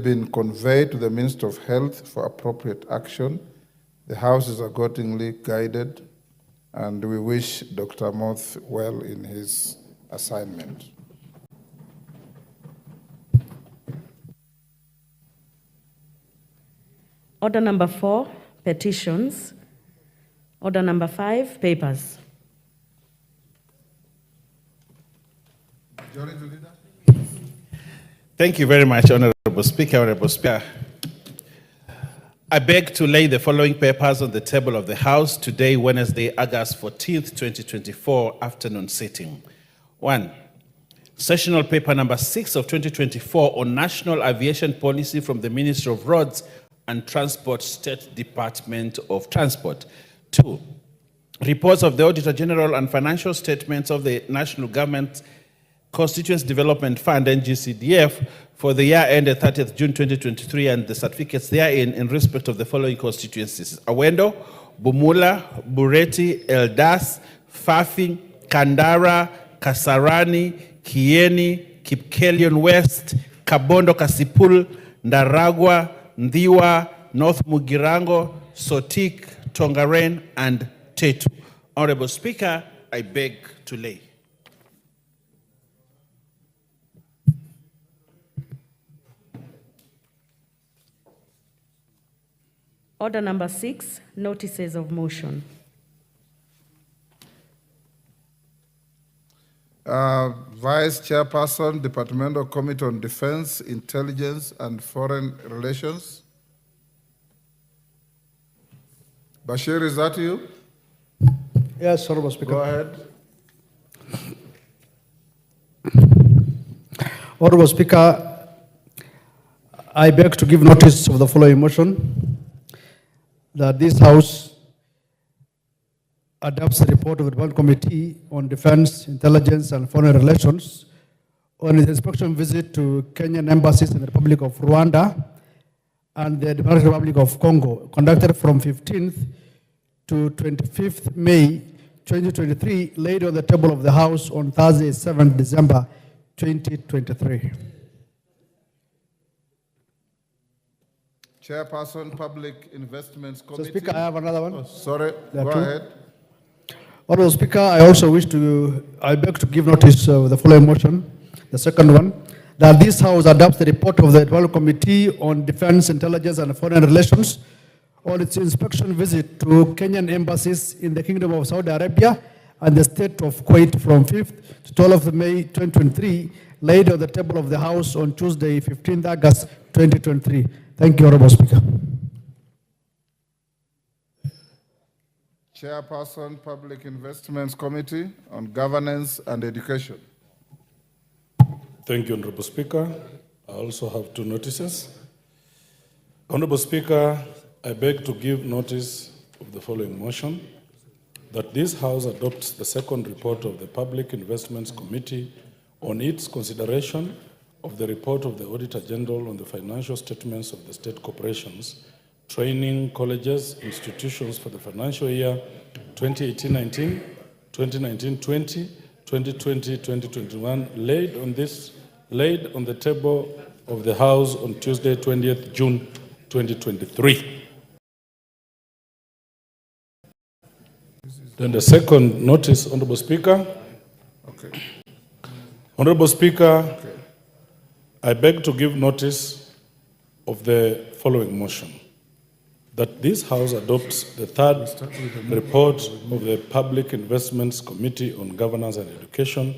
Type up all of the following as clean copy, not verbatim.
been conveyed to the Minister of Health for appropriate action. The House is accordingly guided, and we wish Dr. Moth well in his assignment. Order number 4, petitions. Order number 5, papers. Thank you very much, Honorable Speaker. Honorable Speaker, I beg to lay the following papers on the table of the House today, Wednesday, August 14th, 2024, afternoon sitting. 1. Sessional paper number 6 of 2024 on National Aviation Policy from the Ministry of Roads and Transport, State Department of Transport. 2. Reports of the Auditor General and financial statements of the National Government Constituency Development Fund, NGCDF, for the year ended 30th June 2023 and the certificates therein in respect of the following constituencies: Awendo, Bumula, Bureti, Eldas, Fafi, Kandara, Kasarani, Kieni, Kipkelion West, Kabondo Kasipul, Ndaragwa, Ndiwa, North Mugirango, Sotik, Tongaren, and Tetu. Honorable Speaker, I beg to lay. Order number 6, notices of motion. Vice Chairperson, Departmental Committee on Defense, Intelligence, and Foreign Relations. Bashir, is that you? Yes, Honorable Speaker. Go ahead. Honorable Speaker, I beg to give notice of the following motion: that this House adopts the report of the Department Committee on Defense, Intelligence, and Foreign Relations on its inspection visit to Kenyan embassies in the Republic of Rwanda and the Democratic Republic of Congo, conducted from 15th to 25th May 2023, laid on the table of the House on Thursday, 7th December 2023. Chairperson, Public Investments So, Committee. Speaker, I have another one. Oh, sorry, There go are two. ahead. Honorable Speaker, I beg to give notice of the following motion, the second one, that this House adopts the report of the Development Committee on Defense, Intelligence, and Foreign Relations on its inspection visit to Kenyan embassies in the Kingdom of Saudi Arabia and the State of Kuwait from 5th to 12th of May 2023, laid on the table of the House on Tuesday, 15th August 2023. Thank you, Honorable Speaker. Chairperson, Public Investments Committee on Governance and Education. Thank you, Honorable Speaker. I also have two notices. Honorable Speaker, I beg to give notice of the following motion: that this House adopts the second report of the Public Investments Committee on its consideration of the report of the Auditor General on the financial statements of the state corporations, training colleges, institutions for the financial year 2018-19, 2019-20, 2020-2021, laid on the table of the House on Tuesday, 20th June 2023. Then the second notice, Honorable Speaker. Okay. Honorable Speaker, I beg to give notice of the following motion: that this House adopts the third report of the Public Investments Committee on Governance and Education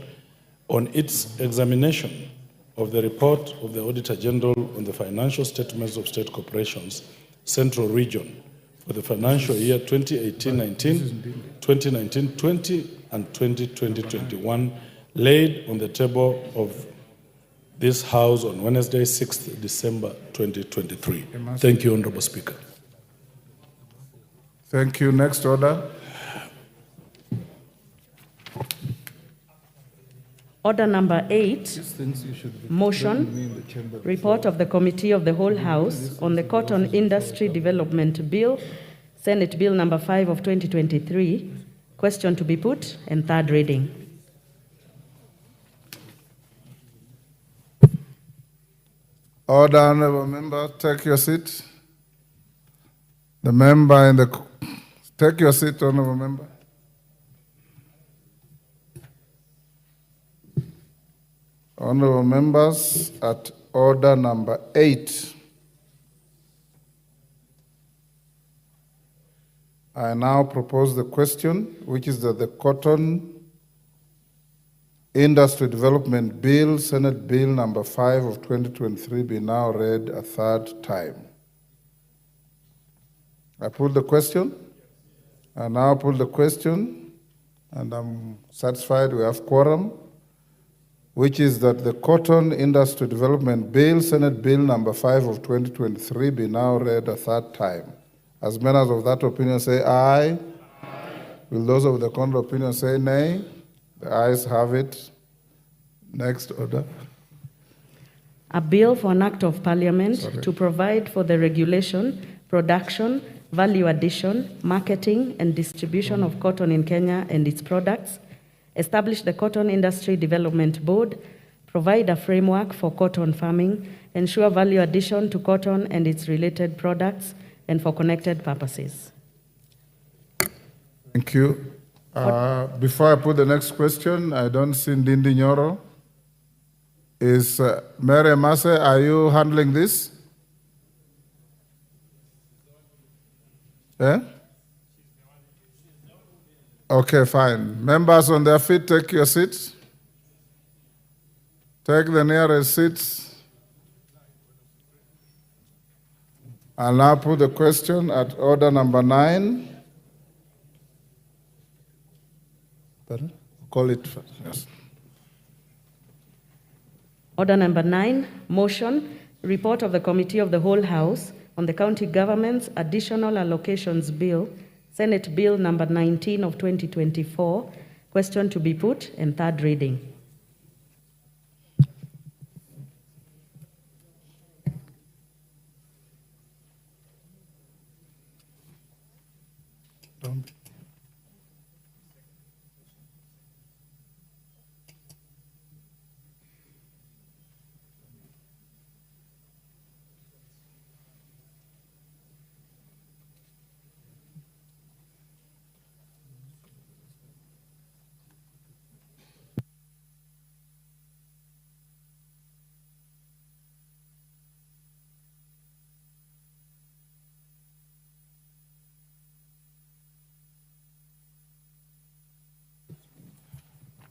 on its examination of the report of the Auditor General on the financial statements of state corporations, Central Region, for the financial year 2018-19, 2019-20, and 2020-21, laid on the table of this House on Wednesday, 6th December 2023. Thank you, Honorable Speaker. Thank you. Next order. Order number 8, motion, report of the Committee of the Whole House on the Cotton Industry Development Bill, Senate Bill number 5 of 2023, question to be put, and third reading. Order, honorable member, take your seat. The member in the, take your seat, honorable member. Honorable members, at order number 8, I now propose the question, which is that the Cotton Industry Development Bill, Senate Bill number 5 of 2023, be now read a third time. I put the question. I now put the question, and I'm satisfied we have quorum, which is that the Cotton Industry Development Bill, Senate Bill number 5 of 2023, be now read a third time. As members of that opinion say aye. Will those of the contrary opinion say nay? The ayes have it. Next order. A bill for an act of parliament to provide for the regulation, production, value addition, marketing, and distribution of cotton in Kenya and its products, establish the Cotton Industry Development Board, provide a framework for cotton farming, ensure value addition to cotton and its related products, and for connected purposes. Thank you. Before I put the next question, I don't see Ndindi Nyoro. Is Mary Mase, are you handling this? Yeah? Okay, fine. Members on their feet, take your seats. Take the nearest seats. I'll now put the question at order number 9. Pardon? Call it first. Yes. Order number 9, motion, report of the Committee of the Whole House on the County Government's Additional Allocations Bill, Senate Bill number 19 of 2024, question to be put and third reading.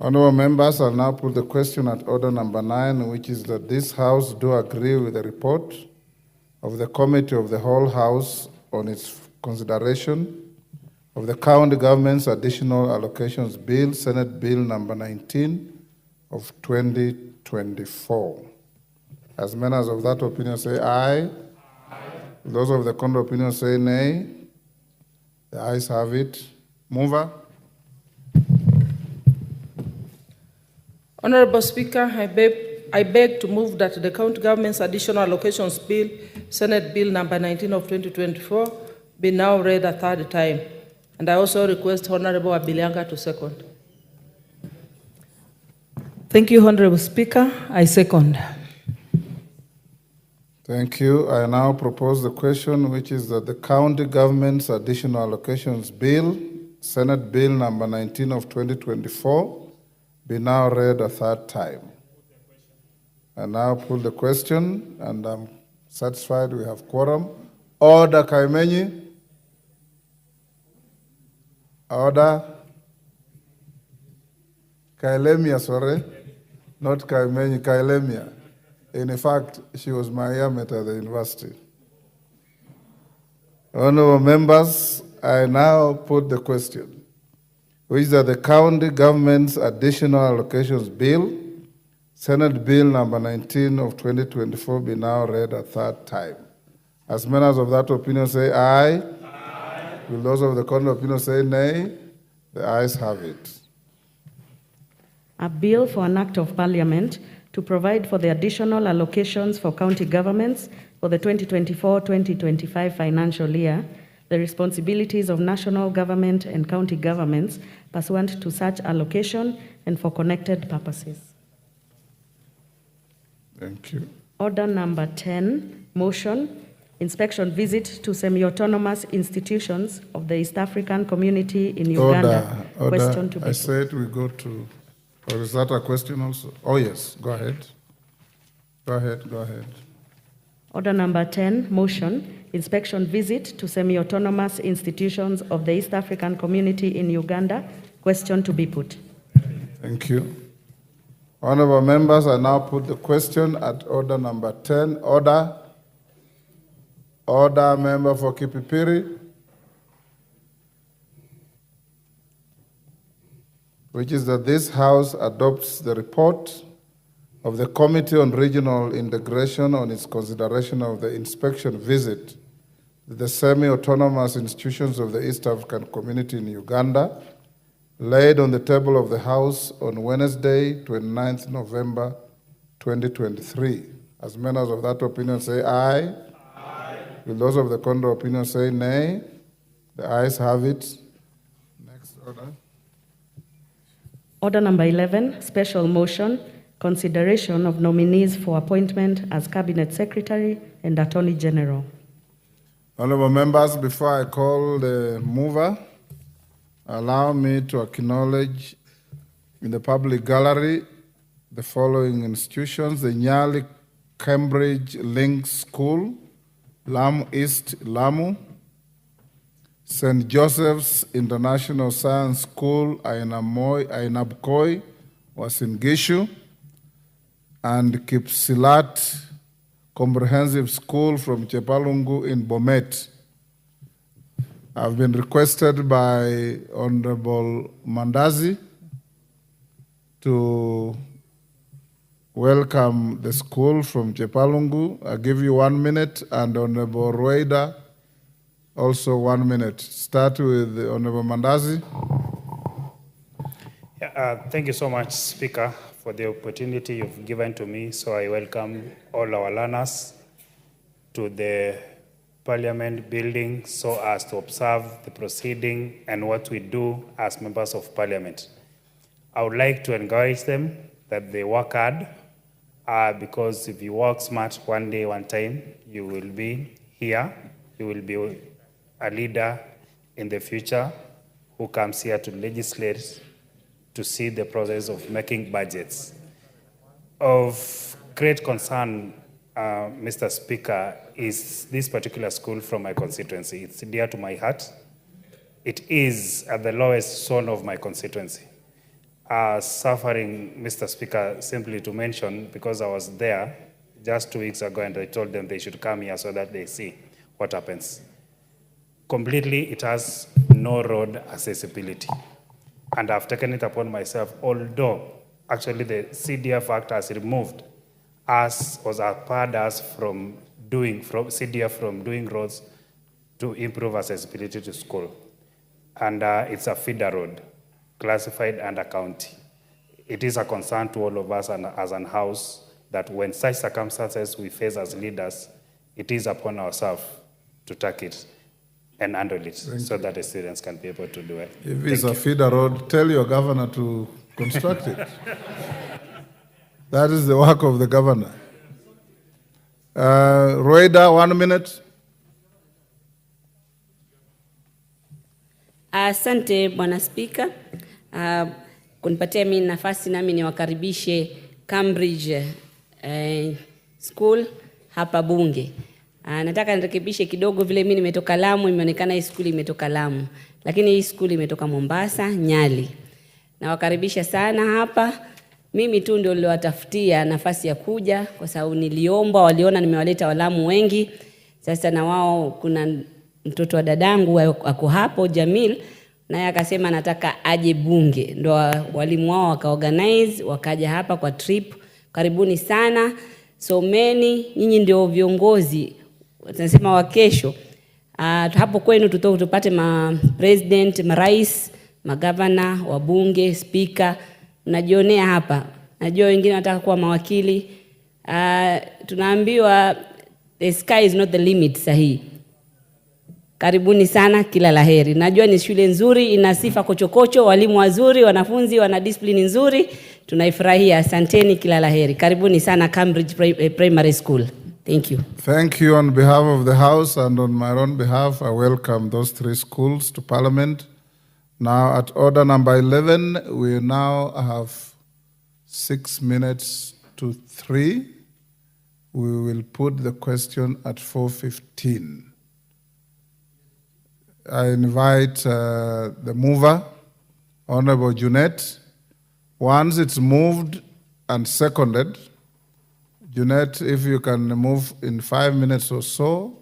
Honourable members, I'll now put the question at order number 9, which is that this House do agree with the report of the Committee of the Whole House on its consideration of the County Government's Additional Allocations Bill, Senate Bill number 19 of 2024. As members of that opinion say aye. Aye. Those of the contrary opinion say nay. The ayes have it. Mover. Honorable Speaker, I beg to move that the County Government's Additional Allocations Bill, Senate Bill number 19 of 2024, be now read a third time. And I also request Honorable Abilianga to second. Thank you, Honorable Speaker. I second. Thank you. I now propose the question, which is that the County Government's Additional Allocations Bill, Senate Bill number 19 of 2024, be now read a third time. I now put the question, and I'm satisfied we have quorum. Order, Kaimenyi. Order. Kailemia, sorry. Not Kaimenyi, Kailemia. In fact, she was my yearmate at the university. Honorable members, I now put the question, which is that the County Government's Additional Allocations Bill, Senate Bill number 19 of 2024, be now read a third time. As members of that opinion say aye. Aye. Will those of the contrary opinion say nay? The ayes have it. A bill for an act of parliament to provide for the additional allocations for county governments for the 2024-2025 financial year, the responsibilities of national government and county governments pursuant to such allocation and for connected purposes. Thank you. Order number 10, motion, inspection visit to semi-autonomous institutions of the East African community in Uganda. Question to be I said we go to, or is that a question also? Oh, yes, go ahead. Go ahead. Order number 10, motion, inspection visit to semi-autonomous institutions of the East African community in Uganda. Question to be put. Thank you. Honorable members, I now put the question at order number 10. Order, member for Kipipiri, which is that this House adopts the report of the Committee on Regional Integration on its consideration of the inspection visit to the semi-autonomous institutions of the East African community in Uganda, laid on the table of the House on Wednesday, 29th November 2023. As members of that opinion say aye. Aye. Will those of the contrary opinion say nay? The ayes have it. Next order. Order number 11, special motion, consideration of nominees for appointment as Cabinet Secretary and Attorney General. Honorable members, before I call the mover, allow me to acknowledge in the public gallery the following institutions: the Nyali Cambridge Link School, Lamu East, Lamu; St. Joseph's International Science School, Ainabkoi, Uasin Gishu; and Kipsilat Comprehensive School from Chepalungu in Bomet. I've been requested by Honorable Mandazi to welcome the school from Chepalungu. I'll give you 1 minute, and Honorable Rueda, also 1 minute. Start with Honorable Mandazi. Thank you so much, Speaker, for the opportunity you've given to me. So I welcome all our learners to the Parliament building so as to observe the proceeding and what we do as members of Parliament. I would like to encourage them that they work hard, because if you work smart one day, one time, you will be here. You will be a leader in the future who comes here to legislate, to see the process of making budgets. Of great concern, Mr. Speaker, is this particular school from my constituency. It's dear to my heart. It is at the lowest zone of my constituency. Suffering, Mr. Speaker, simply to mention, because I was there just 2 weeks ago and I told them they should come here so that they see what happens. Completely, it has no road accessibility. And I've taken it upon myself, although actually the CDF Act has removed us, was barred us from doing roads to improve accessibility to school. And it's a feeder road, classified under county. It is a concern to all of us and as an house that when such circumstances we face as leaders, it is upon ourselves to take it and handle it so that the students can be able to do it. If it's a feeder road, tell your governor to construct it. That is the work of the governor. Rueda, 1 minute. Asante Bwana Spika, kunipatia mimi nafasi nami niwakaribishe Cambridge School hapa Bunge. Nataka nirekebishe kidogo, vile mimi nimetoka Lamu, imeonekana hii school imetoka Lamu, lakini hii school imetoka Mombasa, Nyali. Nawakaribisha sana hapa. Mimi tu ndio niliwatafutia nafasi ya kuja kwa sababu niliomba, waliona nimewaleta Walamu wengi. Sasa na wao kuna mtoto wa dadangu ako hapo Jamil, naye akasema nataka aje Bunge. Ndio walimu wao wakaorganize wakaja hapa kwa trip. Karibuni sana. Someni, nyinyi ndio viongozi tunasema wa kesho. Hapo kwenu tupate president, marais, magavana, wabunge, speaker. Najionea hapa. Najua wengine wanataka kuwa mawakili. Tunaambiwa the sky is not the limit sahihi. Karibuni sana, kila laheri. Najua ni shule nzuri, ina sifa kochokocho, walimu wazuri, wanafunzi wana discipline nzuri. Tunaifurahia. Asanteni, kila laheri. Karibuni sana Cambridge Primary School. Thank you. Thank you on behalf of the House and on my own behalf. I welcome those 3 schools to Parliament. Now at order number 11, we now have 6 minutes to 3. We will put the question at 4:15. I invite the mover, Honorable Junet. Once it's moved and seconded, Junet, if you can move in 5 minutes or so,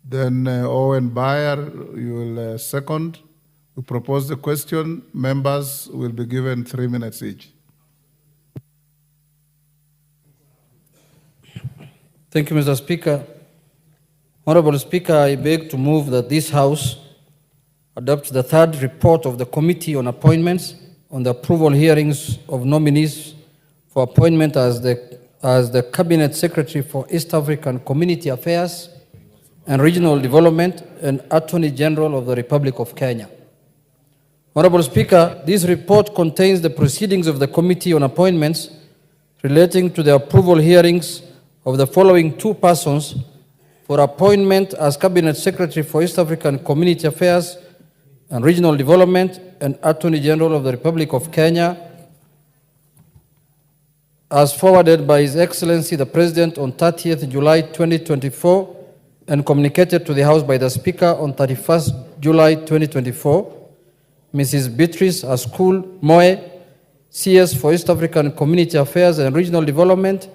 then Owen Bayer, you will second. We propose the question. Members will be given 3 minutes each. Thank you, Mr. Speaker. Honorable Speaker, I beg to move that this House adopts the 3rd report of the Committee on Appointments on the approval hearings of nominees for appointment as the Cabinet Secretary for East African Community Affairs and Regional Development and Attorney General of the Republic of Kenya. Honorable Speaker, this report contains the proceedings of the Committee on Appointments relating to the approval hearings of the following 2 persons for appointment as Cabinet Secretary for East African Community Affairs and Regional Development and Attorney General of the Republic of Kenya, as forwarded by His Excellency the President on 30th July 2024 and communicated to the House by the Speaker on 31st July 2024, Mrs. Beatrice Askul Moe, CS for East African Community Affairs and Regional Development,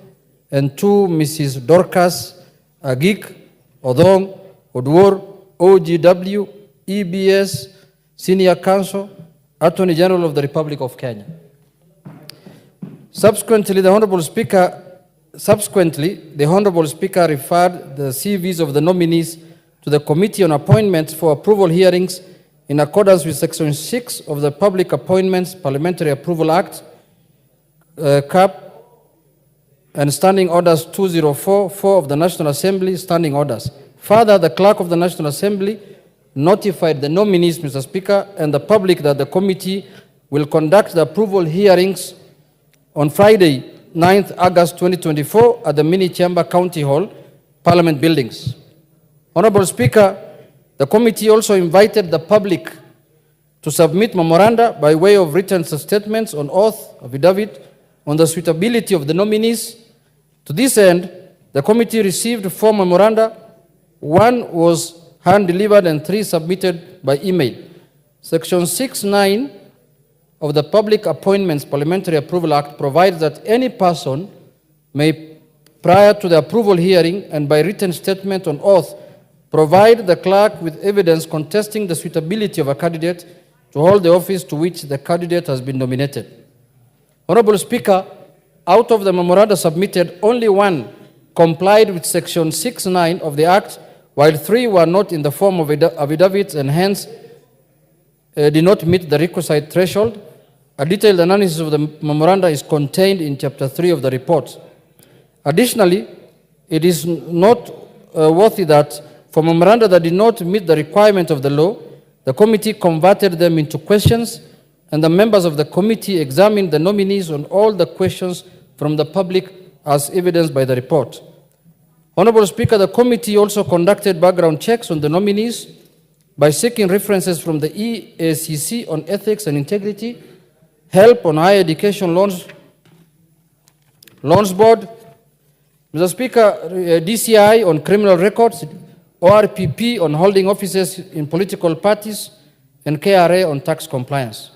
and 2 Mrs. Dorcas Agik, Odong, Odwor, OGW, EBS, Senior Counsel, Attorney General of the Republic of Kenya. Subsequently, the Honorable Speaker referred the CVs of the nominees to the Committee on Appointments for approval hearings in accordance with Section 6 of the Public Appointments Parliamentary Approval Act, CAP, and Standing Orders 2044 of the National Assembly, Standing Orders. Further, the Clerk of the National Assembly notified the nominees, Mr. Speaker, and the public that the committee will conduct the approval hearings on Friday, 9th August 2024 at the Mini Chamber County Hall, Parliament Buildings. Honorable Speaker, the committee also invited the public to submit memoranda by way of written statements on oath, affidavit, on the suitability of the nominees. To this end, the committee received 4 memoranda. 1 was hand-delivered and 3 submitted by email. Section 6(9) of the Public Appointments Parliamentary Approval Act provides that any person may, prior to the approval hearing and by written statement on oath, provide the clerk with evidence contesting the suitability of a candidate to hold the office to which the candidate has been nominated. Honorable Speaker, out of the memoranda submitted, only 1 complied with Section 6(9) of the Act, while 3 were not in the form of affidavits and hence did not meet the requisite threshold. A detailed analysis of the memoranda is contained in Chapter 3 of the report. Additionally, it is not worthy that for memoranda that did not meet the requirement of the law, the committee converted them into questions, and the members of the committee examined the nominees on all the questions from the public as evidenced by the report. Honorable Speaker, the committee also conducted background checks on the nominees by seeking references from the EACC on ethics and integrity, help on higher education loans board, Mr. Speaker, DCI on criminal records, ORPP on holding offices in political parties, and KRA on tax compliance.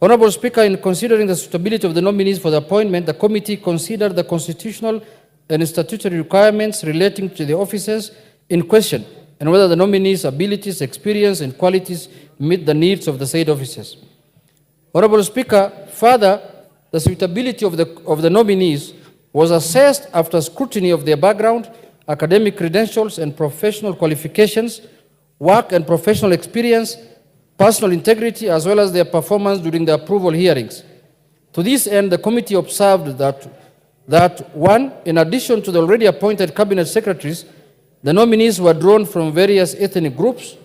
Honorable Speaker, in considering the suitability of the nominees for the appointment, the committee considered the constitutional and statutory requirements relating to the offices in question and whether the nominees' abilities, experience, and qualities meet the needs of the said offices. Honorable Speaker, further, the suitability of the nominees was assessed after scrutiny of their background, academic credentials, and professional qualifications, work and professional experience, personal integrity, as well as their performance during the approval hearings. To this end, the committee observed that 1, in addition to the already appointed cabinet secretaries, The nominees were drawn from various ethnic groups,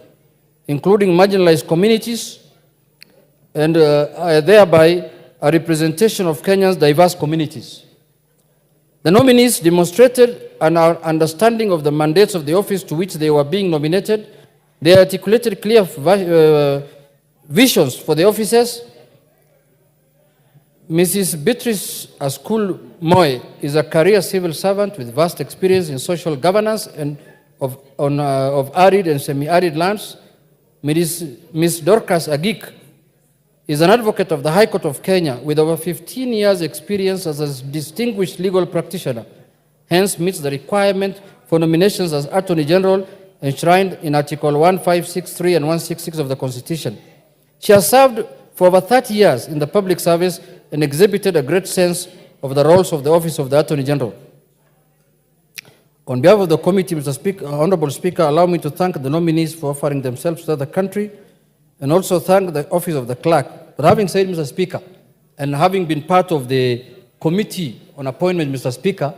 including marginalized communities, and thereby a representation of Kenya's diverse communities. The nominees demonstrated an understanding of the mandates of the office to which they were being nominated. They articulated clear visions for the offices. Mrs. Beatrice Askul Moy is a career civil servant with vast experience in social governance and of arid and semi-arid lands. Ms. Dorcas Agik is an advocate of the High Court of Kenya with over 15 years' experience as a distinguished legal practitioner, hence meets the requirement for nominations as Attorney General enshrined in Article 1563 and 166 of the Constitution. She has served for over 30 years in the public service and exhibited a great sense of the roles of the Office of the Attorney General. On behalf of the committee, Mr. Speaker, Honorable Speaker, allow me to thank the nominees for offering themselves to the country and also thank the Office of the Clerk. But having said, Mr. Speaker, and having been part of the Committee on Appointment, Mr. Speaker,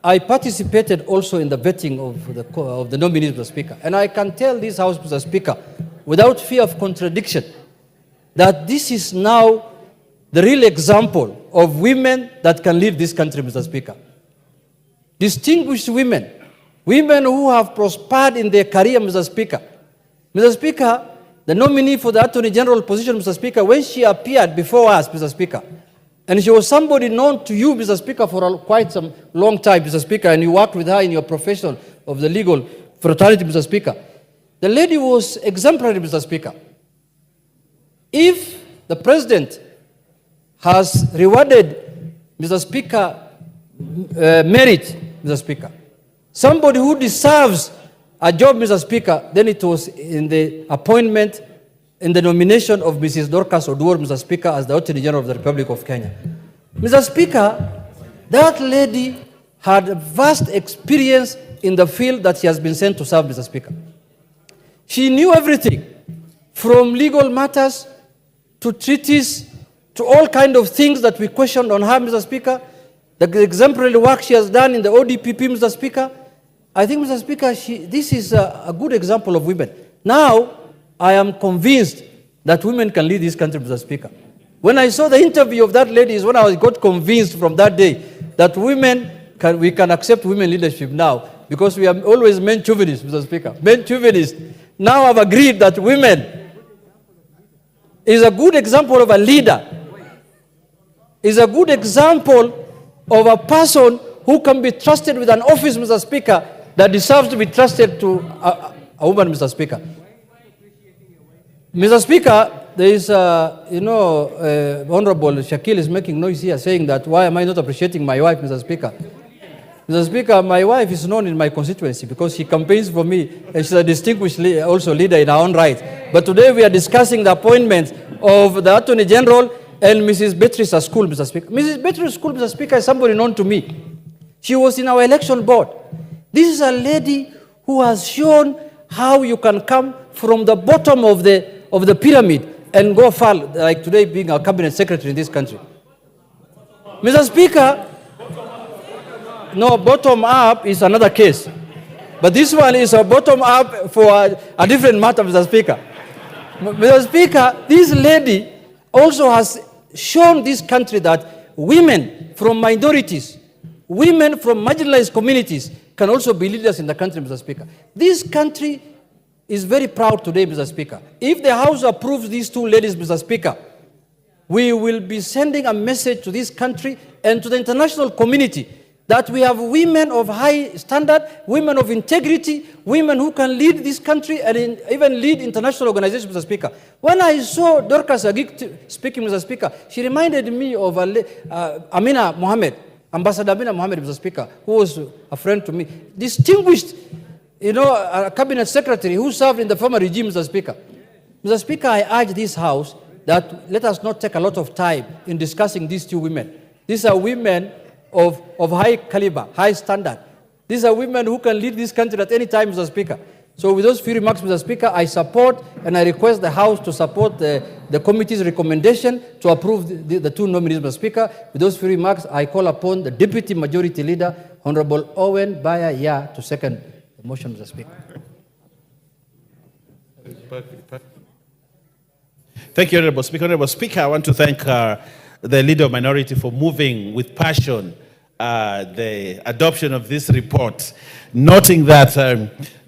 I participated also in the vetting of the nominees, Mr. Speaker. And I can tell this House, Mr. Speaker, without fear of contradiction, that this is now the real example of women that can lead this country, Mr. Speaker. Distinguished women, women who have prospered in their career, Mr. Speaker. Mr. Speaker, the nominee for the Attorney General position, Mr. Speaker, when she appeared before us, Mr. Speaker, and she was somebody known to you, Mr. Speaker, for quite some long time, Mr. Speaker, and you worked with her in your profession of the legal fraternity, Mr. Speaker. The lady was exemplary, Mr. Speaker. If the President has rewarded, Mr. Speaker, merit, Mr. Speaker, somebody who deserves a job, Mr. Speaker, then it was in the appointment, in the nomination of Mrs. Dorcas Oduor, Mr. Speaker, as the Attorney General of the Republic of Kenya. Mr. Speaker, that lady had vast experience in the field that she has been sent to serve, Mr. Speaker. She knew everything, from legal matters to treaties to all kinds of things that we questioned on her, Mr. Speaker. The exemplary work she has done in the ODPP, Mr. Speaker. I think, Mr. Speaker, this is a good example of women. Now, I am convinced that women can lead this country, Mr. Speaker. When I saw the interview of that lady is when I got convinced from that day that we can accept women leadership now, because we are always men chauvinists, Mr. Speaker. Men chauvinists. Now I've agreed that women is a good example of a leader, is a good example of a person who can be trusted with an office, Mr. Speaker, that deserves to be trusted to a woman, Mr. Speaker. Mr. Speaker, there is, Honorable Shakil is making noise here saying that why am I not appreciating my wife, Mr. Speaker? Mr. Speaker, my wife is known in my constituency because she campaigns for me and she's a distinguished also leader in her own right. But today we are discussing the appointment of the Attorney General and Mrs. Beatrice Askul, Mr. Speaker. Mrs. Beatrice Askul, Mr. Speaker, is somebody known to me. She was in our election board. This is a lady who has shown how you can come from the bottom of the pyramid and go far, like today being our cabinet secretary in this country. Mr. Speaker, no, bottom up is another case. But this one is a bottom up for a different matter, Mr. Speaker. Mr. Speaker, this lady also has shown this country that women from minorities, women from marginalized communities can also be leaders in the country, Mr. Speaker. This country is very proud today, Mr. Speaker. If the House approves these two ladies, Mr. Speaker, we will be sending a message to this country and to the international community that we have women of high standard, women of integrity, women who can lead this country and even lead international organizations, Mr. Speaker. When I saw Dorcas Agik speaking, Mr. Speaker, she reminded me of Amina Mohammed, Ambassador Amina Mohammed, Mr. Speaker, who was a friend to me. Distinguished, a cabinet secretary who served in the former regime, Mr. Speaker. Mr. Speaker, I urge this House that let us not take a lot of time in discussing these two women. These are women of high caliber, high standard. These are women who can lead this country at any time, Mr. Speaker. So with those few remarks, Mr. Speaker, I support and I request the House to support the committee's recommendation to approve the two nominees, Mr. Speaker. With those few remarks, I call upon the Deputy Majority Leader, Honorable Owen Baya Yah, to second the motion, Mr. Speaker. Thank you, Honorable Speaker. Honorable Speaker, I want to thank the Leader of Minority for moving with passion the adoption of this report, noting that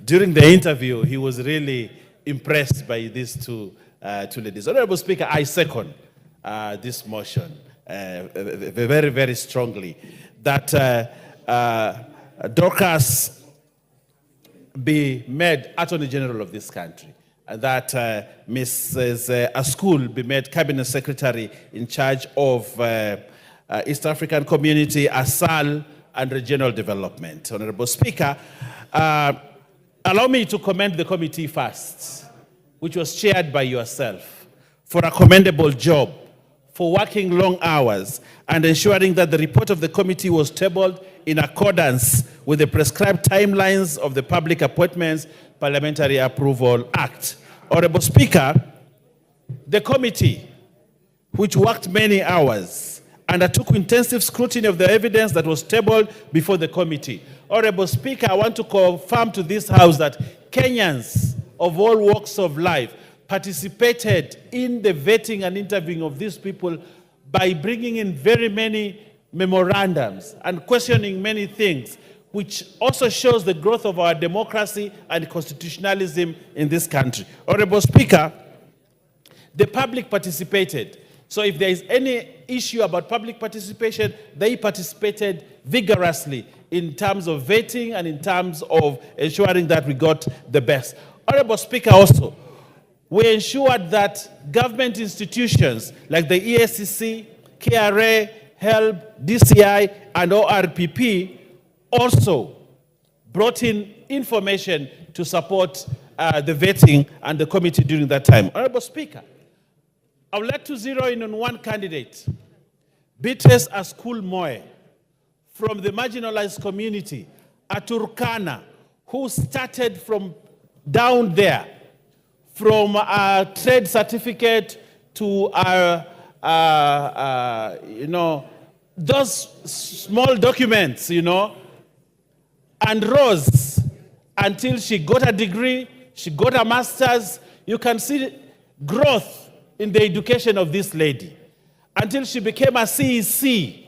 during the interview, he was really impressed by these two ladies. Honorable Speaker, I second this motion very, very strongly, that Dorcas be made Attorney General of this country, and that Mrs. Askul be made Cabinet Secretary in charge of East African Community, ASAL, and Regional Development. Honorable Speaker, allow me to commend the committee first, which was chaired by yourself, for a commendable job, for working long hours, and ensuring that the report of the committee was tabled in accordance with the prescribed timelines of the Public Appointments Parliamentary Approval Act. Honorable Speaker, the committee, which worked many hours, undertook intensive scrutiny of the evidence that was tabled before the committee. Honorable Speaker, I want to confirm to this House that Kenyans of all walks of life participated in the vetting and interviewing of these people by bringing in very many memorandums and questioning many things, which also shows the growth of our democracy and constitutionalism in this country. Honorable Speaker, the public participated. So if there is any issue about public participation, they participated vigorously in terms of vetting and in terms of ensuring that we got the best. Honorable Speaker, also, we ensured that government institutions like the EAC, KRA, HELB, DCI, and ORPP also brought in information to support the vetting and the committee during that time. Honorable Speaker, I would like to zero in on one candidate, Beatrice Askul Moe, from the marginalized community, a Turkana, who started from down there, from a trade certificate to those small documents, and rose until she got a degree, she got a master's. You can see growth in the education of this lady, until she became a CEC,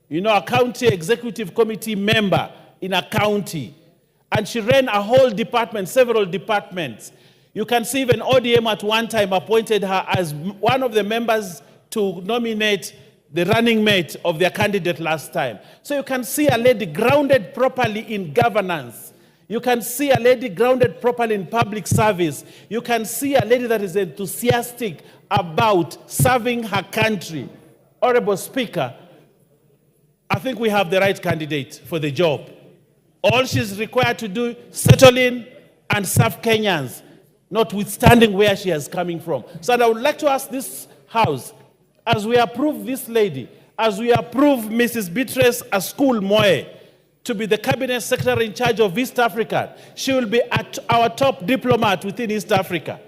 a county executive committee member in a county. And she ran a whole department, several departments. You can see even ODM at one time appointed her as one of the members to nominate the running mate of their candidate last time. So you can see a lady grounded properly in governance. You can see a lady grounded properly in public service. You can see a lady that is enthusiastic about serving her country. Honorable Speaker, I think we have the right candidate for the job. All she's required to do, settle in and serve Kenyans, notwithstanding where she is coming from. So I would like to ask this House, as we approve this lady, as we approve Mrs. Beatrice Askul Moe to be the Cabinet Secretary in charge of East Africa, she will be our top diplomat within East Africa.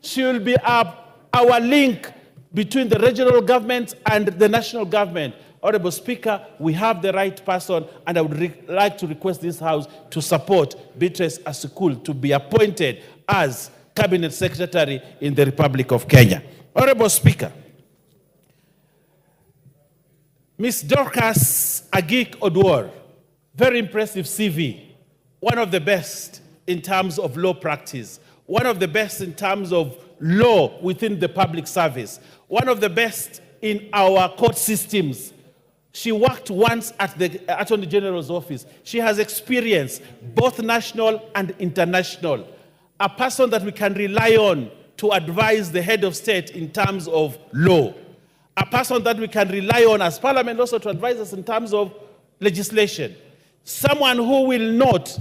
She will be our link between the regional government and the national government. Honorable Speaker, we have the right person, and I would like to request this House to support Beatrice Askul to be appointed as Cabinet Secretary in the Republic of Kenya. Honorable Speaker, Ms. Dorcas Agik Odwor, very impressive CV, one of the best in terms of law practice, one of the best in terms of law within the public service, one of the best in our court systems. She worked once at the Attorney General's office. She has experience, both national and international. A person that we can rely on to advise the head of state in terms of law. A person that we can rely on as Parliament also to advise us in terms of legislation. Someone who will not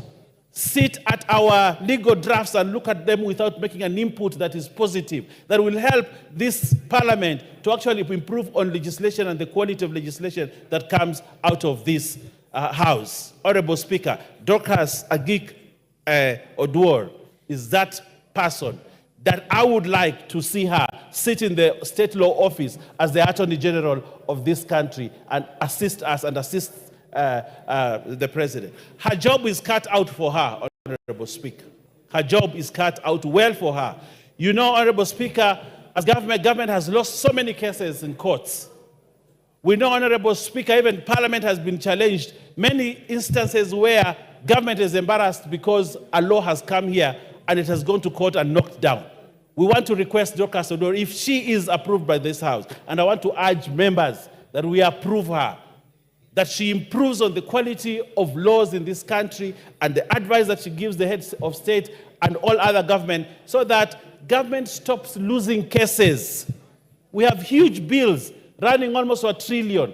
sit at our legal drafts and look at them without making an input that is positive, that will help this Parliament to actually improve on legislation and the quality of legislation that comes out of this House. Honorable Speaker, Dorcas Agik Odwor is that person that I would like to see her sit in the state law office as the Attorney General of this country and assist us and assist the President. Her job is cut out for her, Honorable Speaker. Her job is cut out well for her. You know, Honorable Speaker, as government has lost so many cases in courts. We know, Honorable Speaker, even Parliament has been challenged. Many instances where government is embarrassed because a law has come here and it has gone to court and knocked down. We want to request Dorcas Odor, if she is approved by this House, and I want to urge members that we approve her, that she improves on the quality of laws in this country and the advice that she gives the heads of state and all other government, so that government stops losing cases. We have huge bills running almost $1 trillion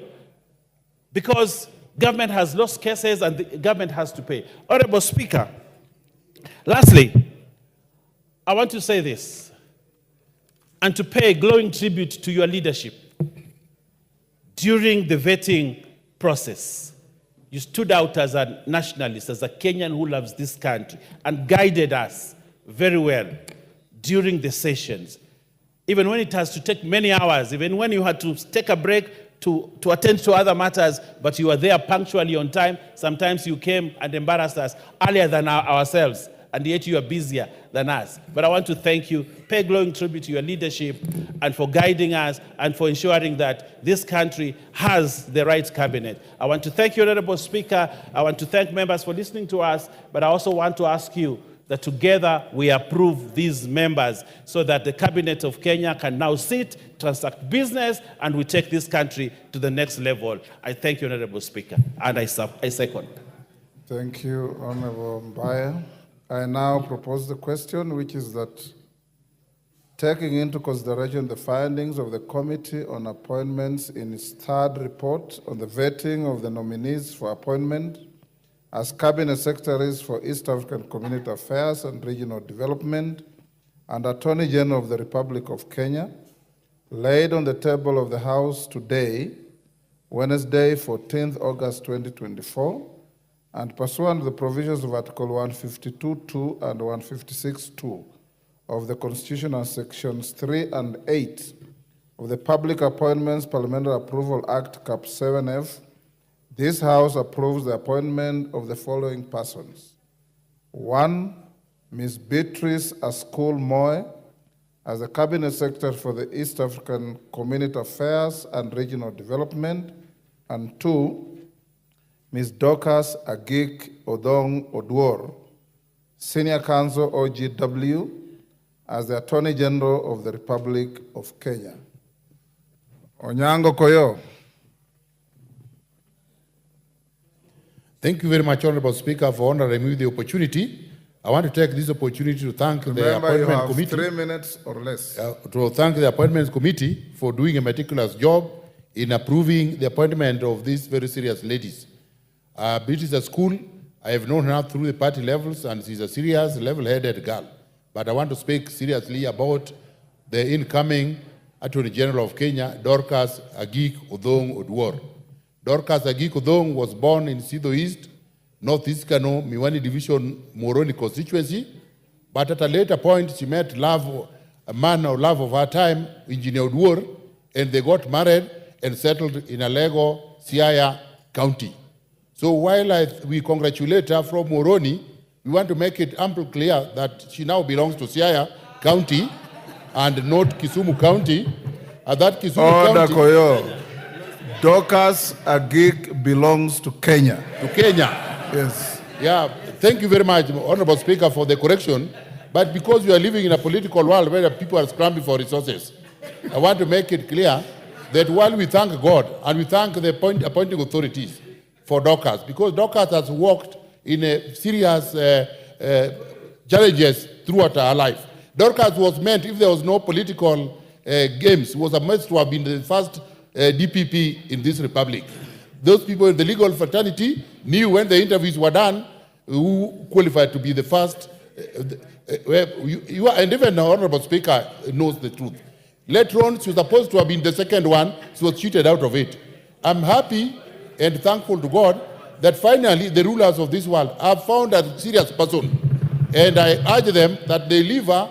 because government has lost cases and the government has to pay. Honorable Speaker, lastly, I want to say this and to pay a glowing tribute to your leadership. During the vetting process, you stood out as a nationalist, as a Kenyan who loves this country, and guided us very well during the sessions. Even when it has to take many hours, even when you had to take a break to attend to other matters, but you were there punctually on time. Sometimes you came and embarrassed us earlier than ourselves, and yet you are busier than us. But I want to thank you, pay glowing tribute to your leadership, and for guiding us and for ensuring that this country has the right cabinet. I want to thank you, Honorable Speaker. I want to thank members for listening to us, but I also want to ask you that together we approve these members so that the cabinet of Kenya can now sit, transact business, and we take this country to the next level. I thank you, Honorable Speaker, and I second. Thank you, Honorable Mbaya. I now propose the question, which is that taking into consideration the findings of the Committee on Appointments in its third report on the vetting of the nominees for appointment as Cabinet Secretaries for East African Community Affairs and Regional Development and Attorney General of the Republic of Kenya, laid on the table of the House today, Wednesday, 14th August 2024, and pursuant to the provisions of Article 152.2 and 156.2 of the Constitution and Sections 3 and 8 of the Public Appointments Parliamentary Approval Act, Cap 7F, this House approves the appointment of the following persons. 1, Ms. Beatrice Askul Moe as the Cabinet Secretary for the East African Community Affairs and Regional Development, and 2, Ms. Dorcas Agik Odong Odwor, Senior Counsel OGW, as the Attorney General of the Republic of Kenya. Onyango Koyo. Thank you very much, Honorable Speaker, for honoring me with the opportunity. I want to take this opportunity to thank the Appointment Committee. 3 minutes or less. To thank the Appointments Committee for doing a meticulous job in approving the appointment of these very serious ladies. Beatrice Askul, I have known her through the party levels, and she's a serious, level-headed girl. But I want to speak seriously about the incoming Attorney General of Kenya, Dorcas Agik Odong Odwor. Dorcas Agik Odong was born in Sido East, Northeast Kano, Miwani Division, Moroni constituency. But at a later point, she met a man of love of her time, Engineer Odwor, and they got married and settled in Alego, Siaya County. So while we congratulate her from Moroni, we want to make it ample clear that she now belongs to Siaya County and not Kisumu County. And that Kisumu County... Koyo. Dorcas Agik belongs to Kenya. To Kenya. Yes. Yeah, thank you very much, Honorable Speaker, for the correction. But because we are living in a political world where people are scrambling for resources, I want to make it clear that while we thank God and we thank the appointing authorities for Dorcas, because Dorcas has worked in a serious challenges throughout her life. Dorcas was meant, if there was no political games, was meant to have been the first DPP in this republic. Those people in the legal fraternity knew when the interviews were done who qualified to be the first. And even the Honorable Speaker knows the truth. Later on, she was supposed to have been the second one. She was cheated out of it. I'm happy and thankful to God that finally the rulers of this world have found a serious person And I urge them that they leave her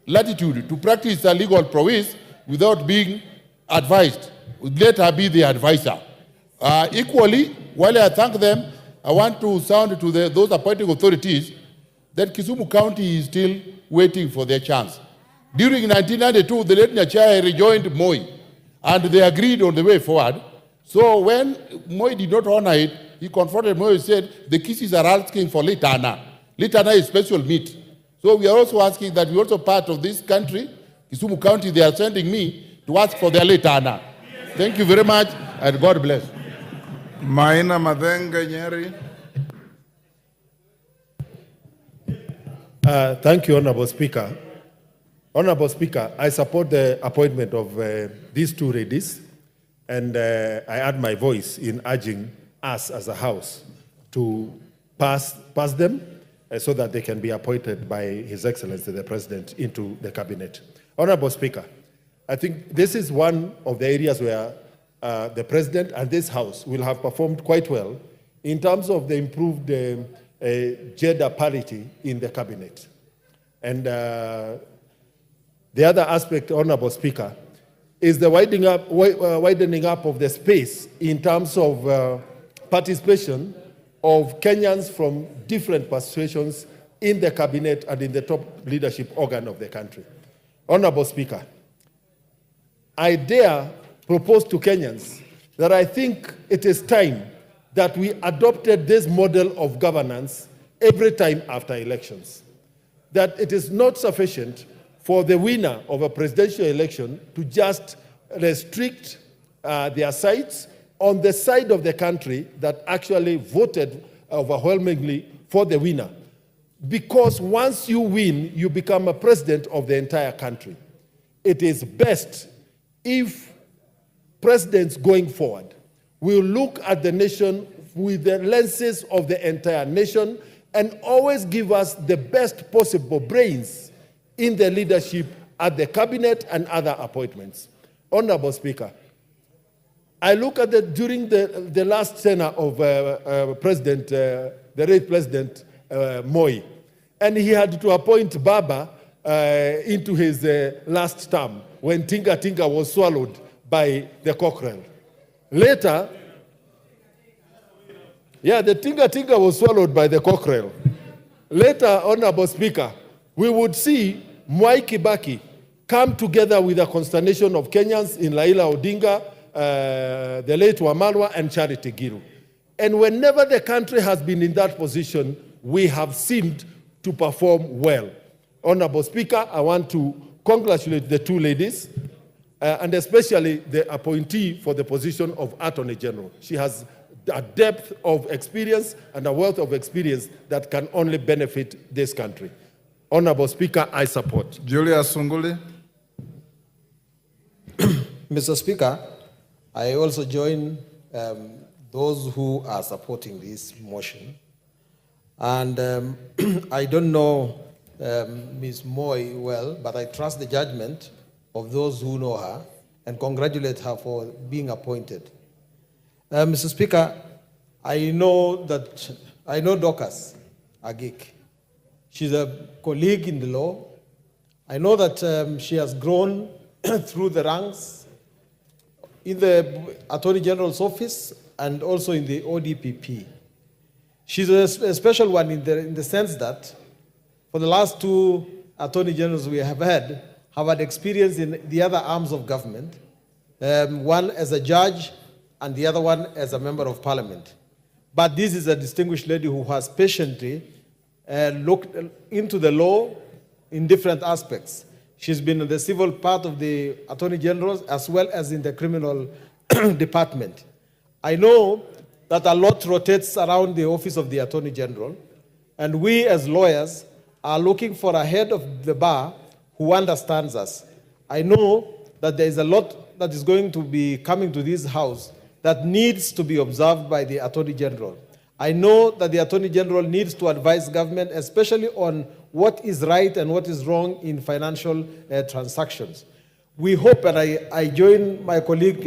latitude to practice the legal prowess without being advised. Let her be the advisor. Equally, while I thank them, I want to sound to those appointing authorities that Kisumu County is still waiting for their chance. During 1992, the late Nyachai rejoined Moi, and they agreed on the way forward. So when Moi did not honor it, he confronted Moi and said, the Kisis are asking for Litana. Litana is special meat. So we are also asking that we also part of this country, Kisumu County, they are sending me to ask for their Litana. Thank you very much, and God bless. Maina Madenga Nyeri. Thank you, Honorable Speaker. Honorable Speaker, I support the appointment of these two ladies, and I add my voice in urging us as a House to pass them so that they can be appointed by His Excellency the President into the Cabinet. Honorable Speaker, I think this is one of the areas where the President and this House will have performed quite well in terms of the improved gender parity in the Cabinet. And the other aspect, Honorable Speaker, is the widening up of the space in terms of participation of Kenyans from different persuasions in the Cabinet and in the top leadership organ of the country. Honorable Speaker, I dare propose to Kenyans that I think it is time that we adopted this model of governance every time after elections. That it is not sufficient for the winner of a presidential election to just restrict their sights on the side of the country that actually voted overwhelmingly for the winner. Because once you win, you become a president of the entire country. It is best if presidents going forward will look at the nation with the lenses of the entire nation and always give us the best possible brains in the leadership at the cabinet and other appointments. Honorable Speaker, I look at during the last tenure of the late President Moi, and he had to appoint Baba into his last term when Tinga Tinga was swallowed by the cockerel. Later, the Tinga Tinga was swallowed by the cockerel. Later, Honorable Speaker, we would see Mwai Kibaki come together with a constellation of Kenyans in Raila Odinga, the late Wamalwa, and Charity Giru. And whenever the country has been in that position, we have seemed to perform well. Honorable Speaker, I want to congratulate the two ladies, and especially the appointee for the position of Attorney General. She has a depth of experience and a wealth of experience that can only benefit this country. Honorable Speaker, I support. Julius Sunguli. Mr. Speaker, I also join those who are supporting this motion. And I don't know Ms. Moi well, but I trust the judgment of those who know her and congratulate her for being appointed. Mr. Speaker, I know Dorcas Agik. She's a colleague in the law. I know that she has grown through the ranks in the Attorney General's office and also in the ODPP. She's a special one in the sense that for the last two Attorney Generals we have had experience in the other arms of government, one as a judge and the other one as a member of parliament. But this is a distinguished lady who has patiently looked into the law in different aspects. She's been in the civil part of the Attorney General as well as in the criminal department. I know that a lot rotates around the office of the Attorney General, and we as lawyers are looking for a head of the bar who understands us. I know that there is a lot that is going to be coming to this house that needs to be observed by the Attorney General. I know that the Attorney General needs to advise government, especially on what is right and what is wrong in financial transactions. We hope, and I join my colleague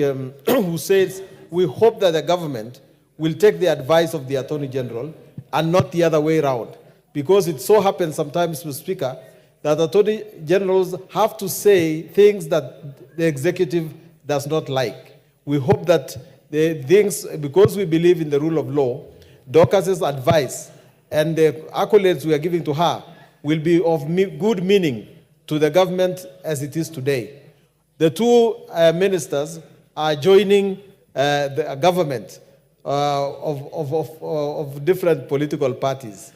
who says, we hope that the government will take the advice of the Attorney General and not the other way around. because it so happens sometimes, Mr. Speaker, that attorney generals have to say things that the executive does not like. We hope that the things, because we believe in the rule of law, Dorcas's advice and the accolades we are giving to her will be of good meaning to the government as it is today. The two ministers are joining the government of different political parties.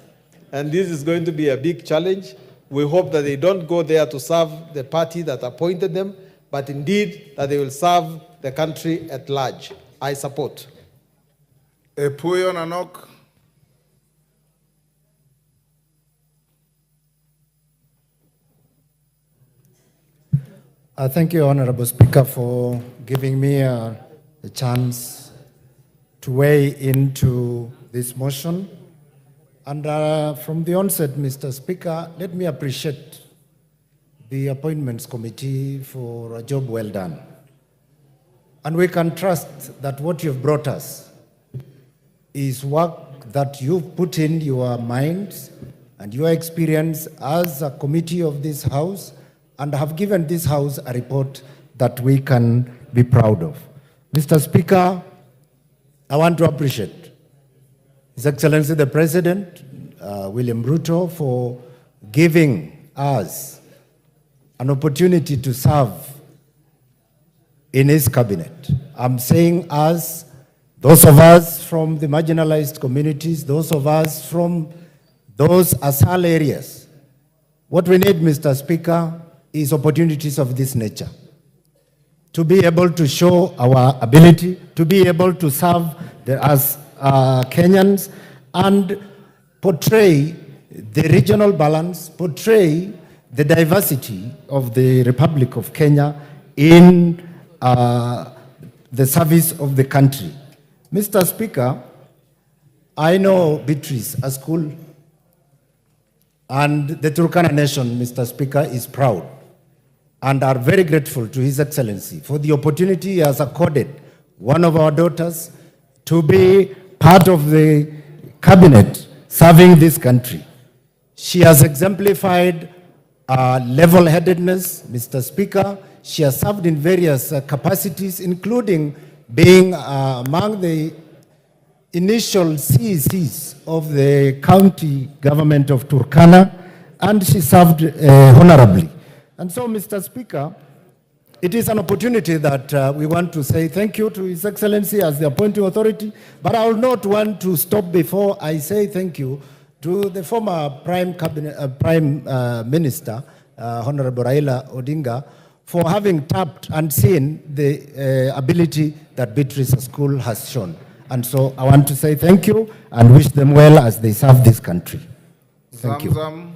And this is going to be a big challenge. We hope that they don't go there to serve the party that appointed them, but indeed that they will serve the country at large. I support. Puyo Nanok. Thank you, Honorable Speaker, for giving me a chance to weigh into this motion. And from the onset, Mr. Speaker, let me appreciate the Appointments Committee for a job well done. And we can trust that what you've brought us is work that you've put in your minds and your experience as a committee of this House, and have given this House a report that we can be proud of. Mr. Speaker, I want to appreciate His Excellency the President, William Ruto, for giving us an opportunity to serve in his cabinet. I'm saying us, those of us from the marginalized communities, those of us from those ASAL areas. What we need, Mr. Speaker, is opportunities of this nature. To be able to show our ability, to be able to serve as Kenyans and portray the regional balance, portray the diversity of the Republic of Kenya in the service of the country. Mr. Speaker, I know Beatrice Askul, and the Turkana nation, Mr. Speaker, is proud and are very grateful to His Excellency for the opportunity he has accorded one of our daughters to be part of the cabinet serving this country. She has exemplified level-headedness, Mr. Speaker. She has served in various capacities, including being among the initial CECs of the county government of Turkana, and she served honorably. And so, Mr. Speaker, it is an opportunity that we want to say thank you to His Excellency as the appointing authority, but I will not want to stop before I say thank you to the former Prime Minister, Honorable Raila Odinga, for having tapped and seen the ability that Beatrice School has shown. And so I want to say thank you and wish them well as they serve this country. Thank you.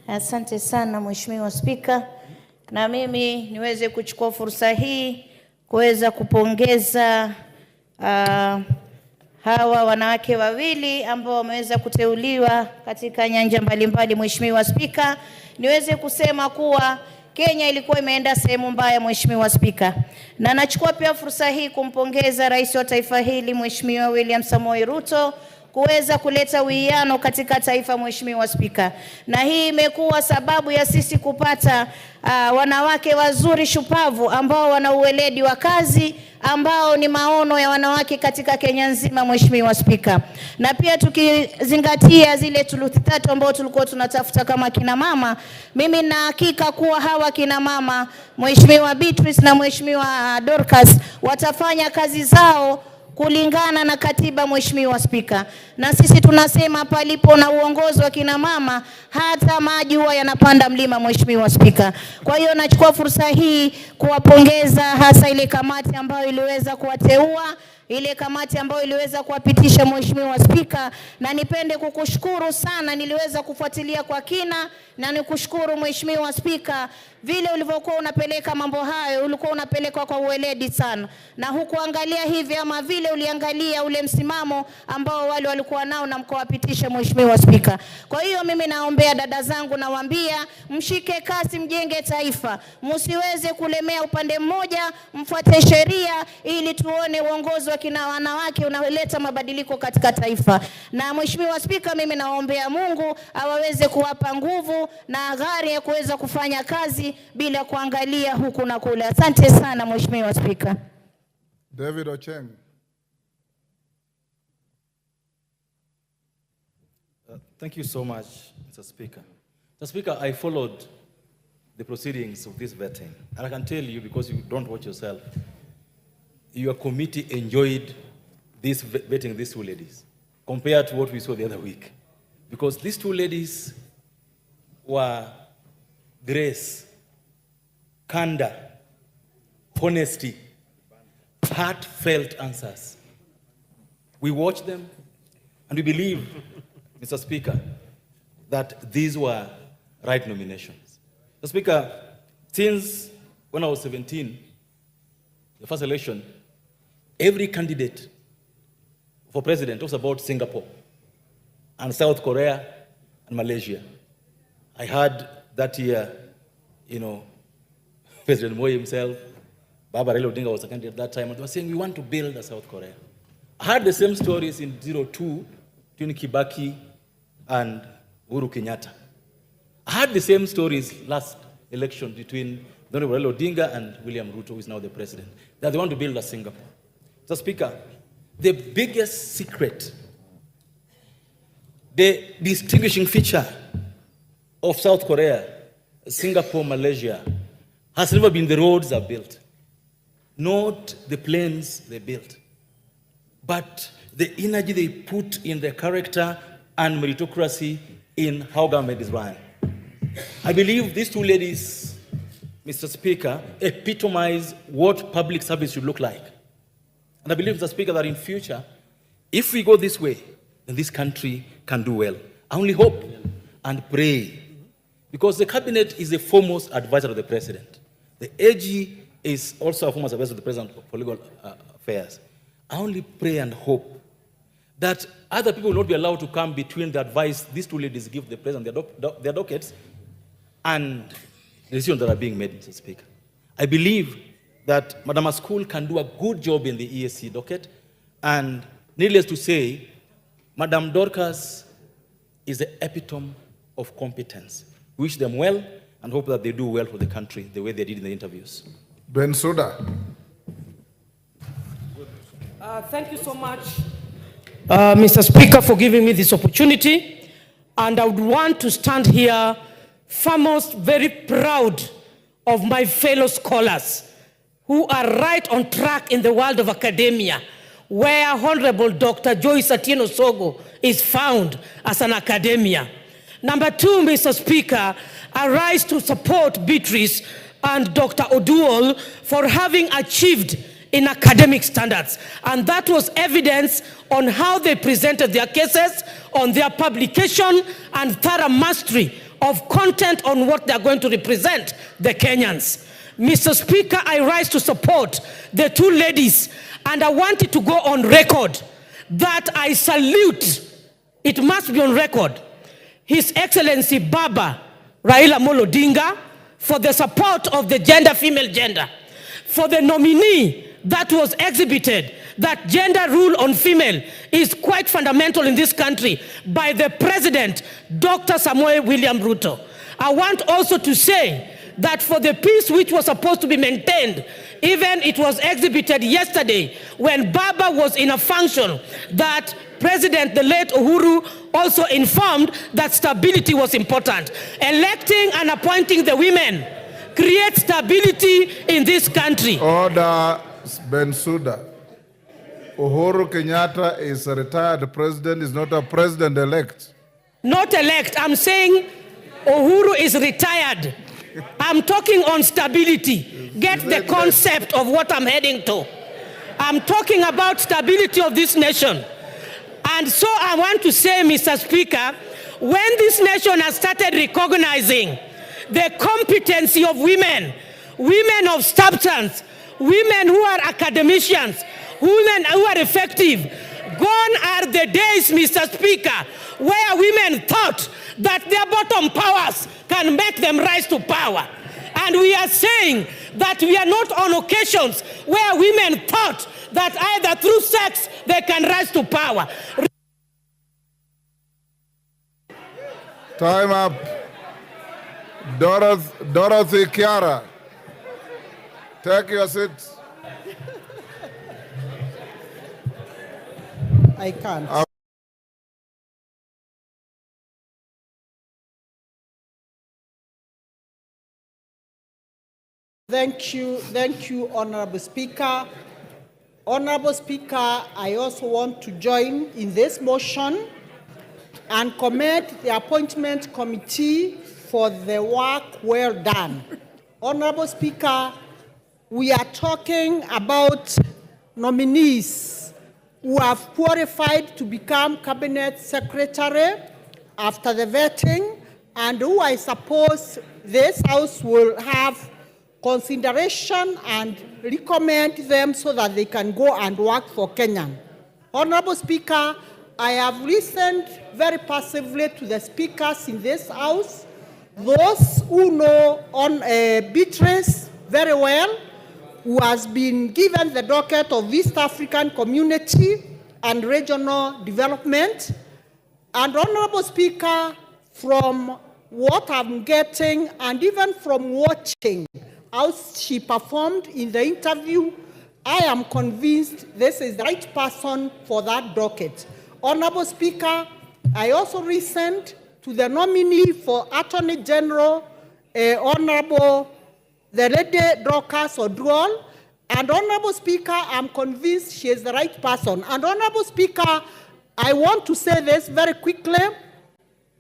Asante sana Mheshimiwa Spika, na mimi niweze kuchukua fursa hii kuweza kupongeza hawa wanawake wawili ambao wameweza kuteuliwa katika nyanja mbalimbali. Mheshimiwa Spika, niweze kusema kuwa Kenya ilikuwa imeenda sehemu mbaya, Mheshimiwa Spika, na nachukua pia fursa hii kumpongeza Rais wa taifa hili Mheshimiwa William Samoei Ruto kuweza kuleta uwiano katika taifa, Mheshimiwa Spika. Na hii imekuwa sababu ya sisi kupata wanawake wazuri shupavu ambao wana uweledi wa kazi, ambao ni maono ya wanawake katika Kenya nzima, Mheshimiwa Spika. Na pia tukizingatia zile thuluthi tatu ambao tulikuwa tunatafuta kama kina mama, mimi na hakika kuwa hawa kina mama, Mheshimiwa Beatrice na Mheshimiwa Dorcas, watafanya kazi zao kulingana na katiba, Mheshimiwa Spika. Na sisi tunasema palipo na uongozi wa kina mama hata maji huwa yanapanda mlima, Mheshimiwa Spika. Kwa hiyo nachukua fursa hii kuwapongeza hasa ile kamati ambayo iliweza kuwateua, ile kamati ambayo iliweza kuwapitisha, Mheshimiwa Spika, na nipende kukushukuru sana, niliweza kufuatilia kwa kina, na nikushukuru Mheshimiwa Spika, vile ulivyokuwa unapeleka mambo hayo, ulikuwa unapeleka kwa uweledi sana, na hukuangalia hivi ama vile, uliangalia ule msimamo ambao wale walikuwa nao na mkawapitisha, Mheshimiwa Spika. Kwa hiyo mimi naombea dada zangu, nawaambia mshike kasi, mjenge taifa, msiweze kulemea upande mmoja, mfuate sheria ili tuone uongozi wa kina wanawake unaleta mabadiliko katika taifa. Na Mheshimiwa Spika, mimi naombea Mungu awaweze kuwapa nguvu na ghari ya kuweza kufanya kazi bila kuangalia huku na kule. Asante sana Mheshimiwa Spika. David Ocheng. Thank you so much, Mr. Speaker. Mr. Speaker, I followed the proceedings of this vetting, and I can tell you, because you don't watch yourself, your committee enjoyed this vetting these two ladies compared to what we saw the other week. Because these two ladies were grace, candor, honesty, heartfelt answers. We watched them, and we believe, Mr. Speaker, that these were right nominations. Mr. Speaker, since when I was 17, the first election, every candidate for president talks about Singapore and South Korea and Malaysia. I heard that year, President Moi himself, Baba Raila Odinga was a candidate at that time, and they were saying, we want to build a South Korea. I heard the same stories in 02 between Kibaki and Uhuru Kenyatta. I heard the same stories last election between Raila Odinga and William Ruto, who is now the president, that they want to build a Singapore. So, Speaker, the biggest secret, the distinguishing feature of South Korea, Singapore, Malaysia, has never been the roads they built, not the planes they built, but the energy they put in their character and meritocracy in how government is run. I believe these two ladies, Mr. Speaker, epitomize what public service should look like. And I believe, Mr. Speaker, that in future, if we go this way, then this country can do well. I only hope and pray, because the cabinet is the foremost advisor of the president. The AG is also a foremost advisor of the president for legal affairs. I only pray and hope that other people will not be allowed to come between the advice these two ladies give the president, their dockets, and the decisions that are being made, Mr. Speaker. I believe that Madam Askul can do a good job in the EAC docket, and needless to say, Madam Dorcas is the epitome of competence. We wish them well and hope that they do well for the country the way they did in the interviews. Bensouda. Thank you so much, Mr. Speaker, for giving me this opportunity. And I would want to stand here foremost very proud of my fellow scholars who are right on track in the world of academia, where Honorable Dr. Joyce Atieno Sogo is found as an academia. Number two, Mr. Speaker, I rise to support Beatrice and Dr. Oduol for having achieved in academic standards. And that was evidence on how they presented their cases, on their publication and thorough mastery of content on what they are going to represent the Kenyans. Mr. Speaker, I rise to support the two ladies, and I want it to go on record that I salute, it must be on record, His Excellency Baba Raila Amolo Odinga for the support of the female gender, for the nominee that was exhibited, that gender rule on female is quite fundamental in this country by the President, Dr. Samuel William Ruto. I want also to say that for the peace which was supposed to be maintained, even it was exhibited yesterday when Baba was in a function, that President, the late Uhuru, also informed that stability was important. Electing and appointing the women creates stability in this country. Order, Bensouda. Uhuru Kenyatta is a retired president, is not a president-elect. Not elect. I'm saying Uhuru is retired. I'm talking on stability. Get the concept of what I'm heading to. I'm talking about stability of this nation. And so I want to say, Mr. Speaker, when this nation has started recognizing the competency of women, women of substance, women who are academicians, women who are effective, gone are the days, Mr. Speaker, where women thought that their bottom powers can make them rise to power. And we are saying that we are not on occasions where women thought that either through sex they can rise to power. Time up. Dorothy Kiara, take your seat. I can't. Thank you, Honorable Speaker. Honorable Speaker, I also want to join in this motion and commend the Appointment Committee for the work well done. Honorable Speaker, we are talking about nominees who have qualified to become Cabinet Secretary after the vetting, and who I suppose this House will have consideration and recommend them so that they can go and work for Kenya. Honorable Speaker, I have listened very passively to the speakers in this House, those who know on Beatrice very well, who has been given the docket of East African Community and Regional Development. And Honorable Speaker, from what I'm getting and even from watching how she performed in the interview, I am convinced this is the right person for that docket. Honorable Speaker, I also listened to the nominee for Attorney General, Honorable the Lady Dorcas Oduol, and Honorable Speaker, I'm convinced she is the right person. And Honorable Speaker, I want to say this very quickly.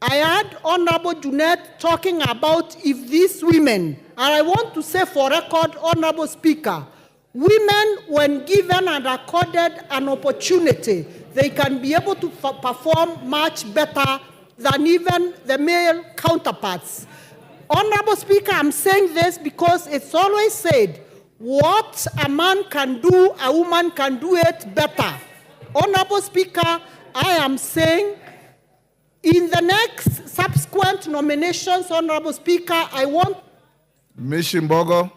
I heard Honorable Junet talking about if these women, and I want to say for record, Honorable Speaker, women, when given and accorded an opportunity, they can be able to perform much better than even the male counterparts. Honorable Speaker, I'm saying this because it's always said, what a man can do, a woman can do it better. Honorable Speaker, I am saying, in the next subsequent nominations, Honorable Speaker, I want... Mishimbogo.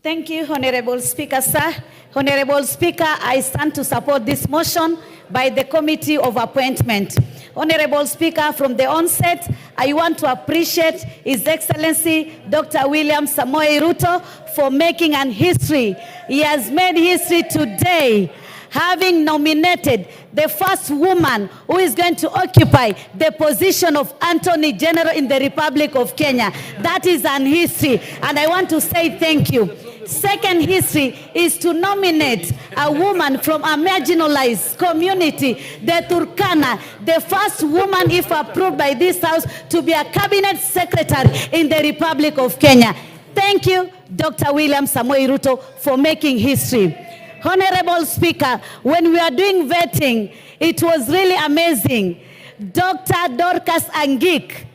Thank you, Honorable Speaker, sir. Honorable Speaker, I stand to support this motion by the Committee of Appointment. Honorable Speaker, from the onset, I want to appreciate His Excellency Dr. William Samoei Ruto for making an history. He has made history today, having nominated the first woman who is going to occupy the position of Attorney General in the Republic of Kenya. That is an history, and I want to say thank you. Second history is to nominate a woman from a marginalized community, the Turkana, the first woman, if approved by this House, to be a Cabinet Secretary in the Republic of Kenya. Thank you, Dr. William Samoei Ruto, for making history. Honorable Speaker, when we are doing vetting, it was really amazing. Dr. Dorcas Agik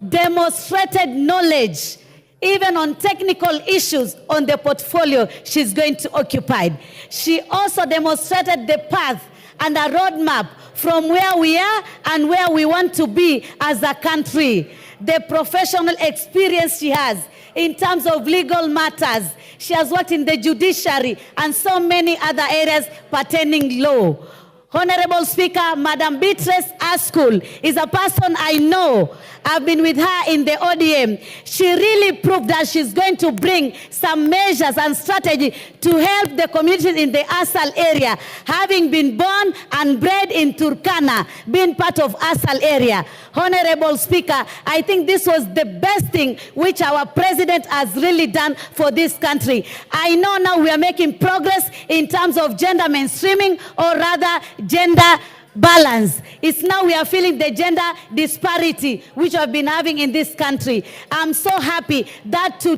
demonstrated knowledge, even on technical issues on the portfolio she's going to occupy. She also demonstrated the path and a roadmap from where we are and where we want to be as a country. The professional experience she has in terms of legal matters. She has worked in the judiciary and so many other areas pertaining law. Honorable Speaker, Madam Beatrice Askul is a person I know. I've been with her in the ODM. She really proved that she's going to bring some measures and strategy to help the communities in the Asal area, having been born and bred in Turkana, being part of Asal area. Honorable Speaker, I think this was the best thing which our president has really done for this country. I know now we are making progress in terms of gender mainstreaming, or rather gender balance. It's now we are feeling the gender disparity which we have been having in this country. I'm so happy that to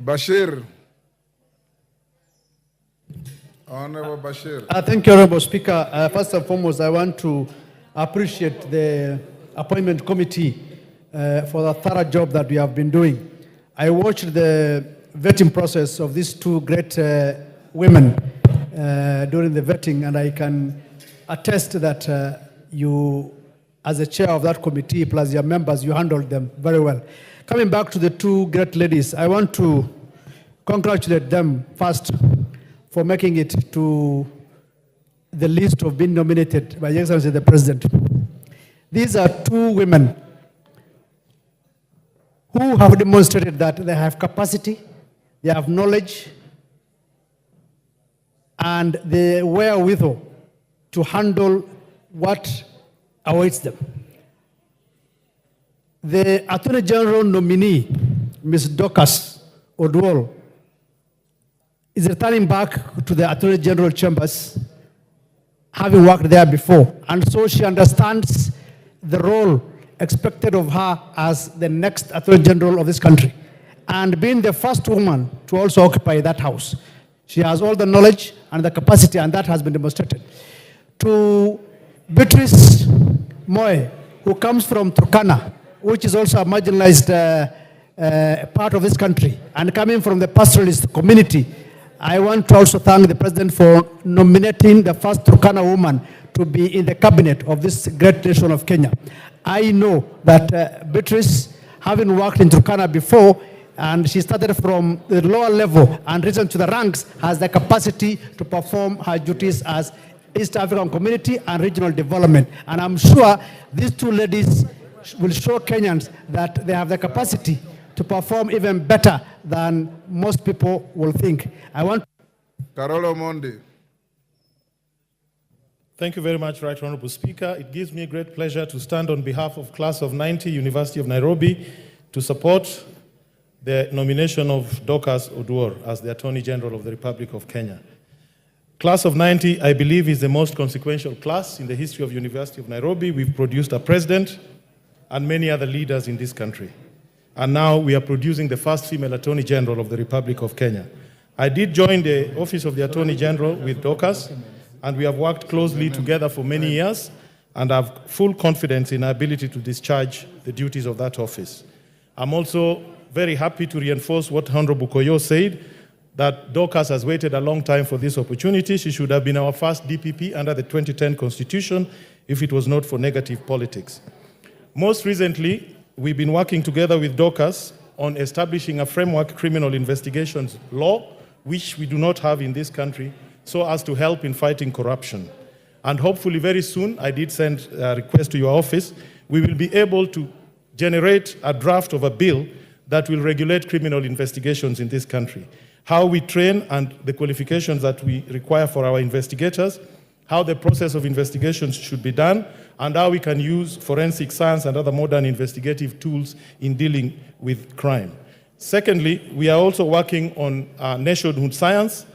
Bashir. Honorable Bashir. Thank you, Honorable Speaker. First and foremost, I want to appreciate the Appointment Committee for the thorough job that we have been doing. I watched the vetting process of these two great women during the vetting, and I can attest that you, as a chair of that committee, plus your members, you handled them very well. Coming back to the two great ladies, I want to congratulate them first for making it to the list of being nominated by His Excellency the President. These are two women who have demonstrated that they have capacity, they have knowledge, and the wherewithal to handle what awaits them. The Attorney General nominee, Ms. Dorcas Odwol, is returning back to the Attorney General chambers, having worked there before. And so she understands the role expected of her as the next Attorney General of this country. And being the first woman to also occupy that house, she has all the knowledge and the capacity, and that has been demonstrated. To Beatrice Moy, who comes from Turkana, which is also a marginalized part of this country, and coming from the pastoralist community, I want to also thank the President for nominating the first Turkana woman to be in the cabinet of this great nation of Kenya. I know that Beatrice, having worked in Turkana before, and she started from the lower level and risen to the ranks, has the capacity to perform her duties as East African Community and Regional Development. And I'm sure these two ladies will show Kenyans that they have the capacity to perform even better than most people will think. I want Carolo Mondi. Thank you very much, Right Honorable Speaker. It gives me a great pleasure to stand on behalf of Class of 90, University of Nairobi, to support the nomination of Dorcas Odwol as the Attorney General of the Republic of Kenya. Class of 90, I believe, is the most consequential class in the history of University of Nairobi. We've produced a president and many other leaders in this country. And now we are producing the first female Attorney General of the Republic of Kenya. I did join the Office of the Attorney General with Dorcas, and we have worked closely together for many years, and I have full confidence in our ability to discharge the duties of that office. I'm also very happy to reinforce what Honorable Koyo said, that Dorcas has waited a long time for this opportunity. She should have been our first DPP under the 2010 Constitution if it was not for negative politics. Most recently, we've been working together with Dorcas on establishing a framework criminal investigations law, which we do not have in this country, so as to help in fighting corruption. And hopefully very soon, I did send a request to your office, we will be able to generate a draft of a bill that will regulate criminal investigations in this country. How we train and the qualifications that we require for our investigators, how the process of investigations should be done, and how we can use forensic science and other modern investigative tools in dealing with crime. Secondly, we are also working on nationhood science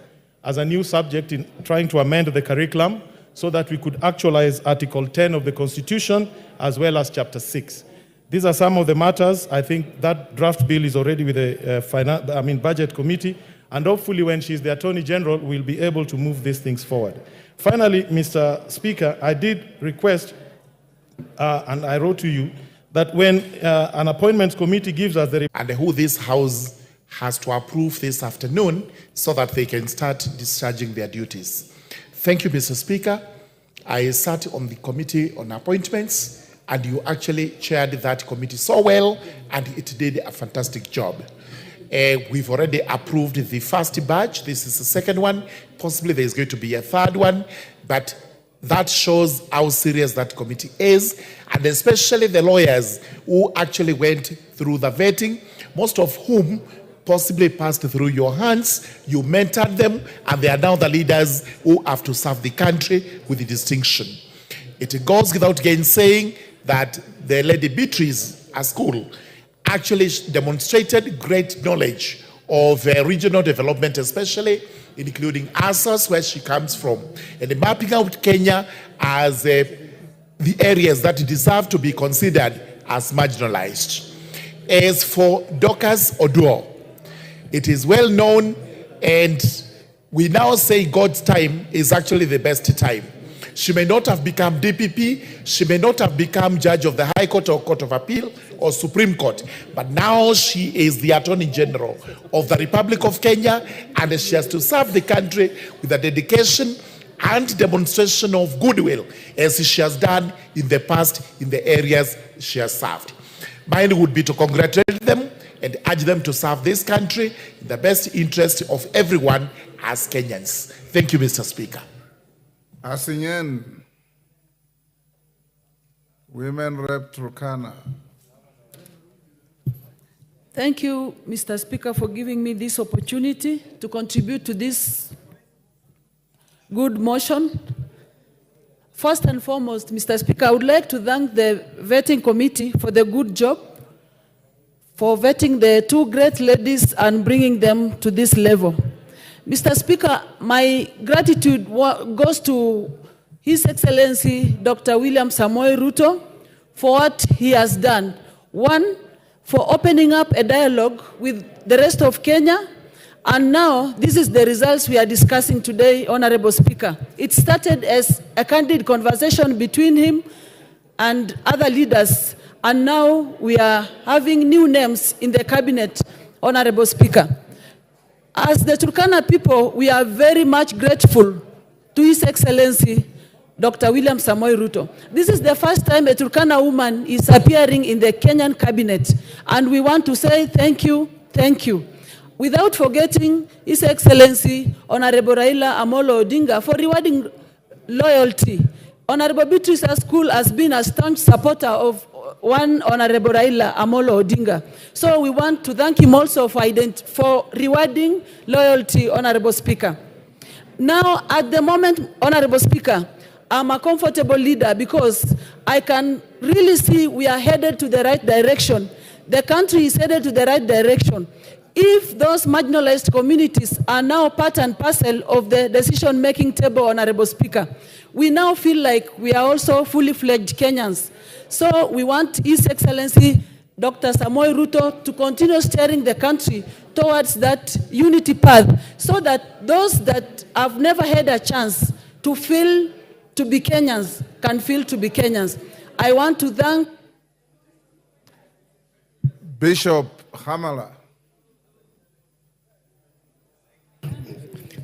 as a new subject in trying to amend the curriculum so that we could actualize Article 10 of the Constitution as well as Chapter 6. These are some of the matters. I think that draft bill is already with the Budget Committee, and hopefully when she's the Attorney General, we'll be able to move these things forward. Finally, Mr. Speaker, I did request, and I wrote to you, that when an appointments committee gives us the... And who this House has to approve this afternoon so that they can start discharging their duties. Thank you, Mr. Speaker. I sat on the Committee on Appointments, and you actually chaired that committee so well, and it did a fantastic job. We've already approved the first batch. This is the second one. Possibly there's going to be a third one, but that shows how serious that committee is, and especially the lawyers who actually went through the vetting, most of whom possibly passed through your hands. You mentored them, and they are now the leaders who have to serve the country with distinction. It goes without gainsaying that the Lady Beatrice Askul actually demonstrated great knowledge of regional development, especially including ASAS, where she comes from, and mapping out Kenya as the areas that deserve to be considered as marginalized. As for Dorcas Odwol, it is well known, and we now say God's time is actually the best time. She may not have become DPP, she may not have become judge of the High Court or Court of Appeal or Supreme Court, but now she is the Attorney General of the Republic of Kenya, and she has to serve the country with a dedication and demonstration of goodwill as she has done in the past in the areas she has served. Mine would be to congratulate them and urge them to serve this country in the best interest of everyone as Kenyans. Thank you, Mr. Speaker. Asinyen, Women Rep Turkana. Thank you, Mr. Speaker, for giving me this opportunity to contribute to this good motion. First and foremost, Mr. Speaker, I would like to thank the vetting committee for the good job, for vetting the two great ladies and bringing them to this level. Mr. Speaker, my gratitude goes to His Excellency Dr. William Samoei Ruto for what he has done. One, for opening up a dialogue with the rest of Kenya, and now this is the results we are discussing today, Honorable Speaker. It started as a candid conversation between him and other leaders, and now we are having new names in the cabinet, Honorable Speaker. As the Turkana people, we are very much grateful to His Excellency Dr. William Samoei Ruto. This is the first time a Turkana woman is appearing in the Kenyan cabinet, and we want to say thank you, thank you. Without forgetting His Excellency Honorable Raila Amolo Odinga for rewarding loyalty. Honorable Beatrice Askul has been a staunch supporter of one Honorable Raila Amolo Odinga. So we want to thank him also for rewarding loyalty, Honorable Speaker. Now, at the moment, Honorable Speaker, I'm a comfortable leader because I can really see we are headed to the right direction. The country is headed to the right direction. If those marginalized communities are now part and parcel of the decision-making table, Honorable Speaker, we now feel like we are also fully fledged Kenyans. So we want His Excellency Dr. Samoei Ruto to continue steering the country towards that unity path so that those that have never had a chance to feel to be Kenyans can feel to be Kenyans. I want to thank Bishop Hamala.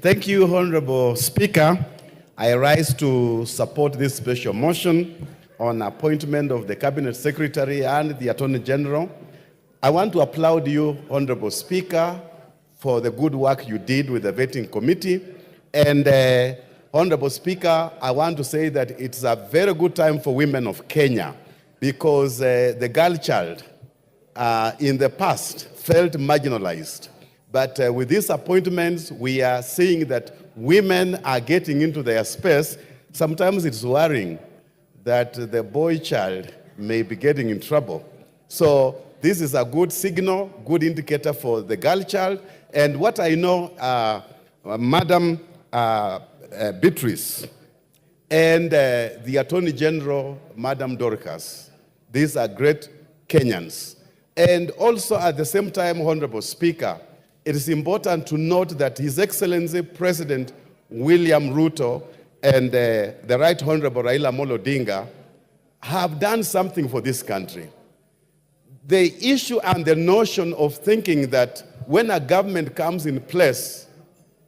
Thank you, Honorable Speaker. I rise to support this special motion on appointment of the Cabinet Secretary and the Attorney General. I want to applaud you, Honorable Speaker, for the good work you did with the vetting committee. And Honorable Speaker, I want to say that it's a very good time for women of Kenya because the girl child in the past felt marginalized. But with these appointments, we are seeing that women are getting into their space. Sometimes it's worrying that the boy child may be getting in trouble. So this is a good signal, good indicator for the girl child. And what I know, Madam Beatrice and the Attorney General, Madam Dorcas, these are great Kenyans. And also at the same time, Honorable Speaker, it is important to note that His Excellency President William Ruto and the Right Honorable Raila Amolo Odinga have done something for this country. The issue and the notion of thinking that when a government comes in place,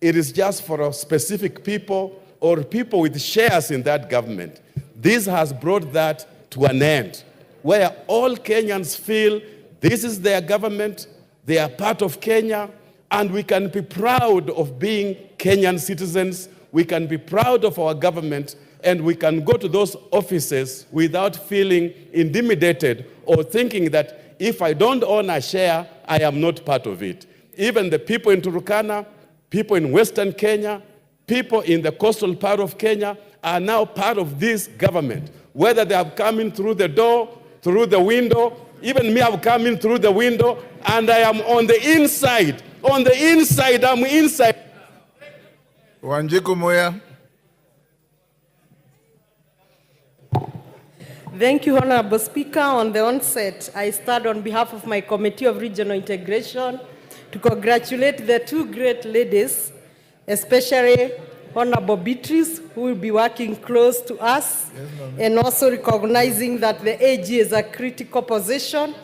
it is just for specific people or people with shares in that government. This has brought that to an end, where all Kenyans feel this is their government, they are part of Kenya, and we can be proud of being Kenyan citizens. We can be proud of our government, and we can go to those offices without feeling intimidated or thinking that if I don't own a share, I am not part of it. Even the people in Turkana, people in Western Kenya, people in the coastal part of Kenya are now part of this government. Whether they have come in through the door, through the window, even me, I've come in through the window, and I am on the inside. On the inside, I'm inside. Wanjiku Moya. Thank you, Honorable Speaker. On the onset, I stand on behalf of my Committee of Regional Integration to congratulate the two great ladies, especially Honorable Beatrice, who will be working close to us, and also recognizing that the AG is a critical position,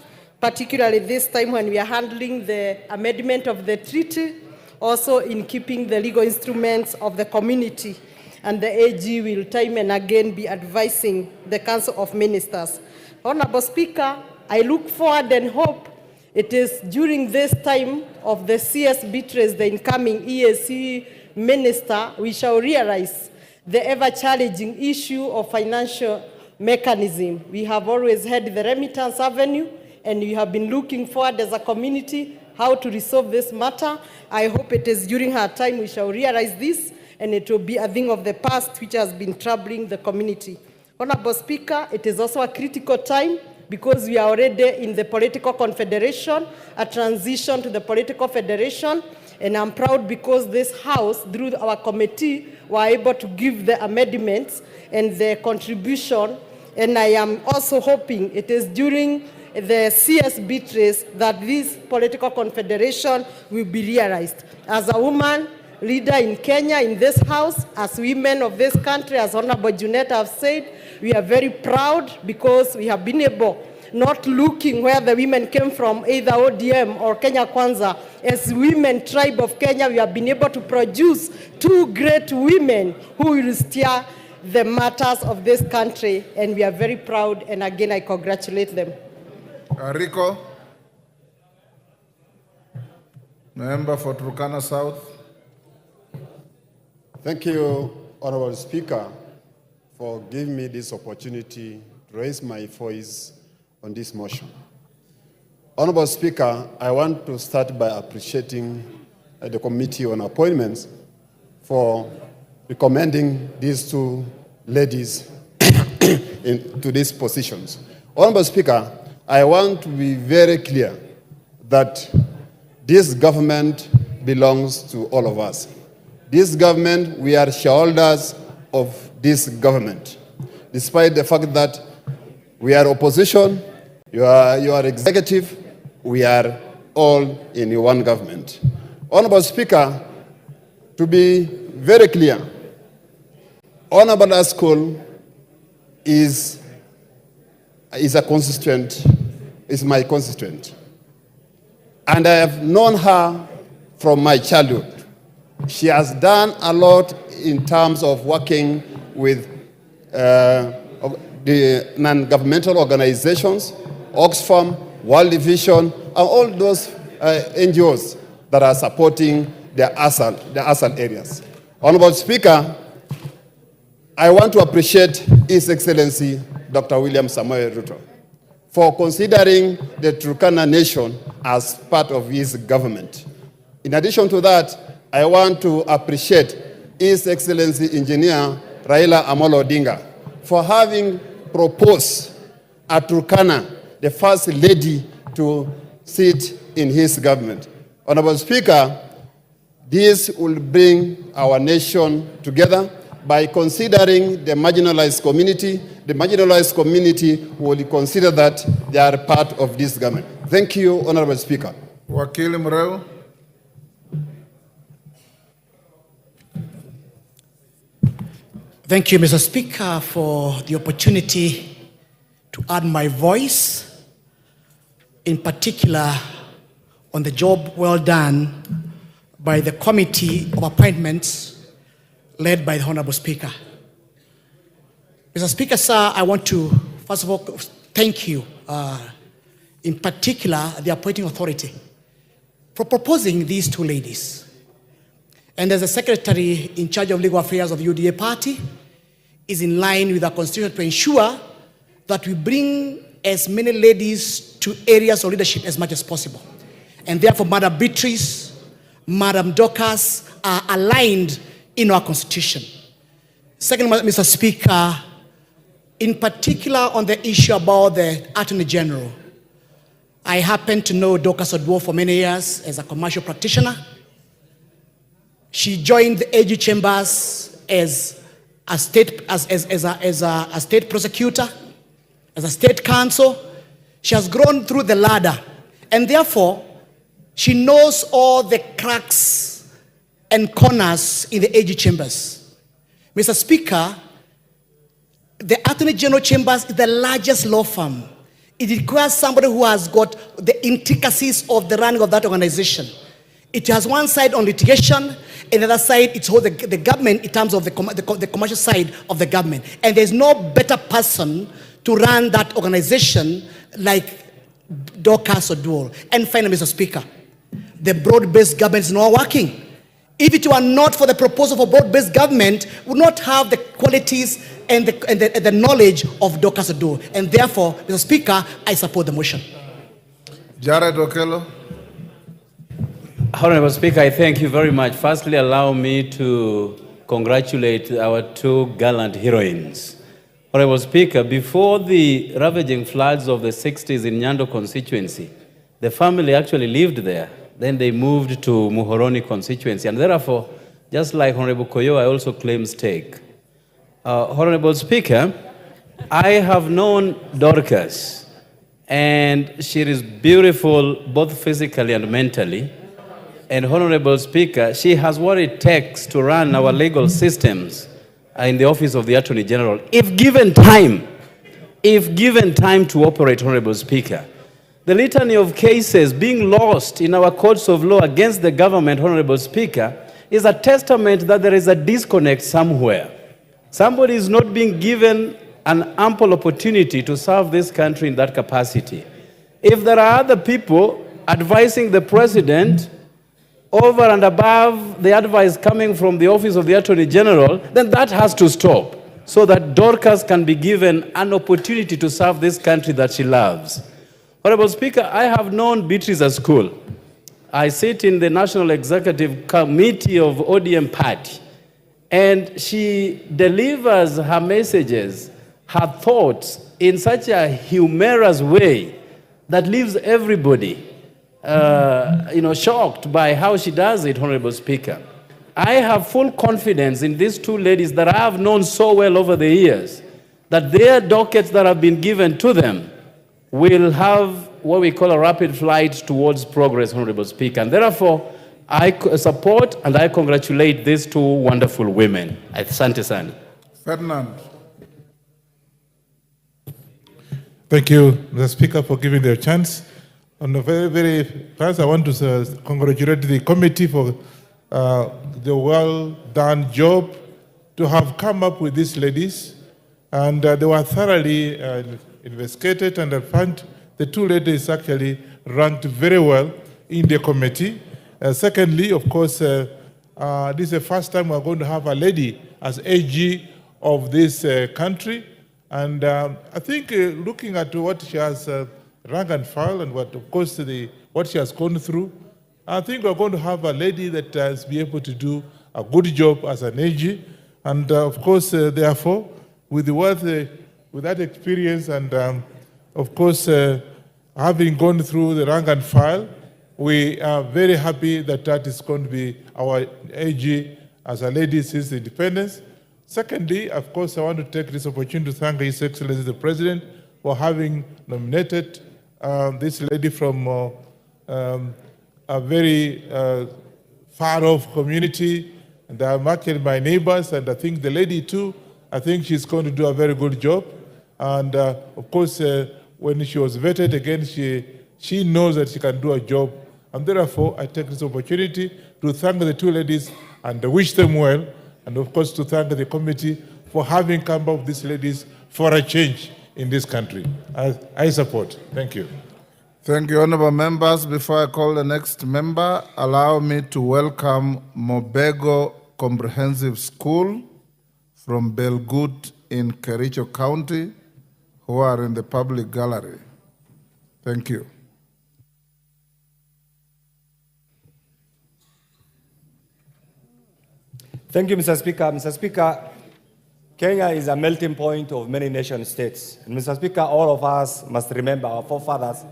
particularly this time when we are handling the amendment of the treaty, also in keeping the legal instruments of the community. And the AG will time and again be advising the Council of Ministers. Honorable Speaker, I look forward and hope it is during this time of the CS Beatrice, the incoming EAC minister, we shall realize the ever-challenging issue of financial mechanism. We have always had the remittance avenue, and we have been looking forward as a community how to resolve this matter. I hope it is during her time we shall realize this, and it will be a thing of the past which has been troubling the community. Honorable Speaker, it is also a critical time because we are already in the political confederation, a transition to the political federation, and I'm proud because this House, through our committee, were able to give the amendments and the contribution, and I am also hoping it is during the CS Beatrice that this political confederation will be realized. As a woman leader in Kenya, in this House, as women of this country, as Honorable Junet have said, we are very proud because we have been able, not looking where the women came from, either ODM or Kenya Kwanza. As women tribe of Kenya, we have been able to produce two great women who will steer the matters of this country, and we are very proud, and again, I congratulate them. Rico, member for Turkana South. Thank you, Honorable Speaker, for giving me this opportunity to raise my voice on this motion. Honorable Speaker, I want to start by appreciating the Committee on Appointments for recommending these two ladies to these positions. Honorable Speaker, I want to be very clear that this government belongs to all of us. This government, we are shareholders of this government. Despite the fact that we are opposition, you are executive, we are all in one government. Honorable Speaker, to be very clear, Honorable Askul is my constituent. And I have known her from my childhood. She has done a lot in terms of working with the non-governmental organizations, Oxfam, World Vision, and all those NGOs that are supporting the ASAL areas. Honorable Speaker, I want to appreciate His Excellency Dr. William Samoei Ruto for considering the Turkana Nation as part of his government. In addition to that, I want to appreciate His Excellency Engineer Raila Amolo Odinga for having proposed a Turkana, the first lady, to sit in his government. Honorable Speaker, this will bring our nation together by considering the marginalized community. The marginalized community will consider that they are part of this government. Thank you, Honorable Speaker. Wakili Mreu. Thank you, Mr. Speaker, for the opportunity to add my voice, in particular on the job well done by the Committee of Appointments led by the Honorable Speaker. Mr. Speaker, sir, I want to, first of all, thank you, in particular, the Appointing Authority, for proposing these two ladies. And as the Secretary in charge of Legal Affairs of the UDA party, is in line with our Constitution to ensure that we bring as many ladies to areas of leadership as much as possible. And therefore, Madam Beatrice, Madam Dorcas are aligned in our Constitution. Second, Mr. Speaker, in particular on the issue about the Attorney General, I happen to know Dorcas Odwo for many years as a commercial practitioner. She joined the AG Chambers as a state prosecutor, as a state counsel. She has grown through the ladder, and therefore she knows all the cracks and corners in the AG Chambers. Mr. Speaker, the Attorney General Chambers is the largest law firm. It requires somebody who has got the intricacies of the running of that organization. It has one side on litigation, and the other side, it's all the government in terms of the commercial side of the government. And there's no better person to run that organization like Dorcas Oduor. And finally, Mr. Speaker, the broad-based government is not working. If it were not for the proposal for broad-based government, we would not have the qualities and the knowledge of Dorcas Oduor. And therefore, Mr. Speaker, I support the motion. Jared Okello. Honorable Speaker, I thank you very much. Firstly, allow me to congratulate our two gallant heroines. Honorable Speaker, before the ravaging floods of the 60s in Nyando constituency, the family actually lived there. Then they moved to Muhoroni constituency. And therefore, just like Honorable Koyo, I also claim stake. Honorable Speaker, I have known Dorcas, and she is beautiful both physically and mentally. And Honorable Speaker, she has what it takes to run our legal systems in the office of the Attorney General. If given time to operate, Honorable Speaker, the litany of cases being lost in our courts of law against the government, Honorable Speaker, is a testament that there is a disconnect somewhere. Somebody is not being given an ample opportunity to serve this country in that capacity. If there are other people advising the President over and above the advice coming from the Office of the Attorney General, then that has to stop so that Dorcas can be given an opportunity to serve this country that she loves. Honorable Speaker, I have known Beatrice Askul. I sit in the National Executive Committee of ODM Party, and she delivers her messages, her thoughts in such a humorous way that leaves everybody shocked by how she does it, Honorable Speaker. I have full confidence in these two ladies that I have known so well over the years, that their dockets that have been given to them will have what we call a rapid flight towards progress, Honorable Speaker. And therefore, I support and I congratulate these two wonderful women. Asante sana. Ferdinand. Thank you, Mr. Speaker, for giving me a chance. On the very first, I want to congratulate the committee for the well-done job to have come up with these ladies. And they were thoroughly investigated, and I found the two ladies actually ranked very well in the committee. Secondly, of course, this is the first time we're going to have a lady as AG of this country. And I think looking at what she has rank and file and what she has gone through, I think we're going to have a lady that has been able to do a good job as an AG. And of course, therefore, with that experience and of course, having gone through the rank and file, we are very happy that that is going to be our AG as a lady since independence. Secondly, of course, I want to take this opportunity to thank His Excellency the President for having nominated this lady from a very far-off community, and I'm actually my neighbors, and I think the lady too, I think she's going to do a very good job. And of course, when she was vetted again, she knows that she can do a job. And therefore, I take this opportunity to thank the two ladies and wish them well, and of course to thank the committee for having come up with these ladies for a change in this country. I support. Thank you. Thank you, honorable members. Before I call the next member, allow me to welcome Mobego Comprehensive School from Belgut in Kericho County, who are in the public gallery. Thank you. Thank you, Mr. Speaker. Mr. Speaker, Kenya is a melting point of many nation states. And Mr. Speaker, all of us must remember our forefathers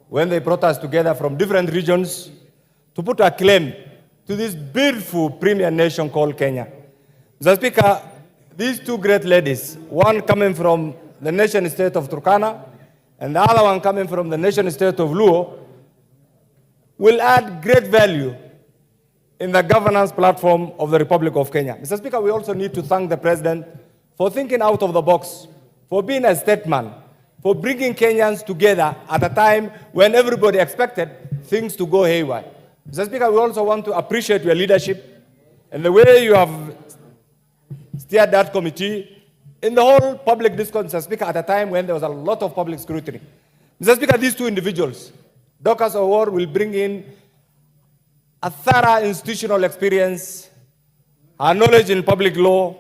when they brought us together from different regions to put a claim to this beautiful premier nation called Kenya. Mr. Speaker, these two great ladies, one coming from the nation state of Turkana and the other one coming from the nation state of Luo, will add great value in the governance platform of the Republic of Kenya. Mr. Speaker, we also need to thank the President for thinking out of the box, for being a statesman, for bringing Kenyans together at a time when everybody expected things to go haywire. Mr. Speaker, we also want to appreciate your leadership and the way you have steered that committee in the whole public discourse, Mr. Speaker, at a time when there was a lot of public scrutiny. Mr. Speaker, these two individuals, Dorcas Award will bring in a thorough institutional experience, a knowledge in public law,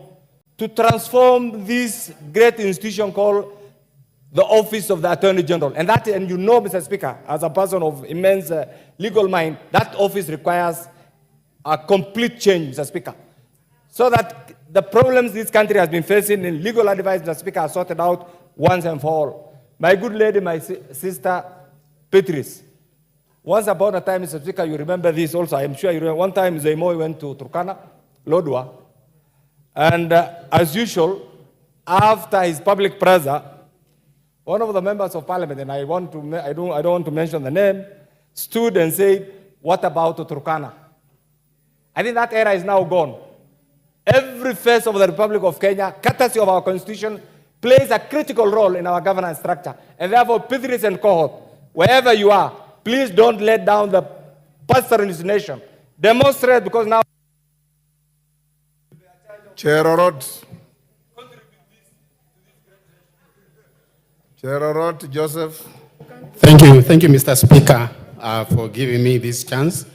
to transform this great institution called the Office of the Attorney General. And you know, Mr. Speaker, as a person of immense legal mind, that office requires a complete change, Mr. Speaker, so that the problems this country has been facing in legal advice, Mr. Speaker, are sorted out once and for all. My good lady, my sister, Patrice, once upon a time, Mr. Speaker, you remember this also, I am sure you remember, one time Zaimoy went to Turkana, Lodwa, and as usual, after his public pressure, one of the members of parliament, and I don't want to mention the name, stood and said, "What about Turkana?" I think that era is now gone. Every phase of the Republic of Kenya, courtesy of our constitution, plays a critical role in our governance structure. And therefore, Patrice and cohort, wherever you are, please don't let down the pastoralist nation. Demonstrate, because now... Chair Orot. Chair Orot, Joseph. Thank you, Mr. Speaker, for giving me this chance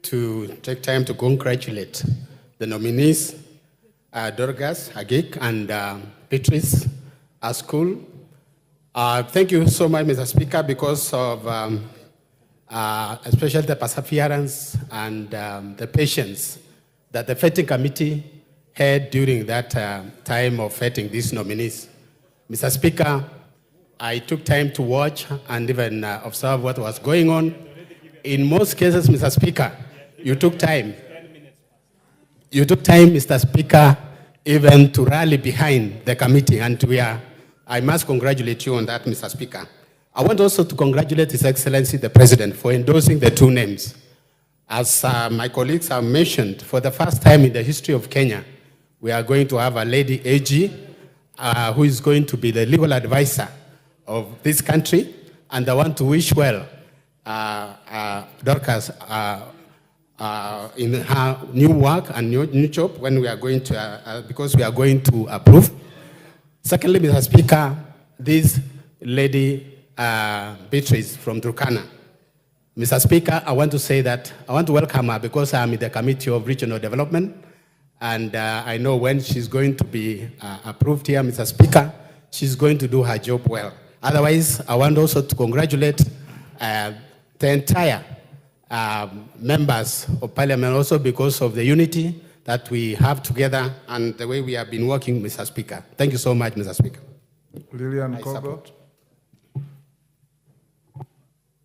to take time to congratulate the nominees, Dorcas, Agik, and Patrice, Askul. Thank you so much, Mr. Speaker, because of especially the perseverance and the patience that the vetting committee had during that time of vetting these nominees. Mr. Speaker, I took time to watch and even observe what was going on. In most cases, Mr. Speaker, you took time. You took time, Mr. Speaker, even to rally behind the committee, and I must congratulate you on that, Mr. Speaker. I want also to congratulate His Excellency the President for endorsing the two names. As my colleagues have mentioned, for the first time in the history of Kenya, we are going to have a lady AG who is going to be the legal advisor of this country, and I want to wish well Dorcas in her new work and new job when we are going to, because we are going to approve. Secondly, Mr. Speaker, this lady Beatrice from Turkana. Mr. Speaker, I want to say that I want to welcome her because I'm in the Committee of Regional Development, and I know when she's going to be approved here, Mr. Speaker, she's going to do her job well. Otherwise, I want also to congratulate the entire members of Parliament also because of the unity that we have together and the way we have been working, Mr. Speaker. Thank you so much, Mr. Speaker. Lillian Kogo.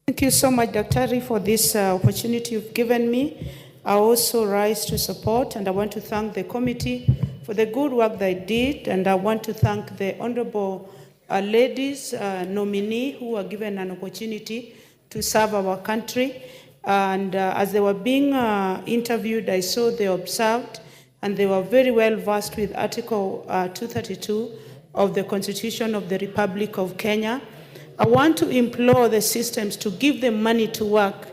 Thank you so much, Dr. for this opportunity you've given me. I also rise to support, and I want to thank the committee for the good work they did, and I want to thank the honorable ladies nominee who were given an opportunity to serve our country. And as they were being interviewed, I saw they observed and they were very well versed with Article 232 of the Constitution of the Republic of Kenya. I want to implore the systems to give them money to work,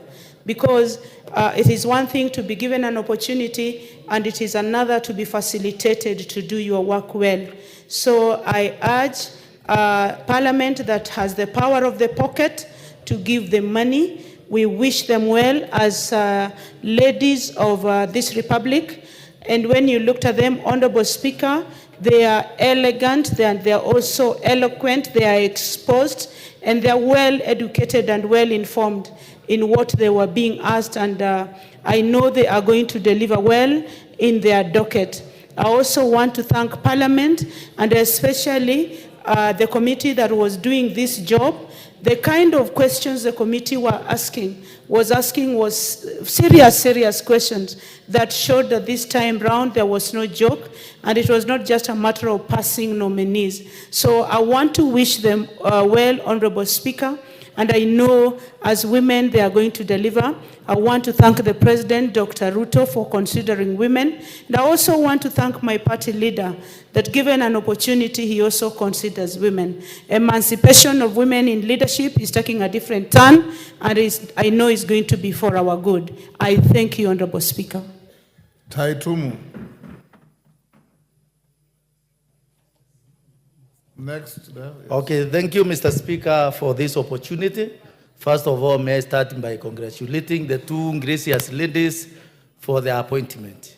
because it is one thing to be given an opportunity and it is another to be facilitated to do your work well. So I urge Parliament that has the power of the pocket to give them money. We wish them well as ladies of this republic. And when you looked at them, Honorable Speaker, they are elegant, they are also eloquent, they are exposed, and they are well educated and well informed in what they were being asked, and I know they are going to deliver well in their docket. I also want to thank Parliament and especially the committee that was doing this job. The kind of questions the committee was asking was serious questions that showed that this time round there was no joke, and it was not just a matter of passing nominees. So I want to wish them well, Honorable Speaker, and I know as women they are going to deliver. I want to thank the President, Dr. Ruto, for considering women. And I also want to thank my party leader that given an opportunity, he also considers women. Emancipation of women in leadership is taking a different turn, and I know it's going to be for our good. I thank you, Honorable Speaker. Taitumu. Next. Yes. Okay, thank you, Mr. Speaker, for this opportunity. First of all, may I start by congratulating the two gracious ladies for their appointment.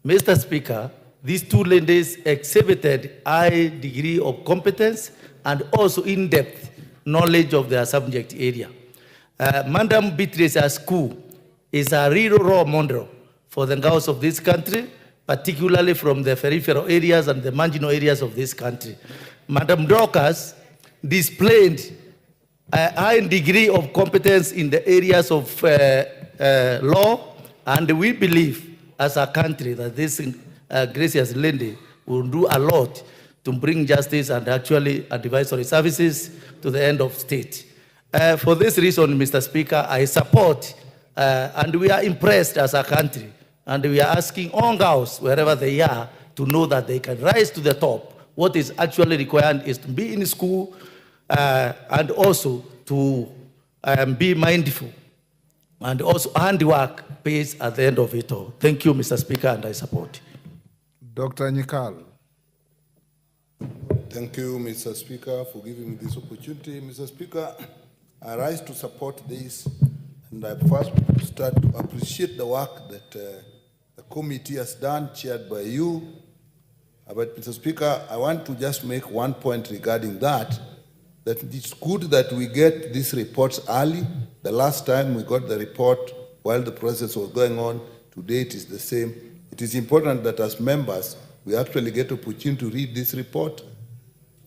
Mr. Speaker, these two ladies exhibited high degree of competence and also in-depth knowledge of their subject area. Madam Beatrice Askul is a real role model for the girls of this country, particularly from the peripheral areas and the marginal areas of this country. Madam Dorcas displayed a high degree of competence in the areas of law, and we believe as a country that this gracious lady will do a lot to bring justice and actually advisory services to the end of state. For this reason, Mr. Speaker, I support and we are impressed as a country, and we are asking all girls, wherever they are, to know that they can rise to the top. What is actually required is to be in school and also to be mindful. And also handwork pays at the end of it all. Thank you, Mr. Speaker, and I support. Dr. Nyikal. Thank you, Mr. Speaker, for giving me this opportunity. Mr. Speaker, I rise to support this, and I first start to appreciate the work that the committee has done, chaired by you. But, Mr. Speaker, I want to just make one point regarding that it's good that we get these reports early. The last time we got the report while the process was going on, today it is the same. It is important that as members, we actually get opportunity to read this report.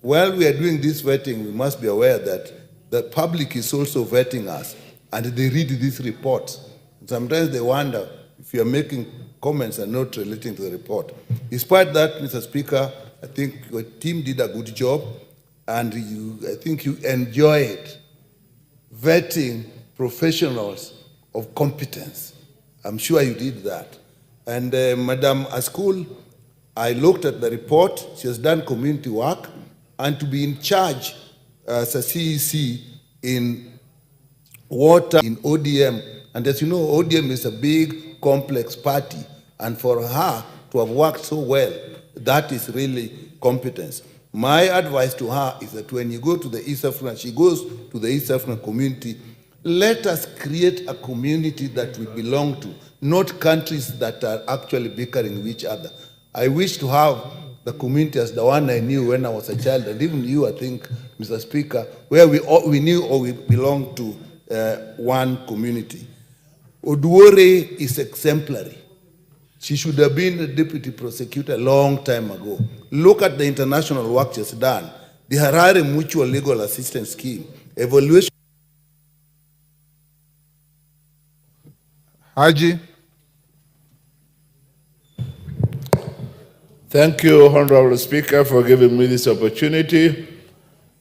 While we are doing this vetting, we must be aware that the public is also vetting us, and they read these reports. Sometimes they wonder if you are making comments and not relating to the report. Despite that, Mr. Speaker, I think your team did a good job, and I think you enjoyed vetting professionals of competence. I'm sure you did that. And Madam Askul, I looked at the report. She has done community work, and to be in charge as a CEC in water, in ODM. And as you know, ODM is a big, complex party. And for her to have worked so well, that is really competence. My advice to her is that when you go to the East African, she goes to the East African community, let us create a community that we belong to, not countries that are actually bickering with each other. I wish to have the community as the one I knew when I was a child, and even you, I think, Mr. Speaker, where we knew or we belonged to one community. Oduore is exemplary. She should have been a deputy prosecutor a long time ago. Look at the international work she's done. The Harare Mutual Legal Assistance Scheme, evaluation. Haji. Thank you, Honorable Speaker, for giving me this opportunity.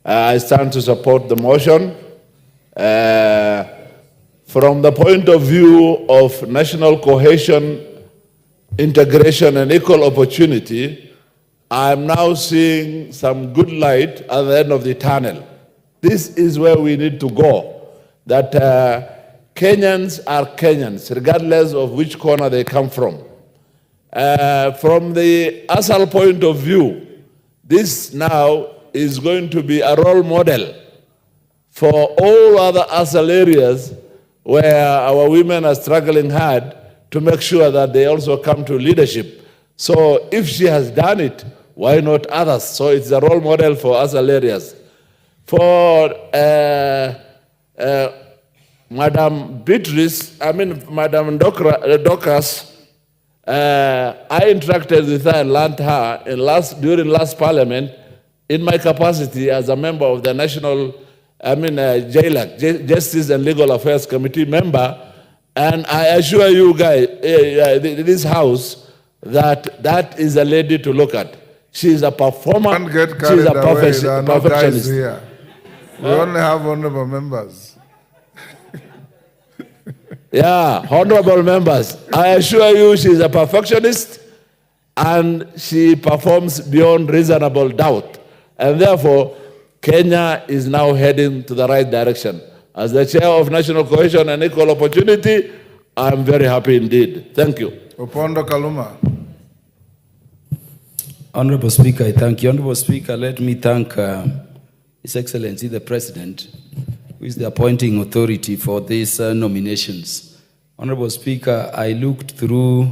I stand to support the motion. From the point of view of national cohesion, integration, and equal opportunity, I'm now seeing some good light at the end of the tunnel. This is where we need to go, that Kenyans are Kenyans, regardless of which corner they come from. From the ASAL point of view, this now is going to be a role model for all other ASAL areas where our women are struggling hard to make sure that they also come to leadership. So if she has done it, why not others? So it's a role model for ASAL areas. For Madam Dorcas, I interacted with her and learned her during last parliament in my capacity as a member of the National JLAC, Justice and Legal Affairs Committee member. And I assure you guys, this house, that is a lady to look at. She is a performer. Don't get She is carried a away. There are no guys perfectionist. here. We only have honorable members. Yeah, honorable members, I assure you she is a perfectionist and she performs beyond reasonable doubt. And therefore, Kenya is now heading to the right direction. As the chair of National Cohesion and Equal Opportunity, I'm very happy indeed. Thank you. Opondo Kaluma. Honorable Speaker, I thank you. Honorable Speaker, let me thank His Excellency the President, who is the appointing authority for these nominations. Honorable Speaker, I looked through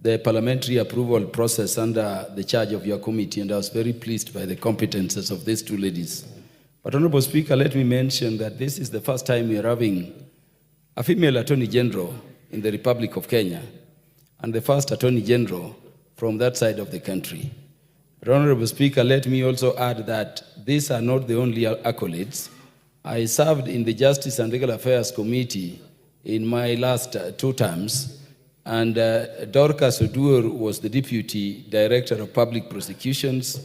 the parliamentary approval process under the charge of your committee, and I was very pleased by the competences of these two ladies. But Honorable Speaker, let me mention that this is the first time we are having a female Attorney General in the Republic of Kenya, and the first Attorney General from that side of the country. But Honorable Speaker, let me also add that these are not the only accolades. I served in the Justice and Legal Affairs Committee in my last 2 terms, and Dorcas Odur was the Deputy Director of Public Prosecutions.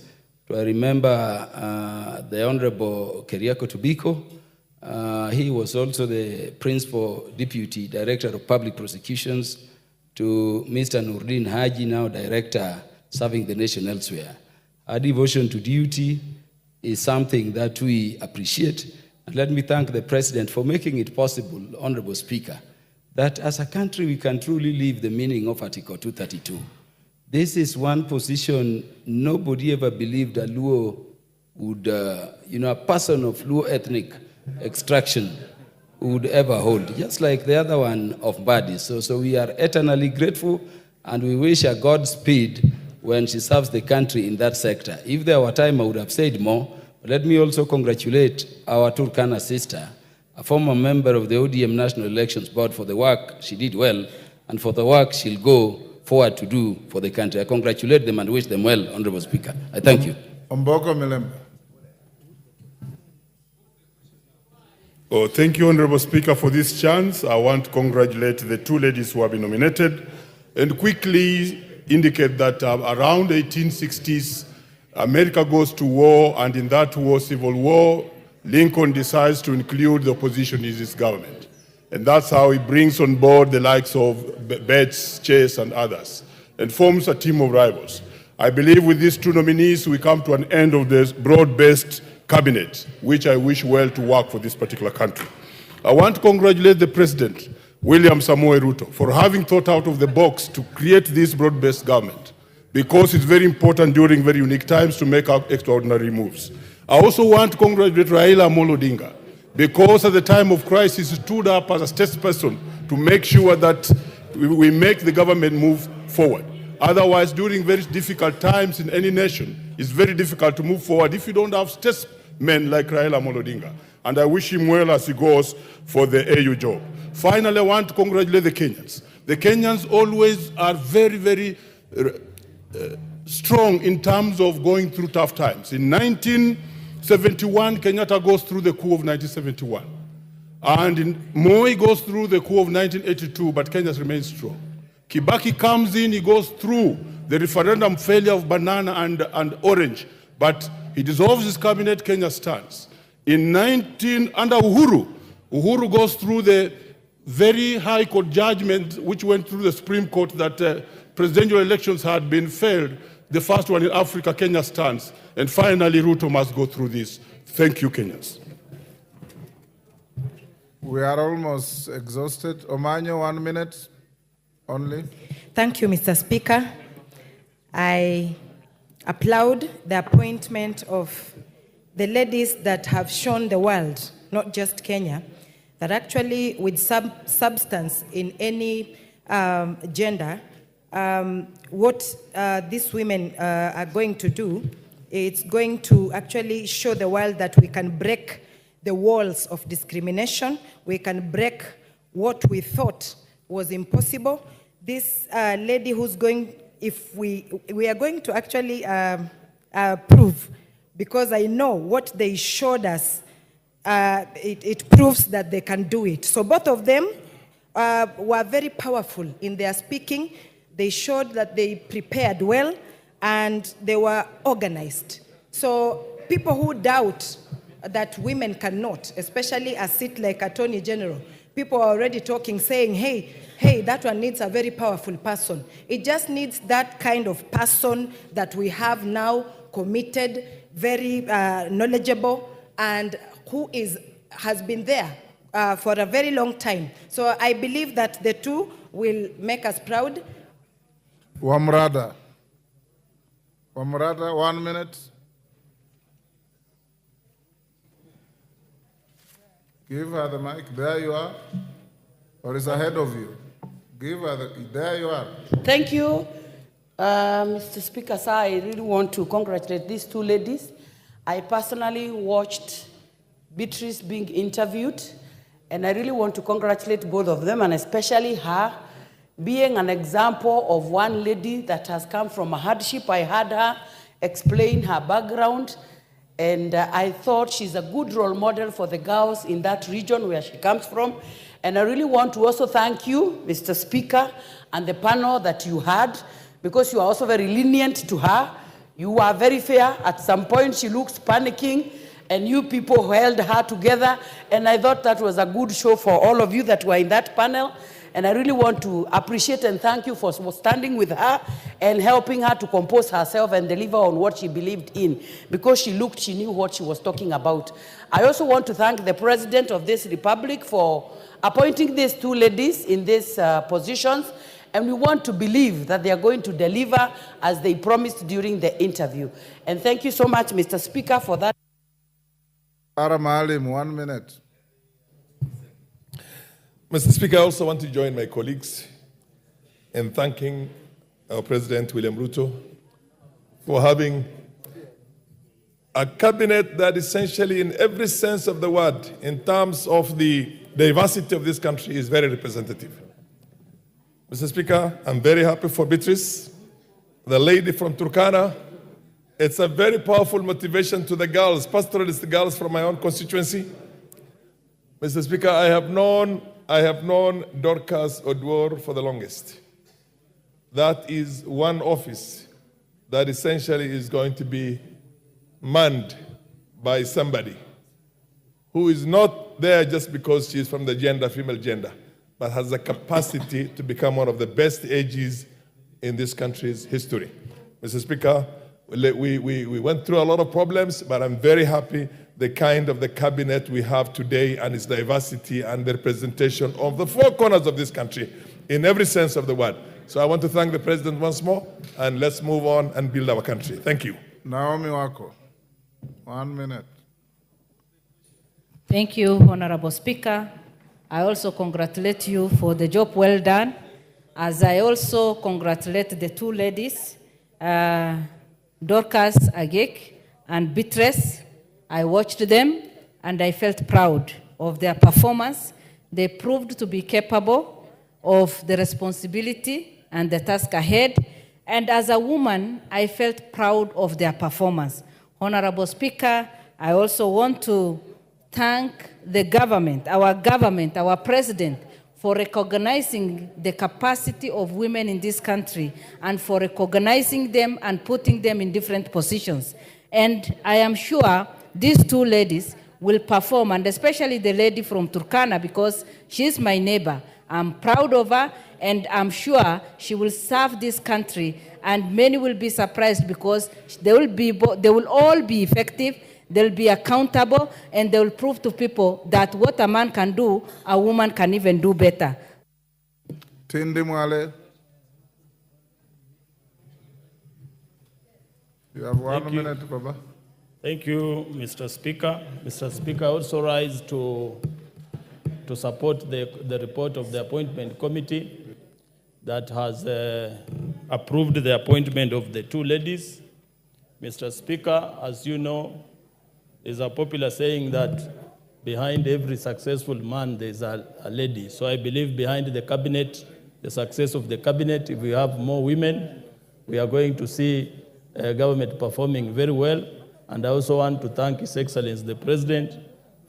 I remember the Honorable Keriako Tobiko. He was also the Principal Deputy Director of Public Prosecutions, to Mr. Nurdin Haji, now Director serving the nation elsewhere. Our devotion to duty is something that we appreciate. And let me thank the President for making it possible, Honorable Speaker, that as a country we can truly live the meaning of Article 232. This is one position nobody ever believed a Luo would, a person of Luo ethnic extraction would ever hold, just like the other one of Badi. So we are eternally grateful, and we wish her Godspeed when she serves the country in that sector. If there were time, I would have said more. But let me also congratulate our Turkana sister, a former member of the ODM National Elections Board, for the work she did well, and for the work she'll go forward to do for the country. I congratulate them and wish them well, Honorable Speaker. I thank you. Omboko Milembe. Oh, thank you, Honorable Speaker, for this chance. I want to congratulate the 2 ladies who have been nominated and quickly indicate that around 1860s, America goes to war, and in that war, civil war, Lincoln decides to include the opposition in his government. And that's how he brings on board the likes of Betts, Chase, and others, and forms a team of rivals. I believe with these 2 nominees, we come to an end of this broad-based cabinet, which I wish well to work for this particular country. I want to congratulate the President, William Samoei Ruto, for having thought out of the box to create this broad-based government, because it's very important during very unique times to make extraordinary moves. I also want to congratulate Raila Amolo Odinga, because at the time of crisis, he stood up as a statesperson to make sure that we make the government move forward. Otherwise, during very difficult times in any nation, it's very difficult to move forward if you don't have statesmen like Raila Amolo Odinga. And I wish him well as he goes for the AU job. Finally, I want to congratulate the Kenyans. The Kenyans always are very, very strong in terms of going through tough times. In 1971, Kenyatta goes through the coup of 1971. And Moi goes through the coup of 1982, but Kenya remains strong. Kibaki comes in, he goes through the referendum failure of banana and orange, but he dissolves his cabinet, Kenya stands. Under Uhuru goes through the very high court judgment which went through the Supreme Court that presidential elections had been failed, the first one in Africa, Kenya stands. And finally, Ruto must go through this. Thank you, Kenyans. We are almost exhausted. Omanyo, 1 minute only. Thank you, Mr. Speaker. I applaud the appointment of the ladies that have shown the world, not just Kenya, that actually with substance in any gender, what these women are going to do, it's going to actually show the world that we can break the walls of discrimination. We can break what we thought was impossible. This lady who's going, if we are going to actually prove, because I know what they showed us, it proves that they can do it. So both of them were very powerful in their speaking. They showed that they prepared well and they were organized. So people who doubt that women cannot, especially a seat like Attorney General, people are already talking, saying, hey, that one needs a very powerful person. It just needs that kind of person that we have now, committed, very knowledgeable, and who has been there for a very long time. So I believe that the two will make us proud. Wamrada. Wamrata, 1 minute. Give her the mic. There you are. Or is ahead of you? Give her the, there you are. Thank you, Mr. Speaker. Sir, I really want to congratulate these two ladies. I personally watched Beatrice being interviewed, and I really want to congratulate both of them, and especially her, being an example of one lady that has come from a hardship. I heard her explain her background, and I thought she's a good role model for the girls in that region where she comes from. And I really want to also thank you, Mr. Speaker, and the panel that you had, because you are also very lenient to her. You are very fair. At some point, she looks panicking, and you people held her together. And I thought that was a good show for all of you that were in that panel. And I really want to appreciate and thank you for standing with her and helping her to compose herself and deliver on what she believed in, because she knew what she was talking about. I also want to thank the President of this Republic for appointing these two ladies in these positions, and we want to believe that they are going to deliver as they promised during the interview. And thank you so much, Mr. Speaker, for that. Ara Maalim, 1 minute. Mr. Speaker, I also want to join my colleagues in thanking our President, William Ruto, for having a cabinet that essentially, in every sense of the word, in terms of the diversity of this country, is very representative. Mr. Speaker, I'm very happy for Beatrice, the lady from Turkana. It's a very powerful motivation to the girls, pastoralist girls from my own constituency. Mr. Speaker, I have known Dorcas Odwor for the longest. That is one office that essentially is going to be manned by somebody who is not there just because she is from the female gender, but has the capacity to become one of the best AGs in this country's history. Mr. Speaker, we went through a lot of problems, but I'm very happy the kind of the cabinet we have today and its diversity and the representation of the four corners of this country in every sense of the word. So I want to thank the President once more, and let's move on and build our country. Thank you. Naomi Wako, 1 minute. Thank you, Honorable Speaker. I also congratulate you for the job well done, as I also congratulate the two ladies, Dorcas Agik and Beatrice. I watched them and I felt proud of their performance. They proved to be capable of the responsibility and the task ahead. And as a woman, I felt proud of their performance. Honorable Speaker, I also want to thank the government, our president, for recognizing the capacity of women in this country and for recognizing them and putting them in different positions. And I am sure these two ladies will perform, and especially the lady from Turkana, because she's my neighbor. I'm proud of her, and I'm sure she will serve this country, and many will be surprised because they will all be effective, they'll be accountable, and they will prove to people that what a man can do, a woman can even do better. Tindi Mwale. You have 1 minute, Baba. Thank you, Mr. Speaker. Mr. Speaker, I also rise to support the report of the appointment committee that has approved the appointment of the two ladies. Mr. Speaker, as you know, there's a popular saying that behind every successful man, there's a lady. So I believe behind the cabinet, the success of the cabinet, if we have more women, we are going to see government performing very well. And I also want to thank His Excellency the President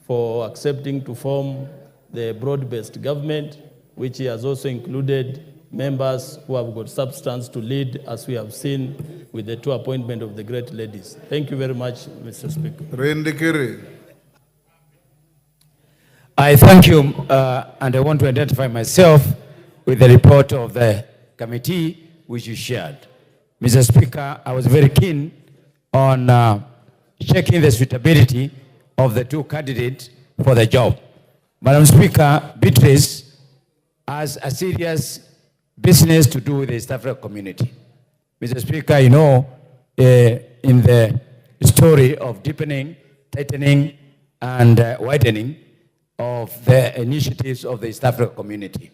for accepting to form the broad-based government, which he has also included members who have got substance to lead, as we have seen with the two appointments of the great ladies. Thank you very much, Mr. Speaker. Rendikiri. I thank you, and I want to identify myself with the report of the committee which you shared. Mr. Speaker, I was very keen on checking the suitability of the two candidates for the job. Madam Speaker, Beatrice has a serious business to do with the East African community. Mr. Speaker, you know, in the story of deepening, tightening, and widening of the initiatives of the East Africa community.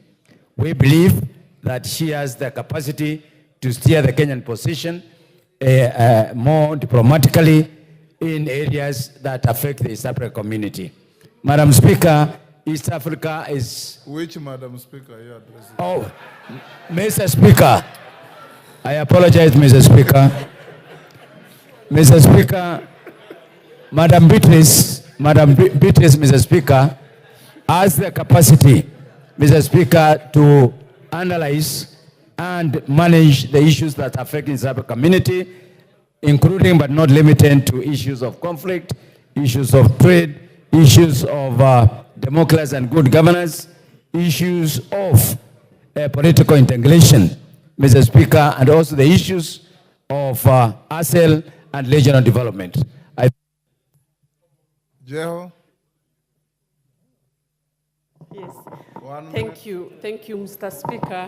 We believe that she has the capacity to steer the Kenyan position more diplomatically in areas that affect the East Africa community. Madam Speaker, East Africa is... Which Madam Speaker are you addressing? Oh, Mr. Speaker. I apologize, Mr. Speaker. Mr. Speaker, Madam Beatrice, Mr. Speaker, has the capacity, Mr. Speaker, to analyze and manage the issues that affect the East Africa community, including but not limited to issues of conflict, issues of trade, issues of democracy and good governance, issues of political integration, Mr. Speaker, and also the issues of ASEL and regional development. Jeho? Yes. Thank you, Mr. Speaker.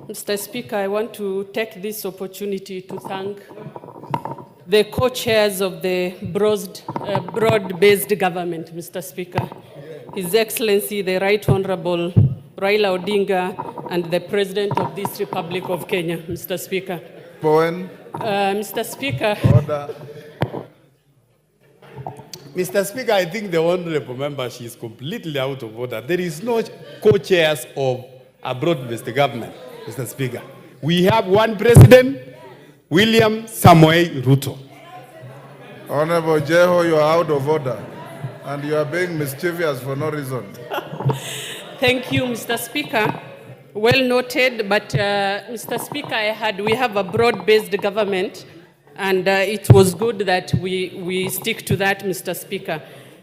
Mr. Speaker, I want to take this opportunity to thank the co-chairs of the broad-based government, Mr. Speaker. His Excellency, the Right Honorable Raila Odinga, and the President of this Republic of Kenya, Mr. Speaker. Bowen. Mr. Speaker. Order. Mr. Speaker, I think the honorable member, she is completely out of order. There is no co-chairs of a broad-based government, Mr. Speaker. We have one president, William Samoei Ruto. Honorable Jeho, you are out of order, and you are being mischievous for no reason. Thank you, Mr. Speaker. Well noted, but Mr. Speaker, we have a broad-based government, and it was good that we stick to that, Mr. Speaker.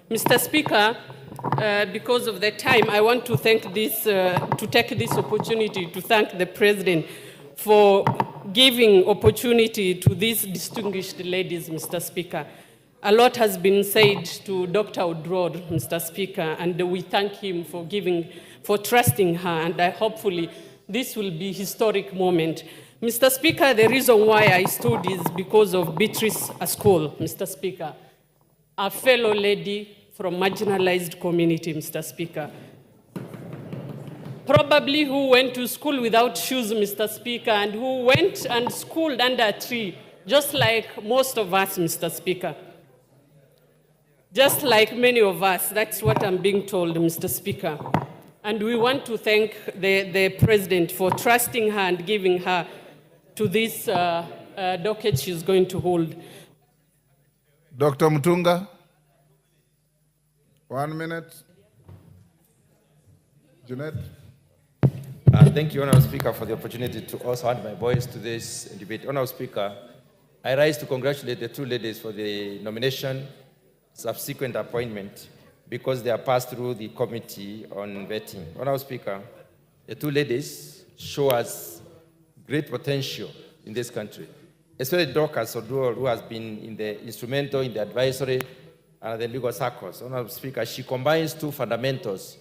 Mr. Speaker, because of the time, I want to take this opportunity to thank the President for giving opportunity to these distinguished ladies, Mr. Speaker. A lot has been said to Dr. Odrod, Mr. Speaker, and we thank him for trusting her, and hopefully this will be a historic moment. Mr. Speaker, the reason why I stood is because of Beatrice Askul, Mr. Speaker, a fellow lady from marginalized community, Mr. Speaker. Probably who went to school without shoes, Mr. Speaker, and who went and schooled under a tree, just like most of us, Mr. Speaker. Just like many of us, that's what I'm being told, Mr. Speaker. And we want to thank the President for trusting her and giving her to this docket she's going to hold. Dr. Mutunga, 1 minute. Jeanette. Thank you, Honourable Speaker, for the opportunity to also add my voice to this debate. Honourable Speaker, I rise to congratulate the two ladies for the nomination, subsequent appointment, because they are passed through the Committee on Vetting. Honourable Speaker, the two ladies show us great potential in this country, especially Dorcas Oduor, who has been instrumental in the advisory and the legal circles. Honourable Speaker, she combines two fundamentals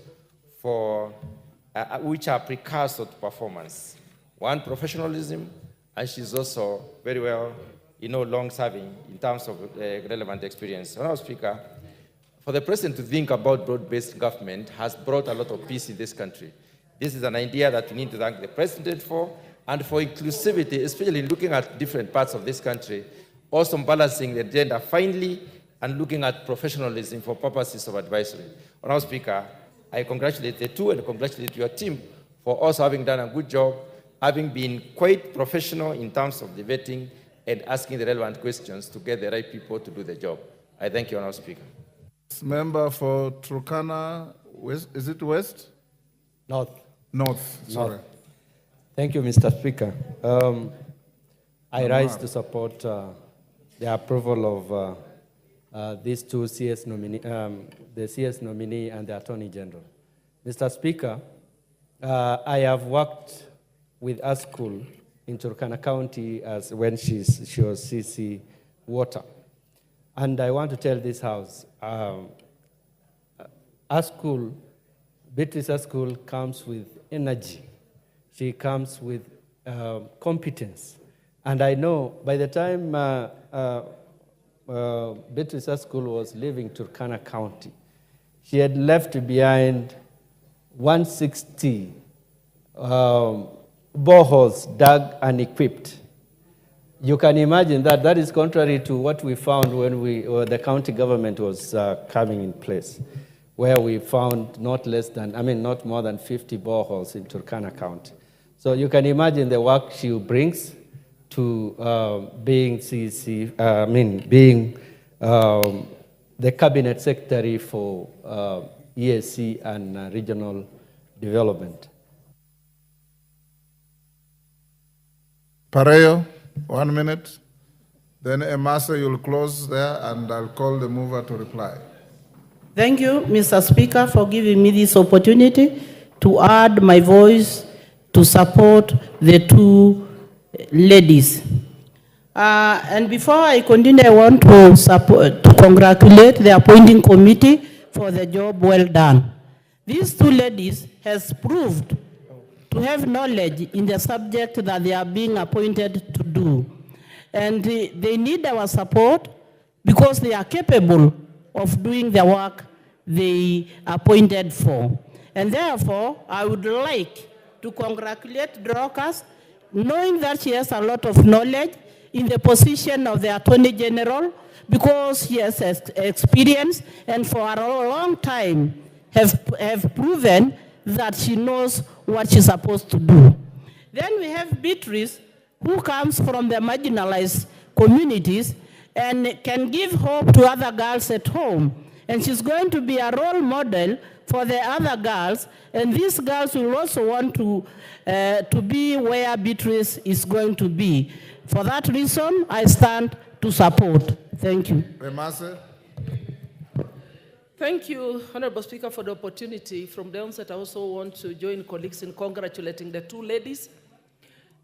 which are precursor to performance. One, professionalism, and she's also very well, long-serving in terms of relevant experience. Honourable Speaker, for the President to think about broad-based government has brought a lot of peace in this country. This is an idea that we need to thank the President for, and for inclusivity, especially looking at different parts of this country, also balancing the agenda finely and looking at professionalism for purposes of advisory. Honourable Speaker, I congratulate the two and congratulate your team for also having done a good job, having been quite professional in terms of the vetting and asking the relevant questions to get the right people to do the job. I thank you, Honourable Speaker. Member for Turkana, West, is it West? North. North, sorry. North. Thank you, Mr. Speaker. I rise to support the approval of these two CS nominee, the CS nominee and the Attorney General. Mr. Speaker, I have worked with Askul in Turkana County as when she was CC Water. And I want to tell this House, Askul, Beatrice Askul comes with energy. She comes with competence. And I know by the time Beatrice Askul was leaving Turkana County, she had left behind 160 boreholes dug and equipped. You can imagine that that is contrary to what we found when the county government was coming in place, where we found not more than 50 boreholes in Turkana County. So you can imagine the work she brings to being the cabinet secretary for EAC and regional development. Pareo, 1 minute. Then Emasa, you'll close there, and I'll call the mover to reply. Thank you, Mr. Speaker, for giving me this opportunity to add my voice to support the two ladies. And before I continue, I want to congratulate the appointing committee for the job well done. These two ladies has proved to have knowledge in the subject that they are being appointed to do. And they need our support because they are capable of doing the work they appointed for. And therefore, I would like to congratulate Dorcas, knowing that she has a lot of knowledge in the position of the Attorney General, because she has experience and for a long time have proven that she knows what she's supposed to do. Then we have Beatrice, who comes from the marginalized communities and can give hope to other girls at home. And she's going to be a role model for the other girls, and these girls will also want to be where Beatrice is going to be. For that reason, I stand to support. Thank you. Emasa. Thank you, Honorable Speaker, for the opportunity. From the onset, I also want to join colleagues in congratulating the two ladies.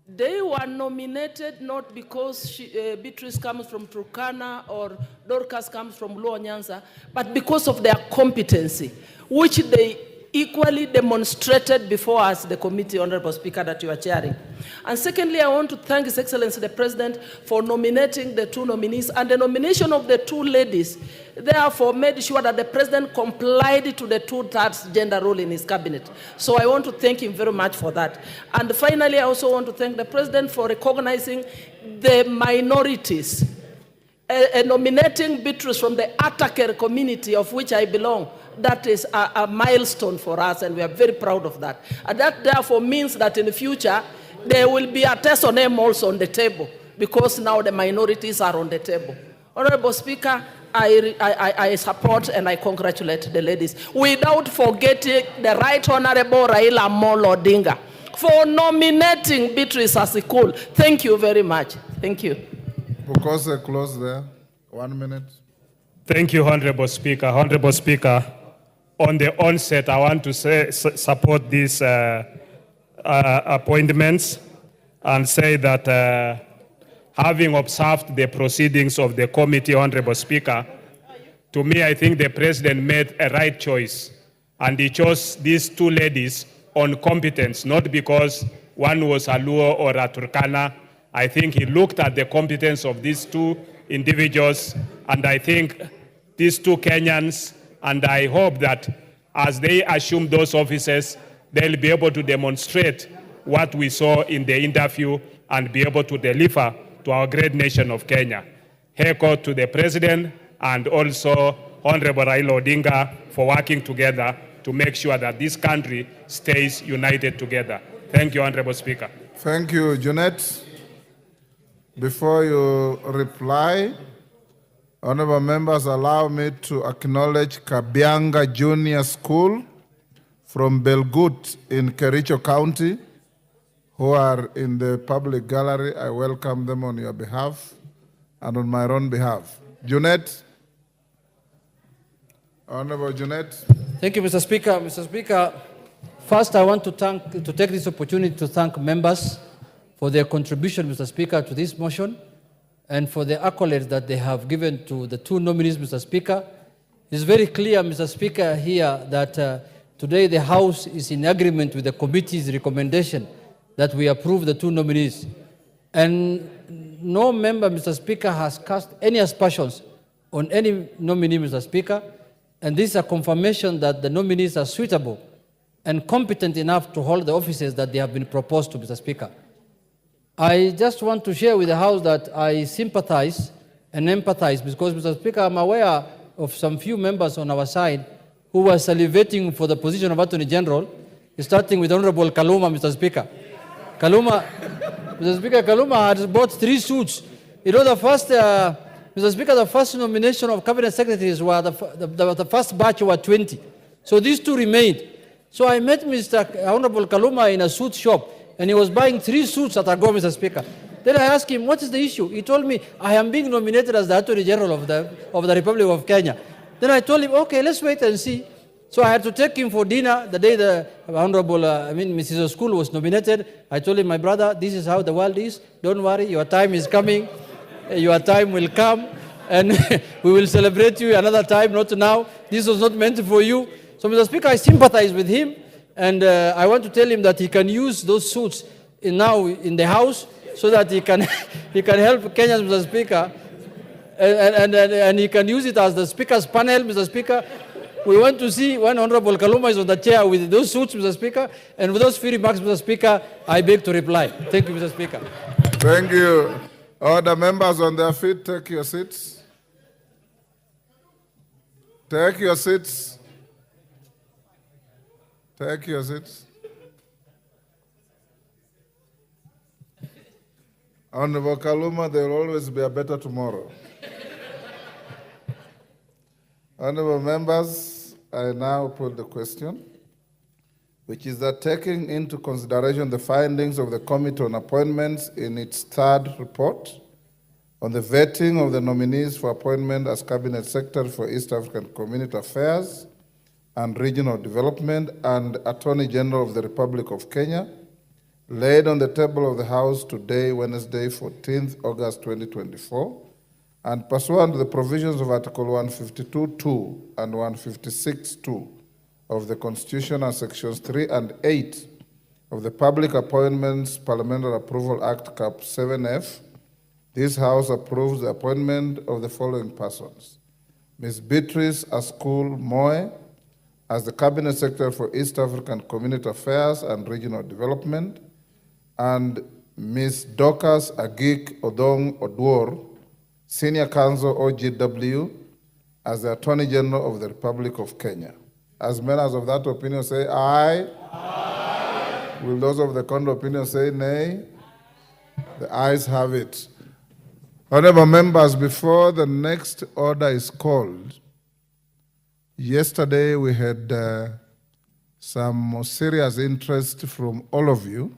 They were nominated not because Beatrice comes from Turkana or Dorcas comes from Luo Nyanza, but because of their competency, which they equally demonstrated before us, the committee, Honorable Speaker, that you are chairing. And secondly, I want to thank His Excellency the President for nominating the two nominees, and the nomination of the two ladies therefore made sure that the President complied to the two-thirds gender rule in his cabinet. So I want to thank him very much for that. And finally, I also want to thank the President for recognizing the minorities, nominating Beatrice from the Atakere community, of which I belong. That is a milestone for us, and we are very proud of that. And that therefore means that in the future, there will be a test on them also on the table, because now the minorities are on the table. Honorable Speaker, I support and I congratulate the ladies, without forgetting the Right Honorable Raila Amolo Odinga for nominating Beatrice Askul. Thank you very much. Thank you. Because close there. 1 minute. Thank you, Honorable Speaker. Honorable Speaker, on the onset, I want to support these appointments and say that having observed the proceedings of the committee, Honorable Speaker, to me, I think the President made a right choice, and he chose these two ladies on competence, not because one was a Luo or a Turkana. I think he looked at the competence of these two individuals, and I think these two Kenyans, and I hope that as they assume those offices, they'll be able to demonstrate what we saw in the interview and be able to deliver to our great nation of Kenya. Heko to the President and also Honorable Raila Odinga for working together to make sure that this country stays united together. Thank you, Honorable Speaker. Thank you, Junet. Before you reply, honorable members, allow me to acknowledge Kabianga Junior School from Belgut in Kericho County, who are in the public gallery. I welcome them on your behalf and on my own behalf. Junet. Honorable Junet. Thank you, Mr. Speaker. Mr. Speaker, first I want to take this opportunity to thank members for their contribution, Mr. Speaker, to this motion and for the accolades that they have given to the two nominees, Mr. Speaker. It's very clear, Mr. Speaker, here that today the House is in agreement with the committee's recommendation that we approve the two nominees. And no member, Mr. Speaker, has cast any aspersions on any nominee, Mr. Speaker, and this is a confirmation that the nominees are suitable and competent enough to hold the offices that they have been proposed to, Mr. Speaker. I just want to share with the House that I sympathize and empathize because, Mr. Speaker, I'm aware of some few members on our side who were salivating for the position of Attorney General, starting with Honorable Kaluma, Mr. Speaker. Kaluma, Mr. Speaker, Kaluma has bought 3 suits. You know, the first, Mr. Speaker, the first nomination of cabinet secretaries were the first batch were 20. So these 2 remained. So I met Mr. Honorable Kaluma in a suit shop, and he was buying 3 suits at a go, Mr. Speaker. Then I asked him, what is the issue? He told me, I am being nominated as the Attorney General of the Republic of Kenya. Then I told him, okay, let's wait and see. So I had to take him for dinner the day the Honorable, Mrs. Askul was nominated. I told him, my brother, this is how the world is. Don't worry, your time is coming. Your time will come, and we will celebrate you another time, not now. This was not meant for you. So, Mr. Speaker, I sympathize with him, and I want to tell him that he can use those suits now in the House so that he can help Kenyans, Mr. Speaker, and he can use it as the Speaker's panel, Mr. Speaker. We want to see when Honorable Kaluma is on the chair with those suits, Mr. Speaker, and with those few remarks, Mr. Speaker, I beg to reply. Thank you, Mr. Speaker. Thank you. All the members on their feet, take your seats. Take your seats. Take your seats. Honorable Kaluma, there will always be a better tomorrow. Honorable members, I now put the question, which is that taking into consideration the findings of the Committee on Appointments in its 3rd report on the vetting of the nominees for appointment as Cabinet Secretary for East African Community Affairs and Regional Development and Attorney General of the Republic of Kenya, laid on the table of the House today, Wednesday, 14th August 2024, and pursuant to the provisions of Article 152.2 and 156.2 of the Constitution and Sections 3 and 8 of the Public Appointments Parliamentary Approval Act, Cap 7F, this House approves the appointment of the following persons: Ms. Beatrice Askul Moe as the Cabinet Secretary for East African Community Affairs and Regional Development, and Ms. Dorcas Agik Odong Odwor, Senior Counsel OGW, as the Attorney General of the Republic of Kenya. As members of that opinion say aye. Aye. Will those of the contrary opinion say nay? The ayes have it. Honorable members, before the next order is called, yesterday we had some serious interest from all of you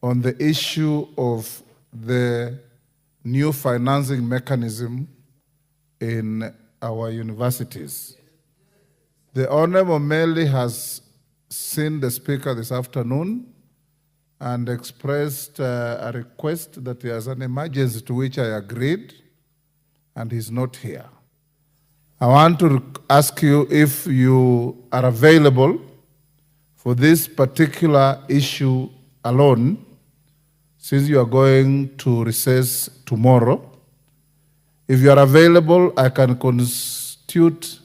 on the issue of the new financing mechanism in our universities. The Honorable Meli has seen the Speaker this afternoon and expressed a request that there is an emergency, to which I agreed, and he's not here. I want to ask you if you are available for this particular issue alone, since you are going to recess tomorrow. If you are available, I can constitute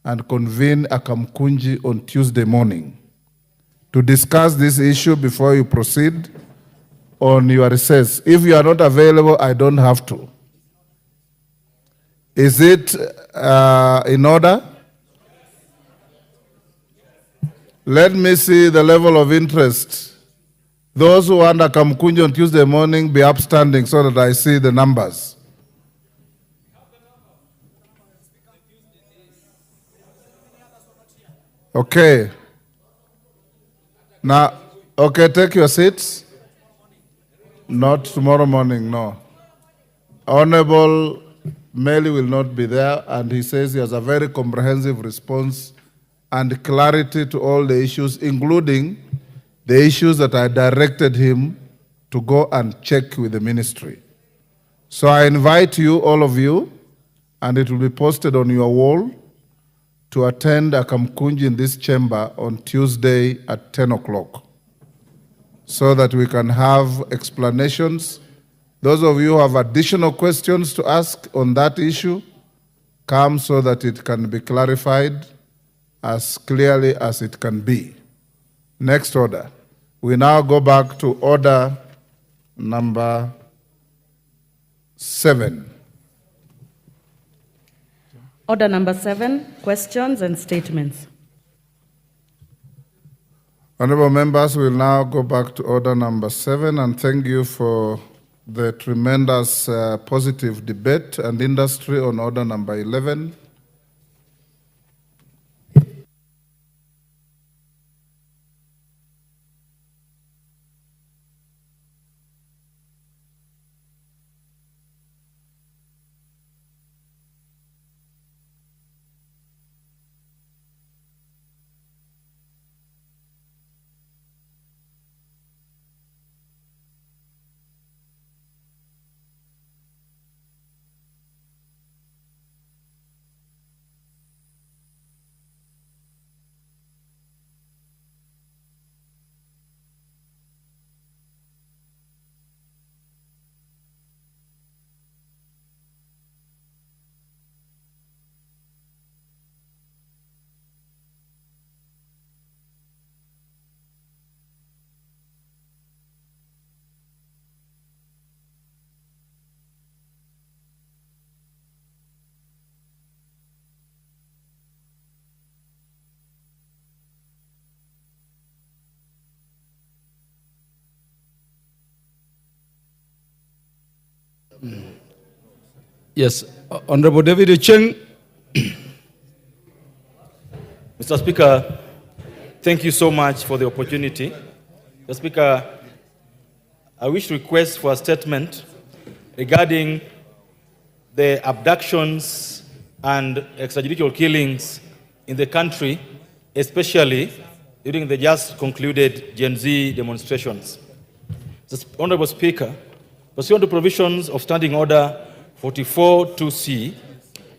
and convene a Kamkunji on Tuesday morning to discuss this issue before you proceed on your recess. If you are not available, I don't have to. Is it in order? Let me see the level of interest. Those who want a Kamkunji on Tuesday morning, be upstanding so that I see the numbers. Okay. Now, okay, take your seats. Not tomorrow morning, no. Honorable Meli will not be there, and he says he has a very comprehensive response and clarity to all the issues, including the issues that I directed him to go and check with the ministry. So I invite you, all of you, and it will be posted on your wall, to attend a Kamkunji in this chamber on Tuesday at 10 o'clock, so that we can have explanations Those of you who have additional questions to ask on that issue, come so that it can be clarified as clearly as it can be. Next order. We now go back to order number 7. Order number 7, questions and statements. Honorable members, we'll now go back to order number 7 and thank you for the tremendous positive debate and industry on order number 11. Yes, Honorable David Cheng. Mr. Speaker, thank you so much for the opportunity. Mr. Speaker, I wish to request for a statement regarding the abductions and extrajudicial killings in the country, especially during the just concluded Gen Z demonstrations. Honorable Speaker, pursuant to provisions of Standing Order 44-2C,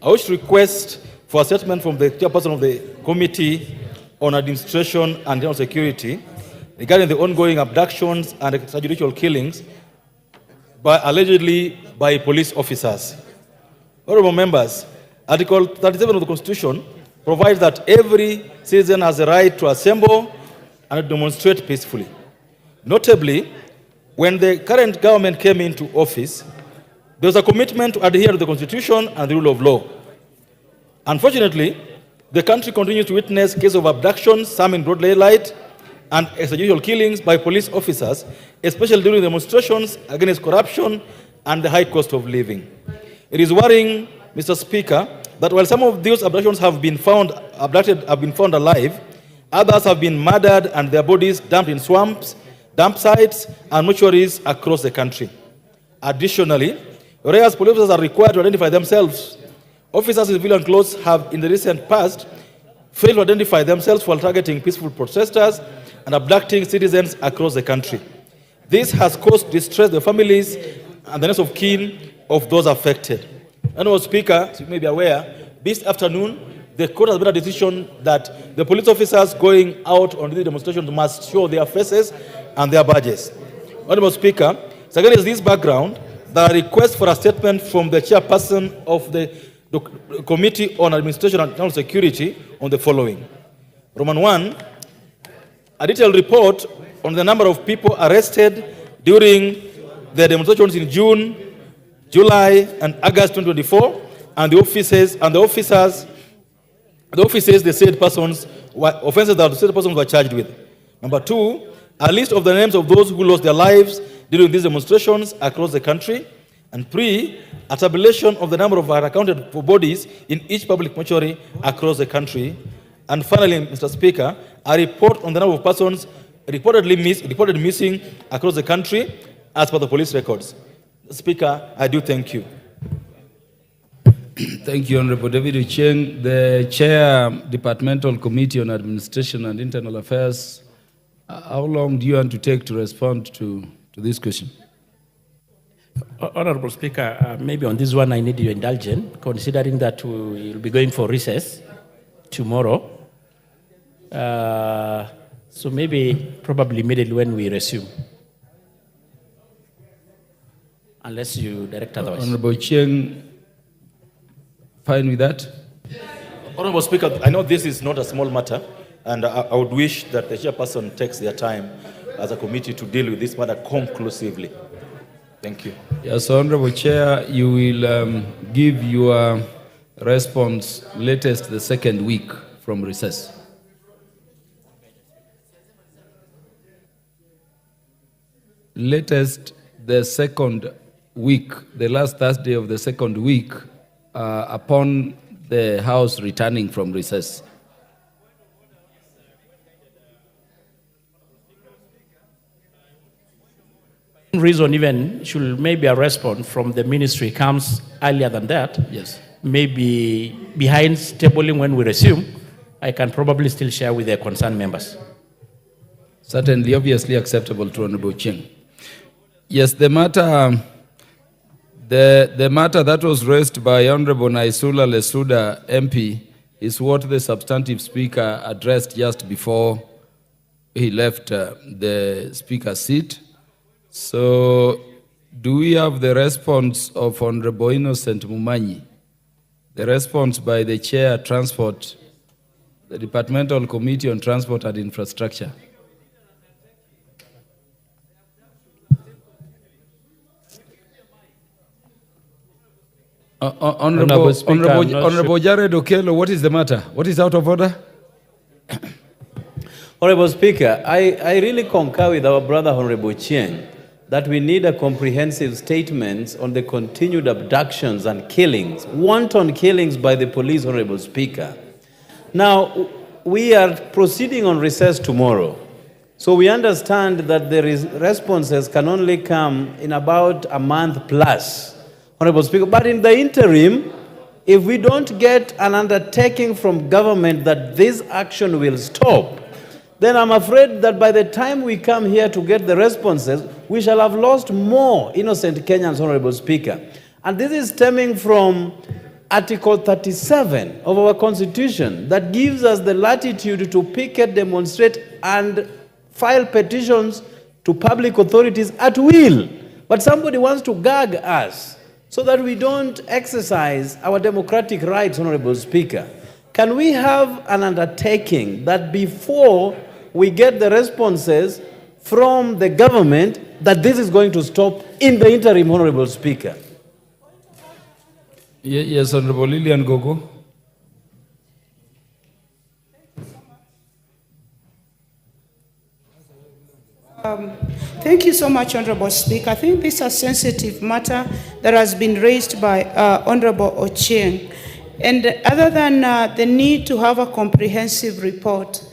I wish to request for a statement from the chairperson of the Committee on Administration and Internal Security regarding the ongoing abductions and extrajudicial killings allegedly by police officers. Honorable members, Article 37 of the Constitution provides that every citizen has a right to assemble and demonstrate peacefully. Notably, when the current government came into office, there was a commitment to adhere to the Constitution and the rule of law. Unfortunately, the country continues to witness cases of abductions, some in broad daylight, and extrajudicial killings by police officers, especially during demonstrations against corruption and the high cost of living. It is worrying, Mr. Speaker, that while some of these abductions have been found alive, others have been murdered and their bodies dumped in swamps, dump sites, and mortuaries across the country. Additionally, whereas police officers are required to identify themselves, officers in civilian clothes have in the recent past failed to identify themselves while targeting peaceful protesters and abducting citizens across the country. This has caused distress to the families and the next of kin of those affected. Honorable Speaker, as you may be aware, this afternoon, the court has made a decision that the police officers going out on these demonstrations must show their faces and their badges. Honorable Speaker, so against this background, there are requests for a statement from the chairperson of the Committee on Administration and Internal Security on the following. Roman 1, a detailed report on the number of people arrested during the demonstrations in June, July, and August 2024, and the offices the said persons offenses that the said persons were charged with. Number 2, a list of the names of those who lost their lives during these demonstrations across the country. And 3, a tabulation of the number of unaccounted for bodies in each public mortuary across the country. And finally, Mr. Speaker, a report on the number of persons reported missing across the country as per the police records. Speaker, I do thank you. Thank you, Honorable David Cheng. The Chair, Departmental Committee on Administration and Internal Affairs, how long do you want to take to respond to this question? Honorable Speaker, maybe on this one I need your indulgence, considering that we will be going for recess tomorrow. So maybe probably immediately when we resume. unless you direct otherwise. Honorable Chieng, fine with that? Honorable Speaker, I know this is not a small matter, and I would wish that the chairperson takes their time as a committee to deal with this matter conclusively. Thank you. Yes, Honorable Chair, you will give your response latest the second week from recess. Latest the second week, the last Thursday of the second week, upon the House returning from recess. Reason even should maybe a response from the ministry comes earlier than that. Yes. Maybe behind tabling when we resume, I can probably still share with the concerned members. Certainly, obviously acceptable to Honorable Chieng. Yes, the matter that was raised by Honorable Naisula Lesuda MP is what the substantive speaker addressed just before he left the speaker's seat. So, do we have the response of Honorable Innocent Mumanyi? The response by the Chair, Transport, the Departmental Committee on Transport and Infrastructure. Honorable Jared Okello, what is the matter? What is out of order? Honorable Speaker, I really concur with our brother Honorable Chieng that we need a comprehensive statement on the continued abductions and killings, wanton killings by the police, Honorable Speaker. Now, we are proceeding on recess tomorrow, so we understand that the responses can only come in about a month plus, Honorable Speaker. But in the interim, if we don't get an undertaking from government that this action will stop, then I'm afraid that by the time we come here to get the responses, we shall have lost more innocent Kenyans, Honorable Speaker. And this is stemming from Article 37 of our Constitution that gives us the latitude to picket, demonstrate, and file petitions to public authorities at will. But somebody wants to gag us so that we don't exercise our democratic rights, Honorable Speaker. Can we have an undertaking that before we get the responses from the government that this is going to stop in the interim, Honorable Speaker? Yes, Honorable Lilian Gogo. Thank you so much, Honorable Speaker. I think this is a sensitive matter that has been raised by Honorable Ochieng. And other than the need to have a comprehensive report,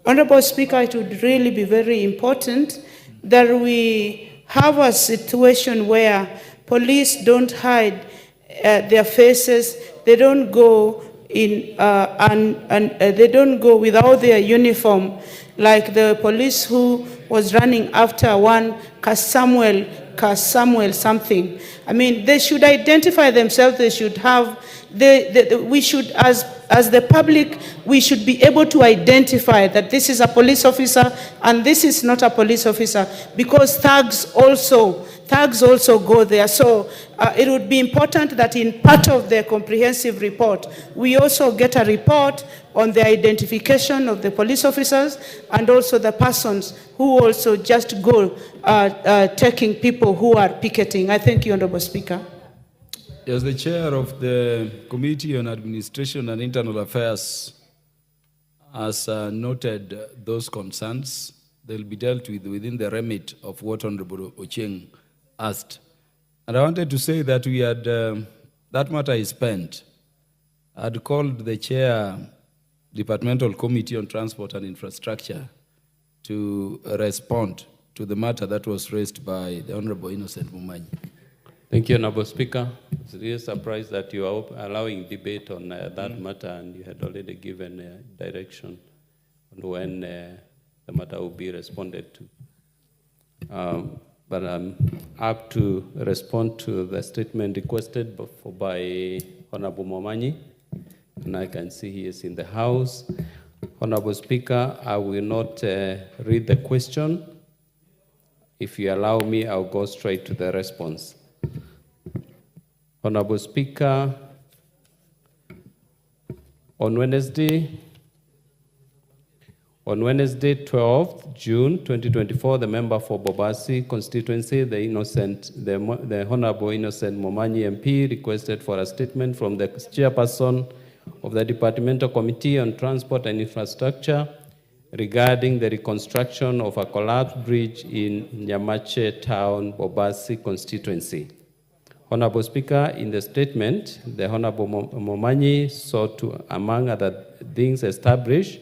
Honorable Speaker, it would really be very important that we have a situation where police don't hide their faces, they don't go in they don't go without their uniform, like the police who was running after one Samuel something. I mean, they should identify themselves. They should have we should, as the public, we should be able to identify that this is a police officer and this is not a police officer, because thugs also go there. So it would be important that in part of the comprehensive report, we also get a report on the identification of the police officers and also the persons who also just go taking people who are picketing. I thank you, Honorable Speaker. As the chair of the Committee on Administration and Internal Affairs has noted those concerns, they'll be dealt with within the remit of what Honorable Ochieng asked. And I wanted to say that we had, that matter is spent. I had called the chair, Departmental Committee on Transport and Infrastructure, to respond to the matter that was raised by the Honorable Innocent Mumanyi. Thank you, Honorable Speaker. It's really surprised that you are allowing debate on that matter, and you had already given direction on when the matter will be responded to. But I'm up to respond to the statement requested by Honorable Mumanyi, and I can see he is in the House. Honorable Speaker, I will not read the question. If you allow me, I'll go straight to the response. Honorable Speaker, on Wednesday, 12th June 2024, the member for Bobasi constituency, the Honorable Innocent Momanyi MP, requested for a statement from the chairperson of the Departmental Committee on Transport and Infrastructure regarding the reconstruction of a collapsed bridge in Nyamache Town, Bobasi constituency. Honorable Speaker, in the statement, the Honorable Momanyi sought to, among other things, establish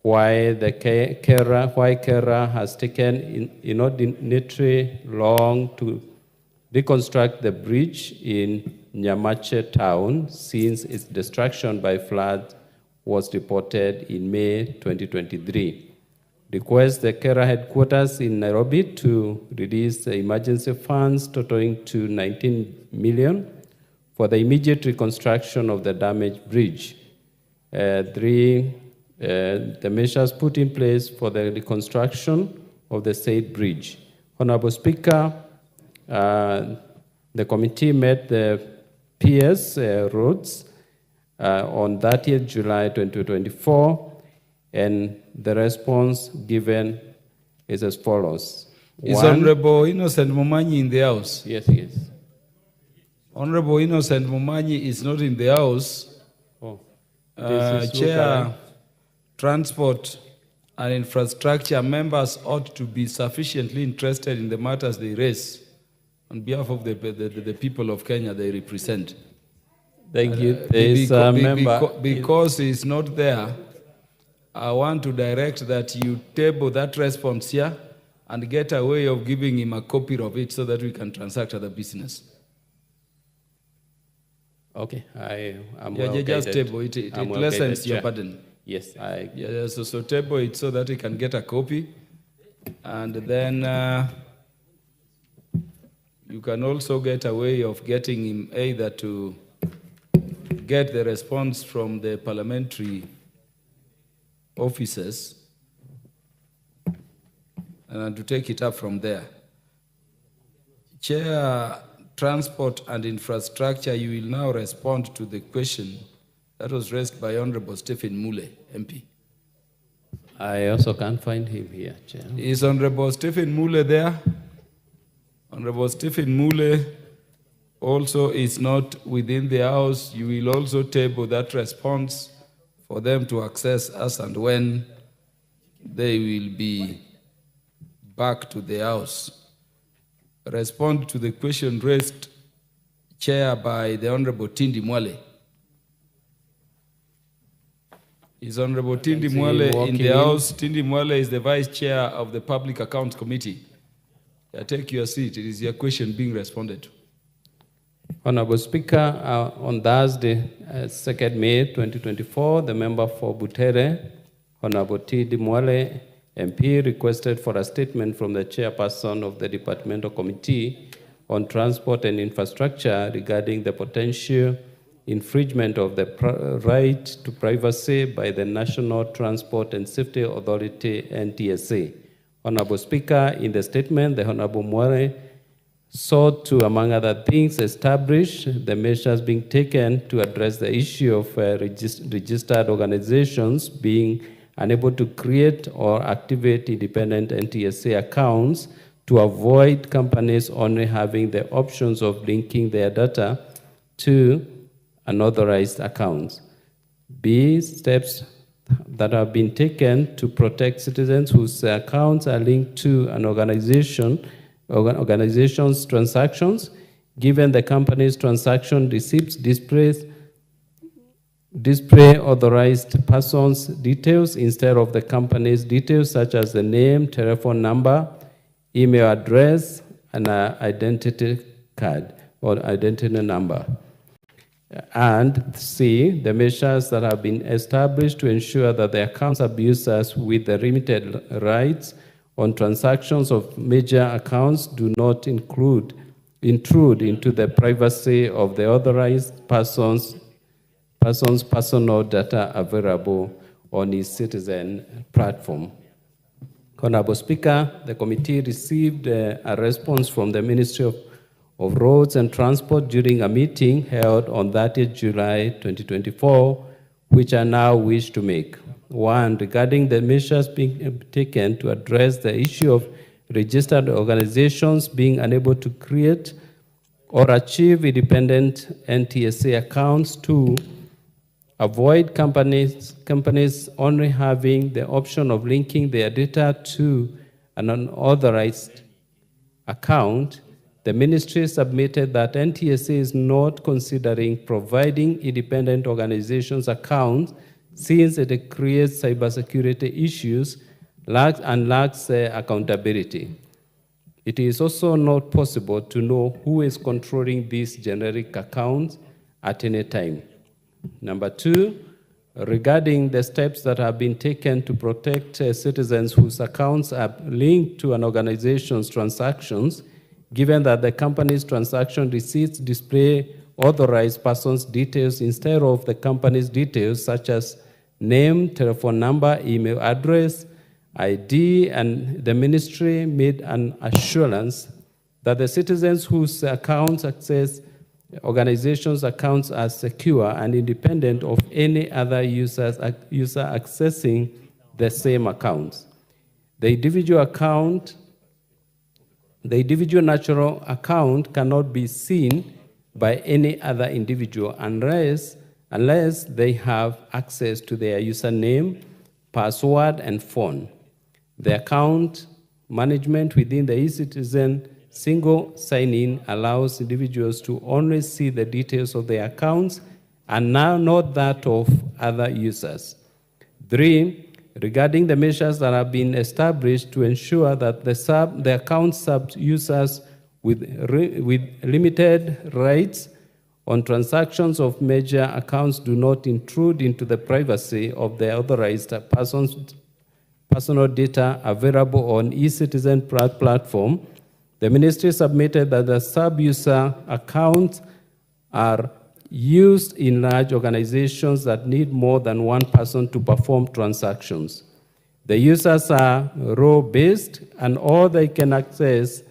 why KERA has taken inordinately long to reconstruct the bridge in Nyamache Town since its destruction by flood was reported in May 2023. Request the KERA headquarters in Nairobi to release the emergency funds totaling to 19 million for the immediate reconstruction of the damaged bridge. The measures put in place for the reconstruction of the said bridge. Honorable Speaker, the committee met the PS roads on 30th July 2024, and the response given is as follows. Is Honorable Innocent Momanyi in the house? Yes, he is. Honorable Innocent Momanyi is not in the house. Oh. Chair, Transport and Infrastructure members ought to be sufficiently interested in the matters they raise on behalf of the people of Kenya they represent. Thank you. There is a member. Because he's not there, I want to direct that you table that response here and get a way of giving him a copy of it so that we can transact other business. Okay, I'm yeah, well just guided. table it. It I'm well lessens guided, your Chair. burden. Yes, Yeah, so table it so that he can get a copy, and then you can also get a way of getting him either to get the response from the parliamentary officers and to take it up from there. Chair, Transport and Infrastructure, you will now respond to the question that was raised by Honorable Stephen Mule, MP. I also can't find him here, Chair. Is Honorable Stephen Mule there? Honorable Stephen Mule also is not within the House. You will also table that response for them to access us and when they will be back to the House. Respond to the question raised, Chair, by the Honorable Tindi Mwale. Is Honorable Tindi Mwale in the House? Tindi Mwale is the Vice Chair of the Public Accounts Committee. Take your seat. It is your question being responded to. Honorable Speaker, on Thursday, 2nd May 2024, the member for Butere, Honorable Tindi Mwale, MP, requested for a statement from the chairperson of the Departmental Committee on Transport and Infrastructure regarding the potential infringement of the right to privacy by the National Transport and Safety Authority, NTSA. Honorable Speaker, in the statement, the Honorable Mwale sought to, among other things, establish the measures being taken to address the issue of registered organizations being unable to create or activate independent NTSA accounts to avoid companies only having the options of linking their data to unauthorized accounts. B, steps that have been taken to protect citizens whose accounts are linked to an organization's transactions, given the company's transaction receipts display authorized persons' details instead of the company's details, such as the name, telephone number, email address, and an identity card or identity number. And C, the measures that have been established to ensure that the accounts abusers with the limited rights on transactions of major accounts do not intrude into the privacy of the authorized person's personal data available on its citizen platform. Honorable Speaker, the committee received a response from the Ministry of Roads and Transport during a meeting held on 30th July 2024, which I now wish to make. One, regarding the measures being taken to address the issue of registered organizations being unable to create or achieve independent NTSA accounts. Two, avoid companies only having the option of linking their data to an unauthorized account. The ministry submitted that NTSA is not considering providing independent organizations accounts since it creates cybersecurity issues and lacks accountability. It is also not possible to know who is controlling these generic accounts at any time. Number two, regarding the steps that have been taken to protect citizens whose accounts are linked to an organization's transactions, given that the company's transaction receipts display authorized persons' details instead of the company's details, such as name, telephone number, email address, ID, and the ministry made an assurance that the citizens whose accounts access organizations' accounts are secure and independent of any other user accessing the same accounts. The individual natural account cannot be seen by any other individual unless they have access to their username, password, and phone. The account management within the eCitizen single sign-in allows individuals to only see the details of their accounts and now not that of other users. Three, regarding the measures that have been established to ensure that the account sub-users with limited rights on transactions of major accounts do not intrude into the privacy of the authorized person's personal data available on eCitizen platform. The ministry submitted that the sub-user accounts are used in large organizations that need more than one person to perform transactions. The users are role-based, and all they can access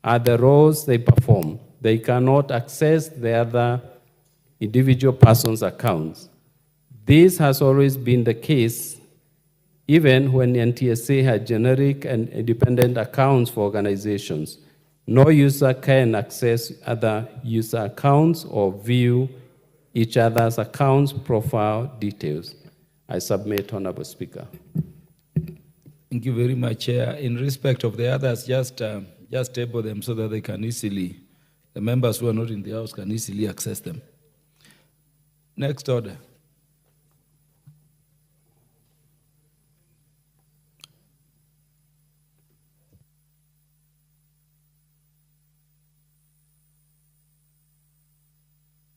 are the roles they perform. They cannot access the other individual person's accounts. This has always been the case, even when NTSA had generic and independent accounts for organizations. No user can access other user accounts or view each other's accounts profile details. I submit, Honorable Speaker. Thank you very much, Chair. In respect of the others, just table them so that they can easily, the members who are not in the House can easily access them. Next order.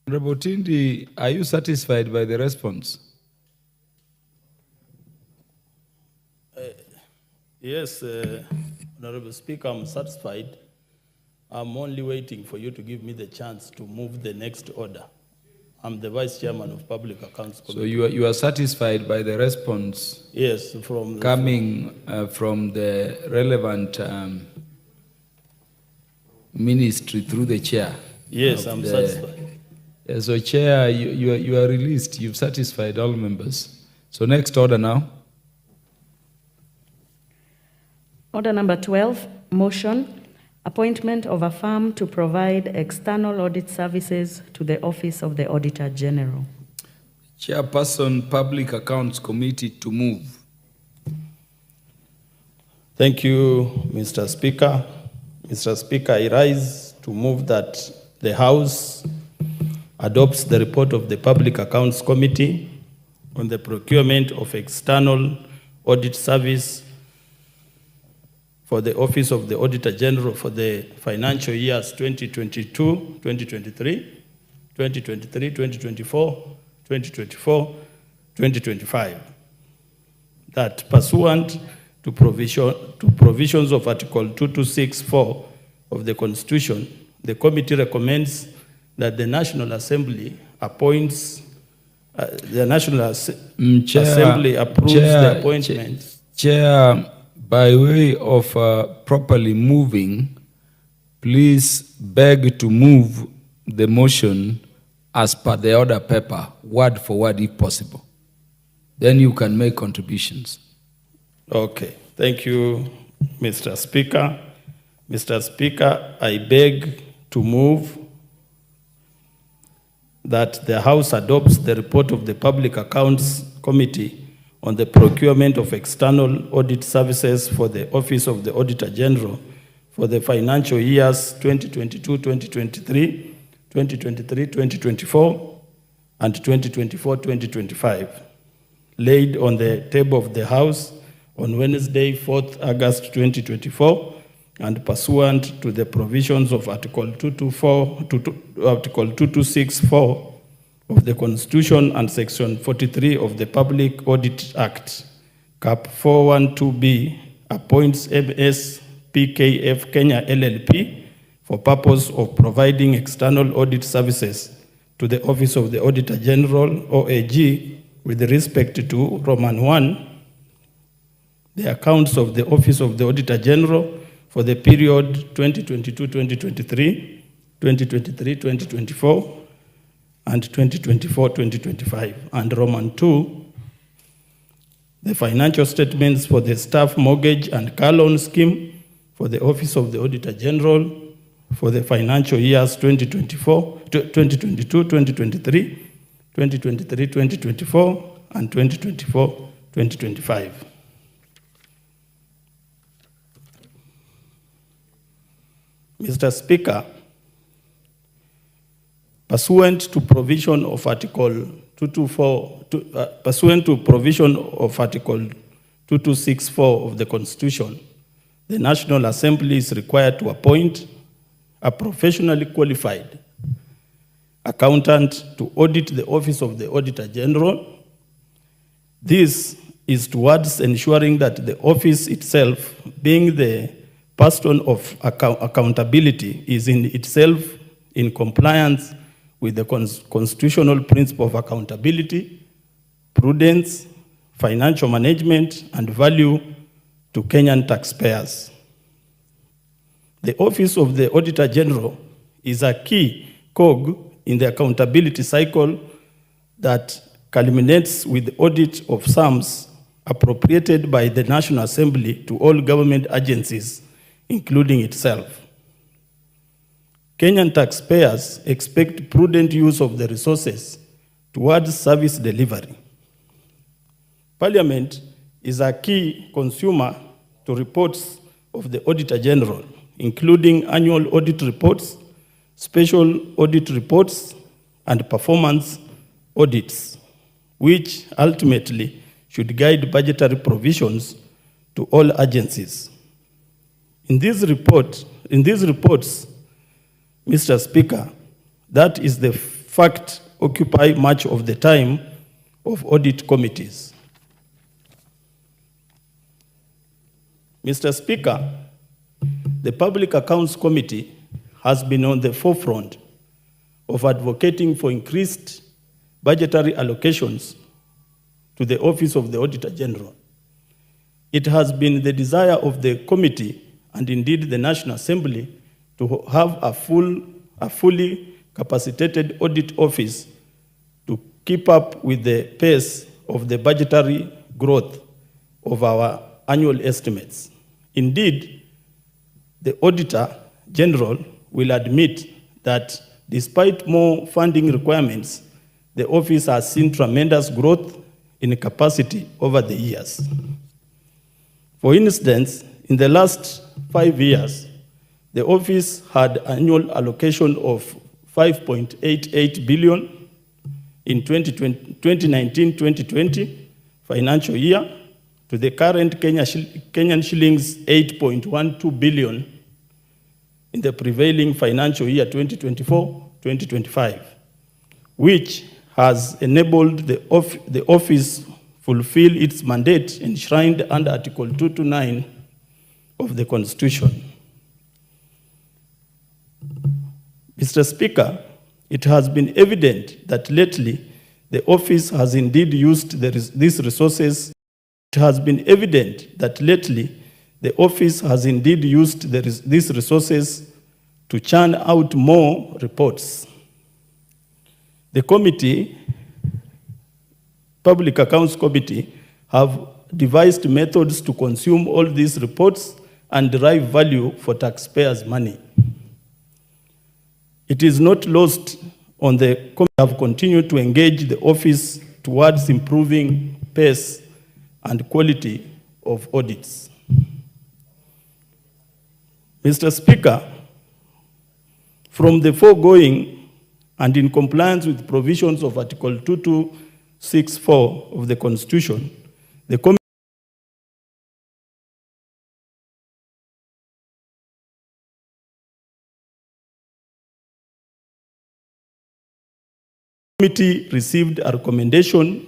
Honorable Tindi, are you satisfied by the response? Yes, Honorable Speaker, I'm satisfied. I'm only waiting for you to give me the chance to move the next order. I'm the Vice Chairman of Public Accounts Committee. So you are satisfied by the response? Yes, from the relevant ministry through the chair? Yes, I'm satisfied. So, Chair, you are released. You've satisfied all members. So, next order now. Order number 12, motion, appointment of a firm to provide external audit services to the Office of the Auditor General. Chairperson, Public Accounts Committee to move. Thank you, Mr. Speaker. Mr. Speaker, I rise to move that the House adopts the report of the Public Accounts Committee on the procurement of external audit service for the Office of the Auditor General for the financial years 2022, 2023, 2023, 2024, 2024, 2025. That pursuant to provisions of Article 2264 of the Constitution, the committee recommends that the National Assembly appoints, Assembly approves the appointment. Chair, by way of properly moving, please beg to move the motion as per the order paper, word for word if possible. Then you can make contributions. Okay, thank you, Mr. Speaker. Mr. Speaker, I beg to move that the House adopts the report of the Public Accounts Committee on the procurement of external audit services for the Office of the Auditor General for the financial years 2022-2023, 2023-2024, and 2024-2025, laid on the table of the House on Wednesday, 4th August 2024, and pursuant to the provisions of Article 2264 of the Constitution and Section 43 of the Public Audit Act, Cap 412B, appoints MS PKF Kenya LLP for purpose of providing external audit services to the Office of the Auditor General, OAG, with respect to Roman 1, the accounts of the Office of the Auditor General for the period 2022-2023, 2023-2024, and 2024-2025, and Roman 2, the financial statements for the staff mortgage and car loan scheme for the Office of the Auditor General for the financial years 2022-2023, 2023-2024, and 2024-2025. Mr. Speaker, pursuant to provision of Article 2264 of the Constitution, the National Assembly is required to appoint a professionally qualified accountant to audit the Office of the Auditor General. This is towards ensuring that the office itself, being the person of accountability, is in itself in compliance with the constitutional principle of accountability, prudence, financial management, and value to Kenyan taxpayers. The Office of the Auditor General is a key cog in the accountability cycle that culminates with the audit of sums appropriated by the National Assembly to all government agencies, including itself. Kenyan taxpayers expect prudent use of the resources towards service delivery. Parliament is a key consumer to reports of the Auditor General, including annual audit reports, special audit reports, and performance audits, which ultimately should guide budgetary provisions to all agencies. In these reports, Mr. Speaker, that is the fact occupy much of the time of audit committees. Mr. Speaker, the Public Accounts Committee has been on the forefront of advocating for increased budgetary allocations to the Office of the Auditor General. It has been the desire of the committee and indeed the National Assembly to have a fully capacitated audit office to keep up with the pace of the budgetary growth of our annual estimates. Indeed, the Auditor General will admit that despite more funding requirements, the office has seen tremendous growth in capacity over the years. For instance, in the last 5 years, the office had annual allocation of 5.88 billion in 2019-2020 financial year to the current Kenyan shillings 8.12 billion in the prevailing financial year 2024-2025, which has enabled the office fulfill its mandate enshrined under Article 229 of the Constitution. Mr. Speaker, it has been evident that lately the office has indeed used these resources. It has been evident that lately the office has indeed used these resources to churn out more reports. The committee, Public Accounts Committee, have devised methods to consume all these reports and derive value for taxpayers' money. It is not lost on the committee have continued to engage the office towards improving pace and quality of audits. Mr. Speaker, from the foregoing and in compliance with provisions of Article 2264 of the Constitution, the committee received a recommendation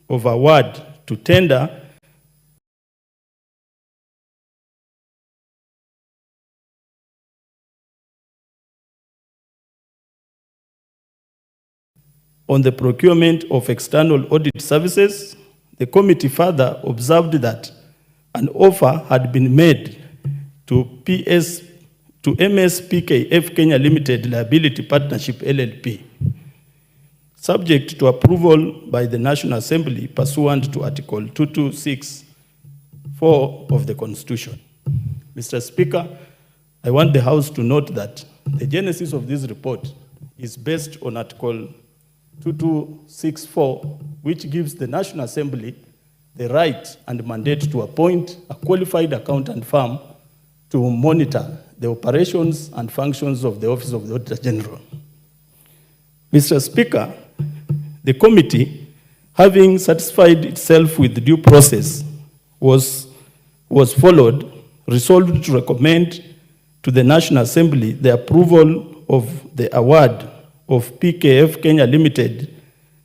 of award to tender on the procurement of external audit services. The committee further observed that an offer had been made to MSPKF Kenya Limited Liability Partnership LLP, subject to approval by the National Assembly pursuant to Article 2264 of the Constitution. Mr. Speaker, I want the House to note that the genesis of this report is based on Article 2264, which gives the National Assembly the right and mandate to appoint a qualified accountant firm to monitor the operations and functions of the Office of the Auditor General. Mr. Speaker, the committee, having satisfied itself with due process was followed, resolved to recommend to the National Assembly the approval of the award of PKF Kenya Limited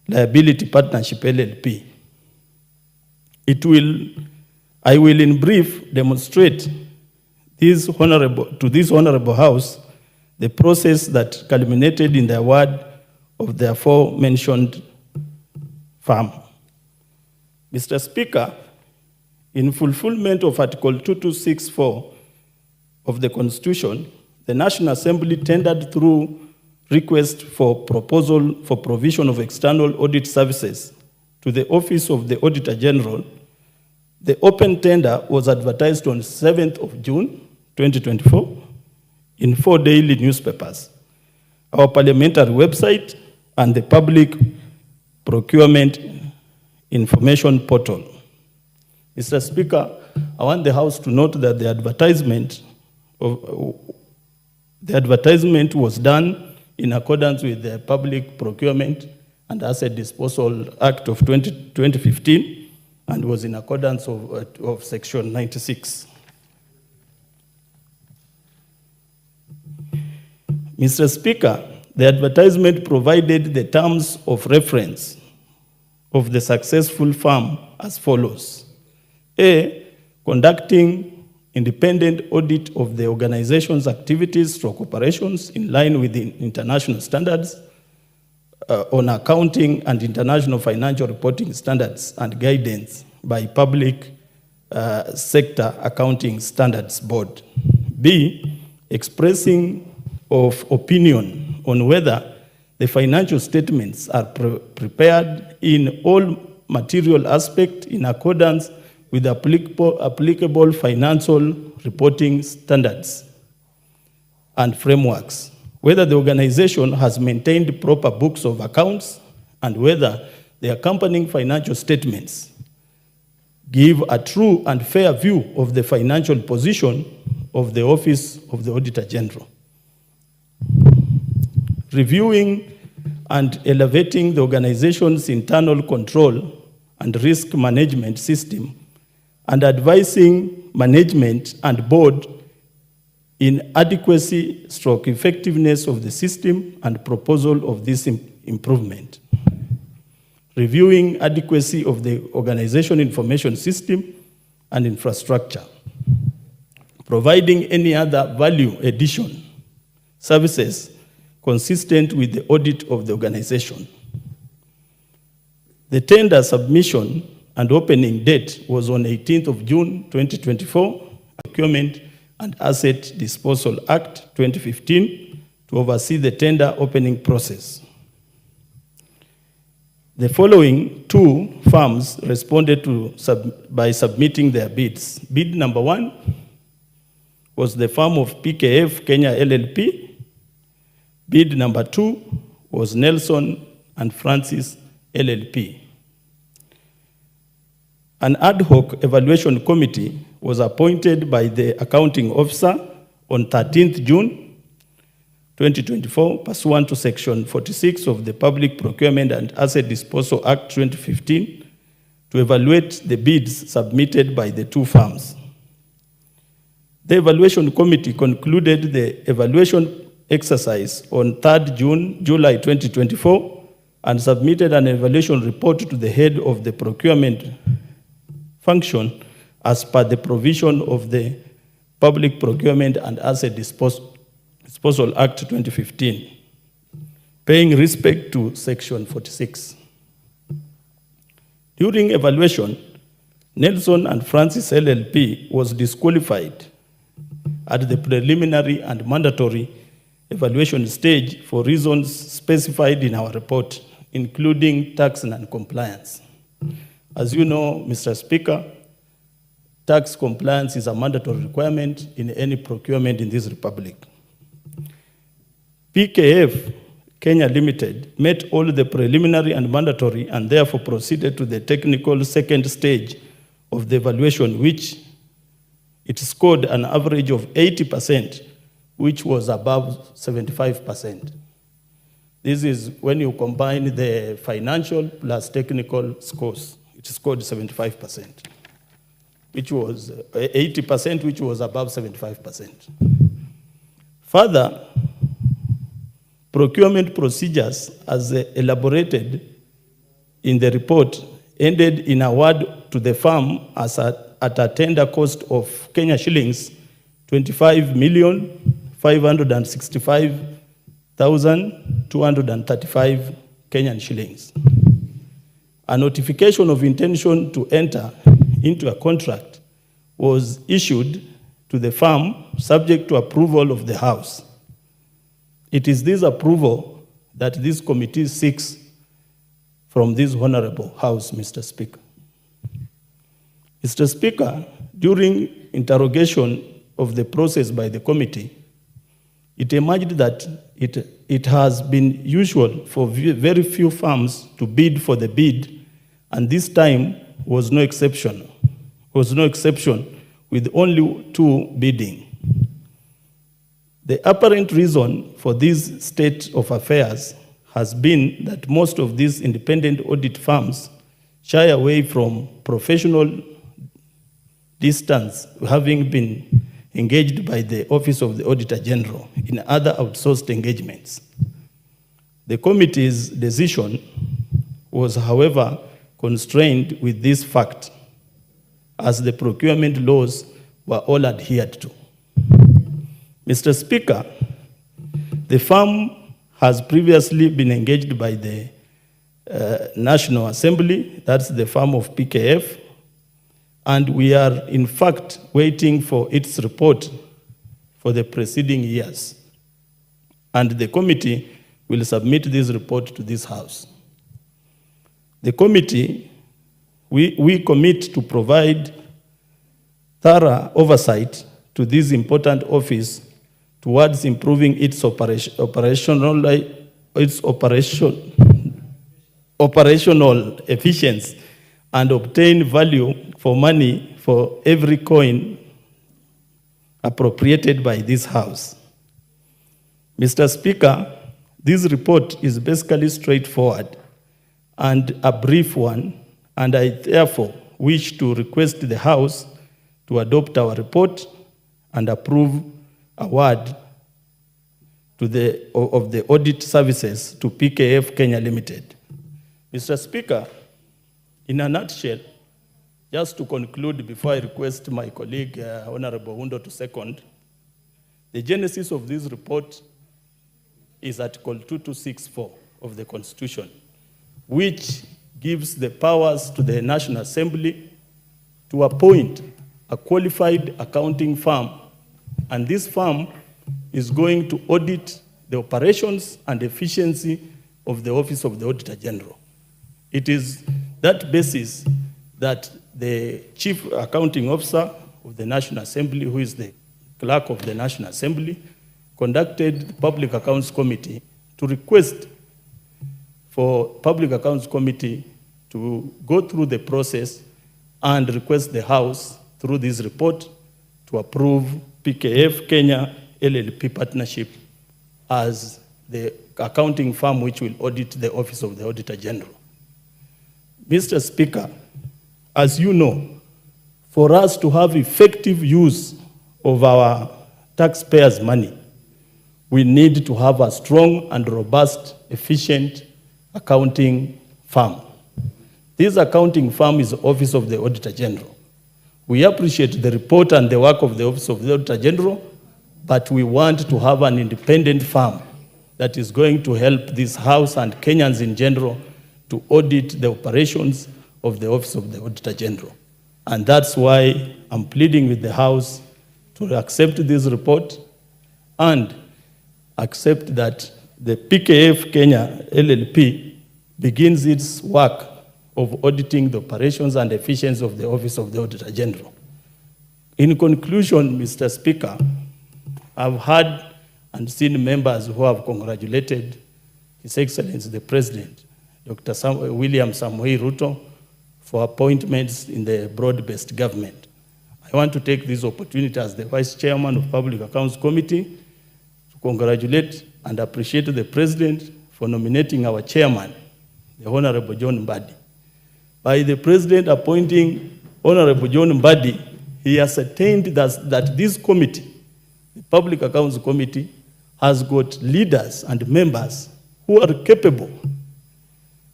Liability Partnership LLP. I will in brief demonstrate to this honorable House the process that culminated in the award of the aforementioned firm. Mr. Speaker, in fulfillment of Article 2264 of the Constitution, the National Assembly tendered through request for proposal for provision of external audit services to the Office of the Auditor General. The open tender was advertised on 7th of June, 2024, in 4 daily newspapers, our parliamentary website, and the public procurement information portal. Mr. Speaker, I want the House to note that the advertisement was done in accordance with the Public Procurement and Asset Disposal Act of 2015 and was in accordance of Section 96. Mr. Speaker, the advertisement provided the terms of reference of the successful firm as follows. A, conducting independent audit of the organization's activities or operations in line with the international standards on accounting and international financial reporting standards and guidance by Public Sector Accounting Standards Board. B, expressing of opinion on whether the financial statements are prepared in all material aspects in accordance with applicable financial reporting standards and frameworks, whether the organization has maintained proper books of accounts, and whether the accompanying financial statements give a true and fair view of the financial position of the Office of the Auditor General. Reviewing and elevating the organization's internal control and risk management system, and advising management and board in adequacy / effectiveness of the system and proposal of this improvement. Reviewing adequacy of the organization information system and infrastructure. Providing any other value addition services consistent with the audit of the organization. The tender submission and opening date was on 18th of June 2024. Procurement and Asset Disposal Act 2015 to oversee the tender opening process. The following two firms responded by submitting their bids. Bid number 1 was the firm of PKF Kenya LLP. Bid number 2 was Nelson and Francis LLP. An ad hoc evaluation committee was appointed by the accounting officer on 13th June 2024, pursuant to Section 46 of the Public Procurement and Asset Disposal Act 2015, to evaluate the bids submitted by the two firms. The evaluation committee concluded the evaluation exercise on 3rd July 2024 and submitted an evaluation report to the head of the procurement function as per the provision of the Public Procurement and Asset Disposal Act 2015, paying respect to Section 46. During evaluation, Nelson and Francis LLP was disqualified at the preliminary and mandatory evaluation stage for reasons specified in our report, including tax non-compliance. As you know, Mr. Speaker, tax compliance is a mandatory requirement in any procurement in this republic. PKF Kenya Limited met all the preliminary and mandatory and therefore proceeded to the technical second stage of the evaluation, which it scored an average of 80%, which was above 75%. This is when you combine the financial plus technical scores. It scored 75%, which was 80%, which was above 75%. Further, procurement procedures as elaborated in the report ended in award to the firm at a tender cost of Kenya shillings 25,565,235 Kenyan shillings. A notification of intention to enter into a contract was issued to the firm subject to approval of the House. It is this approval that this committee seeks from this honorable House, Mr. Speaker. Mr. Speaker, during interrogation of the process by the committee, it emerged that it has been usual for very few firms to bid for the bid, and this time was no exception, with only 2 bidding. The apparent reason for this state of affairs has been that most of these independent audit firms shy away from professional distance, having been engaged by the Office of the Auditor General in other outsourced engagements. The committee's decision was, however, constrained with this fact, as the procurement laws were all adhered to. Mr. Speaker, the firm has previously been engaged by the National Assembly, that's the firm of PKF, and we are in fact waiting for its report for the preceding years. And the committee will submit this report to this House. The committee, we commit to provide thorough oversight to this important office towards improving its operational efficiency and obtain value for money for every coin appropriated by this House. Mr. Speaker, this report is basically straightforward and a brief one, and I therefore wish to request the House to adopt our report and approve award of the audit services to PKF Kenya Limited. Mr. Speaker, in a nutshell, just to conclude before I request my colleague, Honorable Ruto, to second, the genesis of this report is Article 2264 of the Constitution, which gives the powers to the National Assembly to appoint a qualified accounting firm And this firm is going to audit the operations and efficiency of the Office of the Auditor General. It is that basis that the Chief Accounting Officer of the National Assembly, who is the clerk of the National Assembly, conducted the Public Accounts Committee to request for Public Accounts Committee to go through the process and request the House through this report to approve PKF Kenya LLP partnership as the accounting firm which will audit the Office of the Auditor General. Mr. Speaker, as you know, for us to have effective use of our taxpayers' money, we need to have a strong and robust, efficient accounting firm. This accounting firm is the Office of the Auditor General. We appreciate the report and the work of the Office of the Auditor General, but we want to have an independent firm that is going to help this House and Kenyans in general to audit the operations of the Office of the Auditor General. And that's why I'm pleading with the House to accept this report and accept that the PKF Kenya LLP begins its work of auditing the operations and efficiency of the Office of the Auditor General. In conclusion, Mr. Speaker, I've heard and seen members who have congratulated His Excellency the President, Dr. William Samoei Ruto, for appointments in the broad-based government. I want to take this opportunity as the Vice Chairman of Public Accounts Committee to congratulate and appreciate the President for nominating our Chairman, the Honorable John Mbadi. By the President appointing Honorable John Mbadi, he ascertained that this committee, the Public Accounts Committee, has got leaders and members who are capable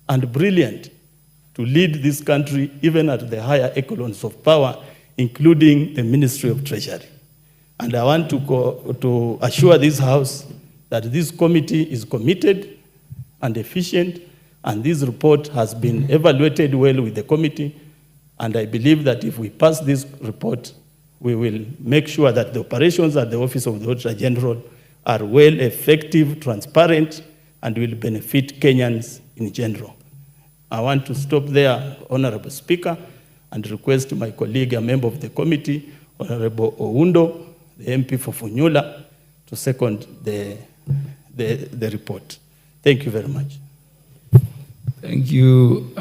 and brilliant to lead this country even at the higher echelons of power, including the Ministry of Treasury. And I want to assure this House that this committee is committed and efficient, and this report has been evaluated well with the committee, and I believe that if we pass this report, we will make sure that the operations at the Office of the Auditor General are well, effective, transparent, and will benefit Kenyans in general. I want to stop there, Honorable Speaker, and request my colleague, a member of the committee, Honorable Oundo, the MP for Funyula, to second the report. Thank you very much. Thank you,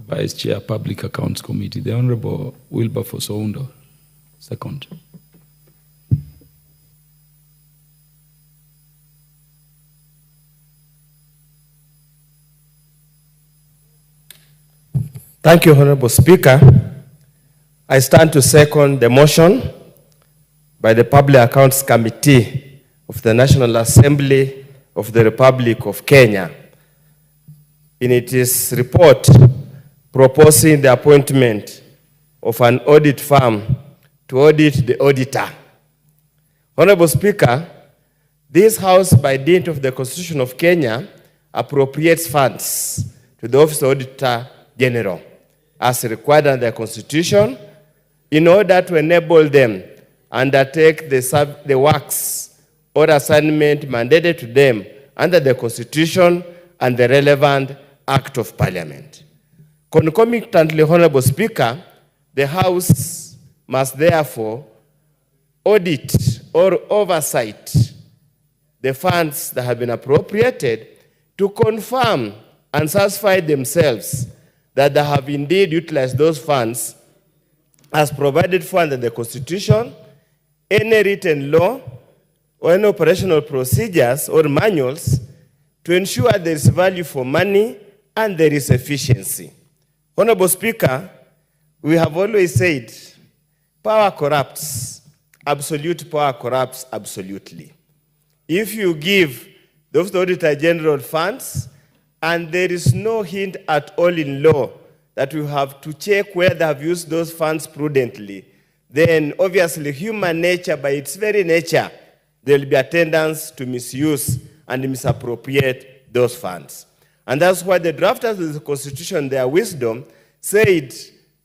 Vice Chair, Public Accounts Committee. The Honorable Wilberforce Oundo, second. Thank you, Honorable Speaker. I stand to second the motion by the Public Accounts Committee of the National Assembly of the Republic of Kenya in its report proposing the appointment of an audit firm to audit the auditor. Honorable Speaker, this House, by dint of the Constitution of Kenya, appropriates funds to the Office of the Auditor General as required under the Constitution in order to enable them undertake the works or assignment mandated to them under the Constitution and the relevant Act of Parliament. Concomitantly, Honorable Speaker, the House must therefore audit or oversight the funds that have been appropriated to confirm and satisfy themselves that they have indeed utilized those funds as provided for under the Constitution, any written law, or any operational procedures or manuals to ensure there is value for money and there is efficiency. Honorable Speaker, we have always said power corrupts, absolute power corrupts absolutely. If you give the Office of the Auditor General funds, and there is no hint at all in law that you have to check whether they have used those funds prudently, then obviously human nature, by its very nature, there will be a tendency to misuse and misappropriate those funds. And that's why the drafters of the Constitution, their wisdom, said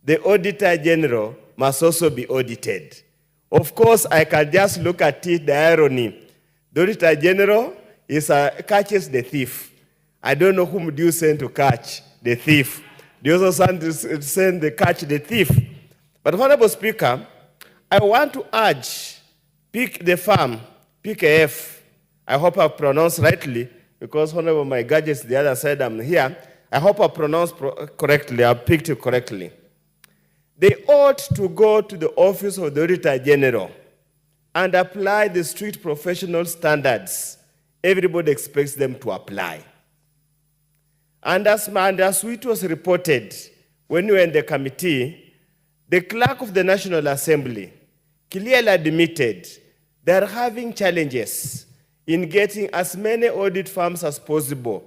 the Auditor General must also be audited. Of course, I can just look at it, the irony. The Auditor General catches the thief. I don't know whom do you send to catch the thief. Do you also send to catch the thief? But Honorable Speaker, I want to urge the firm, PKF. I hope I pronounced rightly, because Honorable my gadgets the other side, I'm here. I hope I pronounced correctly, I picked it correctly. They ought to go to the office of the Auditor General and apply the strict professional standards everybody expects them to apply. And as it was reported when we were in the committee, the clerk of the National Assembly clearly admitted they are having challenges in getting as many audit firms as possible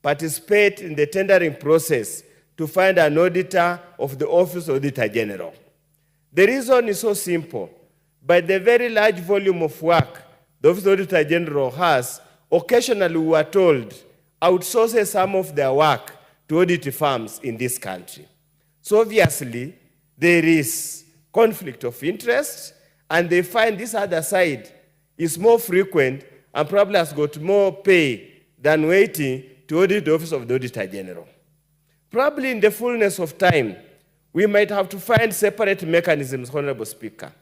participate in the tendering process to find an auditor of the Office of Auditor General. The reason is so simple. By the very large volume of work the Office of Auditor General has, occasionally we are told outsources some of their work to audit firms in this country. So obviously, there is conflict of interest, and they find this other side is more frequent and probably has got more pay than waiting to audit the Office of the Auditor General. Probably in the fullness of time, we might have to find separate mechanisms, Honorable Speaker,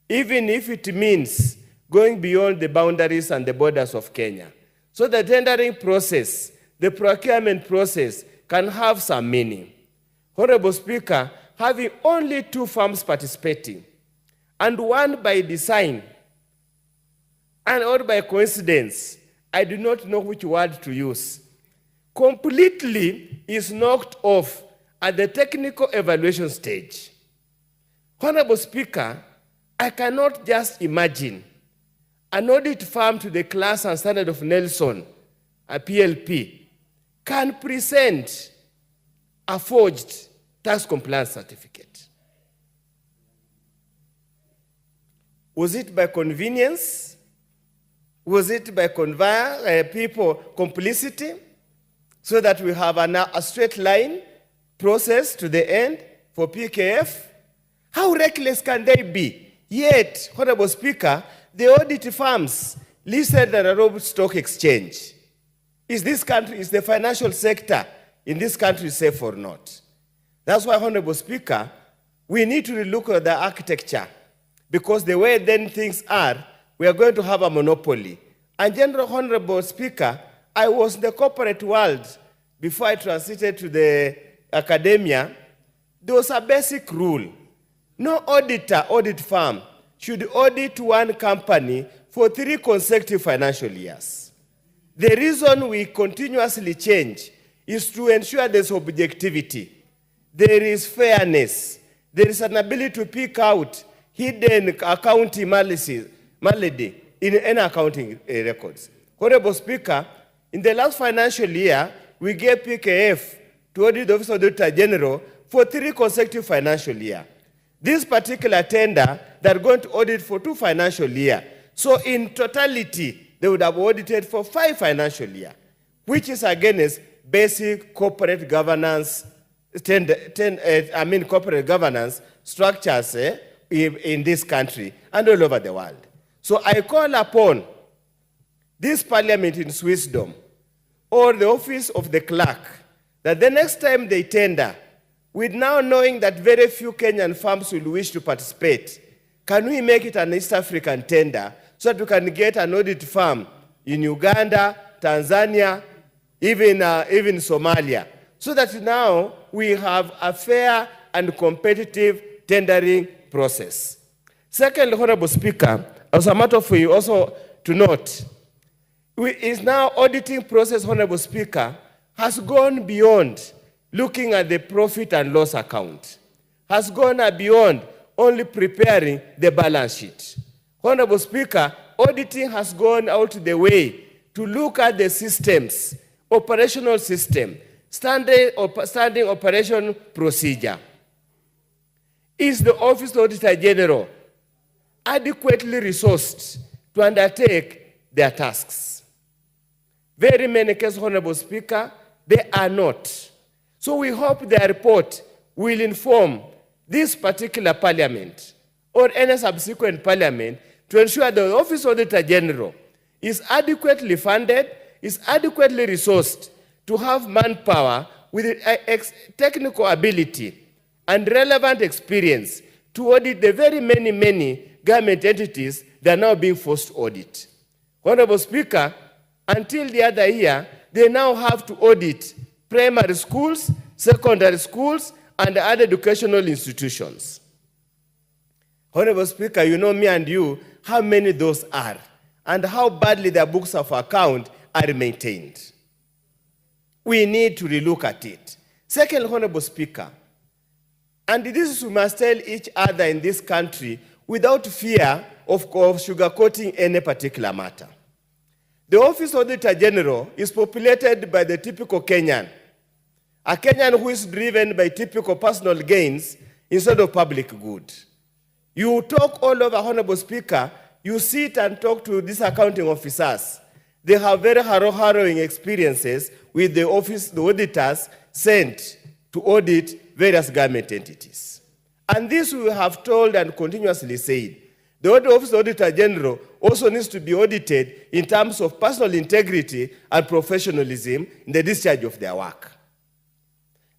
even if it means going beyond the boundaries and the borders of Kenya. So the tendering process, the procurement process can have some meaning. Honorable Speaker, having only 2 firms participating, and one by design, and or by coincidence, I do not know which word to use, completely is knocked off at the technical evaluation stage. Honorable Speaker, I cannot just imagine an audit firm to the class and standard of Nelson, a PLP, can present a forged tax compliance certificate. Was it by convenience? Was it by people complicity? So that we have a straight line process to the end for PKF? How reckless can they be? Yet, Honorable Speaker, the audit firms listed at the Nairobi Stock Exchange. Is the financial sector in this country safe or not? That's why, Honorable Speaker, we need to relook at the architecture, because the way then things are, we are going to have a monopoly. And General Honorable Speaker, I was in the corporate world before I transited to the academia. There was a basic rule. No audit firm should audit one company for 3 consecutive financial years. The reason we continuously change is to ensure there's objectivity, there is fairness, there is an ability to pick out hidden accounting malady in any accounting records. Honorable Speaker, in the last financial year, we gave PKF to audit the Office of the Auditor General for 3 consecutive financial years. This particular tender, they're going to audit for 2 financial years. So in totality, they would have audited for 5 financial years, which is against basic corporate governance, corporate governance structures in this country and all over the world. So I call upon this parliament in its wisdom, or the office of the clerk, that the next time they tender, with now knowing that very few Kenyan firms will wish to participate, can we make it an East African tender so that we can get an audit firm in Uganda, Tanzania, even Somalia, so that now we have a fair and competitive tendering process. Second, Honorable Speaker, as a matter for you also to note, is now auditing process, Honorable Speaker, has gone beyond looking at the profit and loss account, has gone beyond only preparing the balance sheet. Honorable Speaker, auditing has gone out the way to look at the systems, operational system, standing operation procedure. Is the Office of the Auditor General adequately resourced to undertake their tasks? Very many cases, Honorable Speaker, they are not. So we hope their report will inform this particular parliament or any subsequent parliament to ensure the Office of Auditor General is adequately funded, is adequately resourced to have manpower with technical ability and relevant experience to audit the very many government entities that are now being forced to audit. Honorable Speaker, until the other year, they now have to audit primary schools, secondary schools, and other educational institutions. Honorable Speaker, you know me and you, how many those are, and how badly their books of account are maintained. We need to relook at it. Second, Honorable Speaker, and this is we must tell each other in this country without fear of sugarcoating any particular matter. The Office of Auditor General is populated by the typical Kenyan, a Kenyan who is driven by typical personal gains instead of public good. You talk all over, Honorable Speaker, you sit and talk to these accounting officers. They have very harrowing experiences with the auditors sent to audit various government entities. And this we have told and continuously said. The Office of Auditor General also needs to be audited in terms of personal integrity and professionalism in the discharge of their work.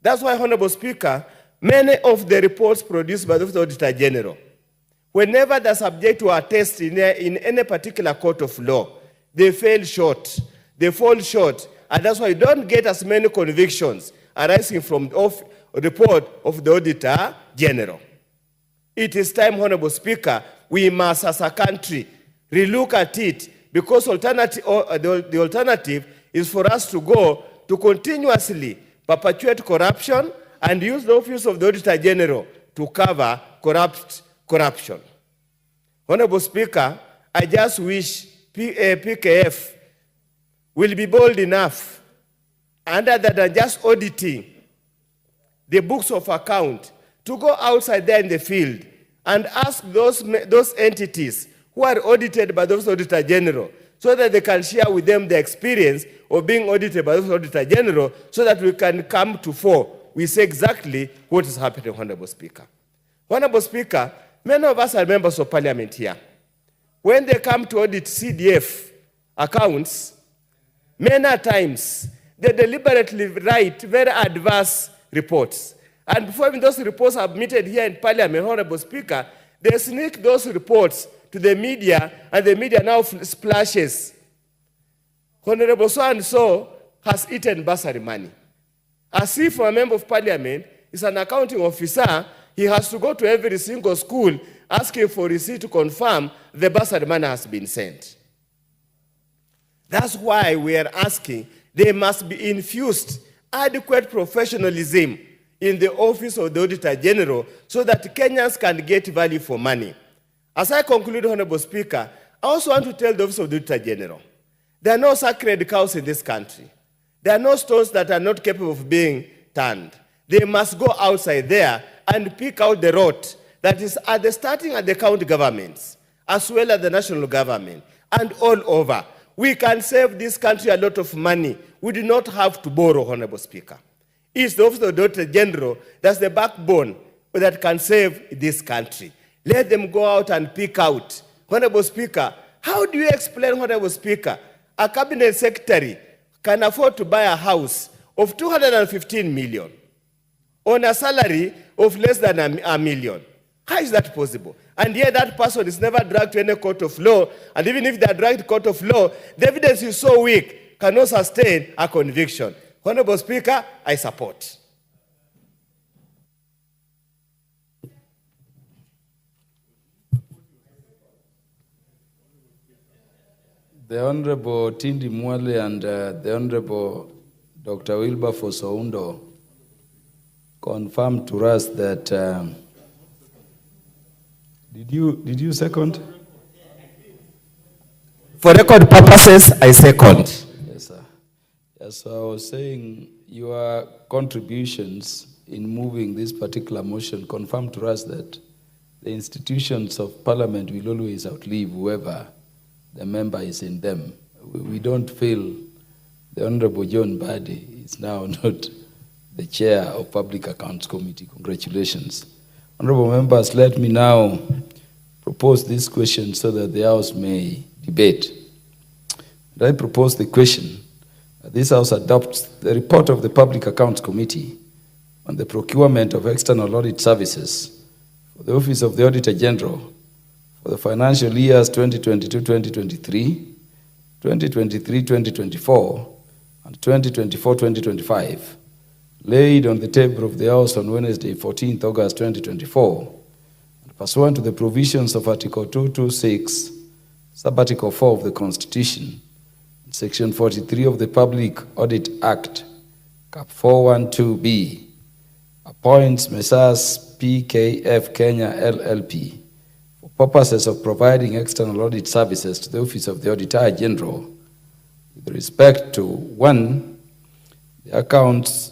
That's why, Honorable Speaker, many of the reports produced by the Office of Auditor General, whenever they're subject to a test in any particular court of law, they fail short. They fall short. And that's why you don't get as many convictions arising from the report of the Auditor General. It is time, Honorable Speaker, we must, as a country, relook at it, because the alternative is for us to go to continuously perpetuate corruption and use the Office of the Auditor General to cover corruption. Honorable Speaker, I just wish PKF will be bold enough, other than just auditing the books of account, to go outside there in the field and ask those entities who are audited by the Office of Auditor General, so that they can share with them the experience of being audited by the Office of Auditor General, so that we can come to fore. We say exactly what is happening, Honorable Speaker. Honorable Speaker, many of us are members of Parliament here. When they come to audit CDF accounts, many times they deliberately write very adverse reports. And before even those reports are admitted here in Parliament, Honorable Speaker, they sneak those reports to the media, and the media now splashes. Honorable so-and-so has eaten bursary money. As if a member of Parliament is an accounting officer, he has to go to every single school asking for receipt to confirm the bursary money has been sent. That's why we are asking there must be infused adequate professionalism in the Office of the Auditor General, so that Kenyans can get value for money. As I conclude, Honorable Speaker, I also want to tell the Office of the Auditor General, there are no sacred cows in this country. There are no stones that are not capable of being turned. They must go outside there and pick out the rot that is starting at the county governments, as well as the national government, and all over. We can save this country a lot of money. We do not have to borrow, Honorable Speaker. It's the Office of the Auditor General that's the backbone that can save this country. Let them go out and pick out. Honorable Speaker, how do you explain, Honorable Speaker, a cabinet secretary can afford to buy a house of 215 million on a salary of less than a million? How is that possible? And yet that person is never dragged to any court of law, and even if they are dragged to court of law, the evidence is so weak, cannot sustain a conviction. Honorable Speaker, I support. The Honorable Tindi Mwale and the Honorable Dr. Wilberforce Oundo confirmed to us that, did you second? For record purposes, I second. Yes, sir. Yes, so I was saying your contributions in moving this particular motion confirmed to us that the institutions of Parliament will always outlive whoever the member is in them. We don't feel the Honorable John Badi is now not the chair of Public Accounts Committee. Congratulations. Honorable members, let me now propose this question so that the House may debate. And I propose the question that this House adopts the report of the Public Accounts Committee on the procurement of external audit services for the Office of the Auditor General for the financial years 2022-2023, 2023-2024, and 2024-2025, laid on the table of the House on Wednesday, 14th August 2024, and pursuant to the provisions of Article 226, Sub-Article 4 of the Constitution, and Section 43 of the Public Audit Act, Cap 412B, appoints Messrs. PKF Kenya LLP for purposes of providing external audit services to the Office of the Auditor General with respect to 1. The accounts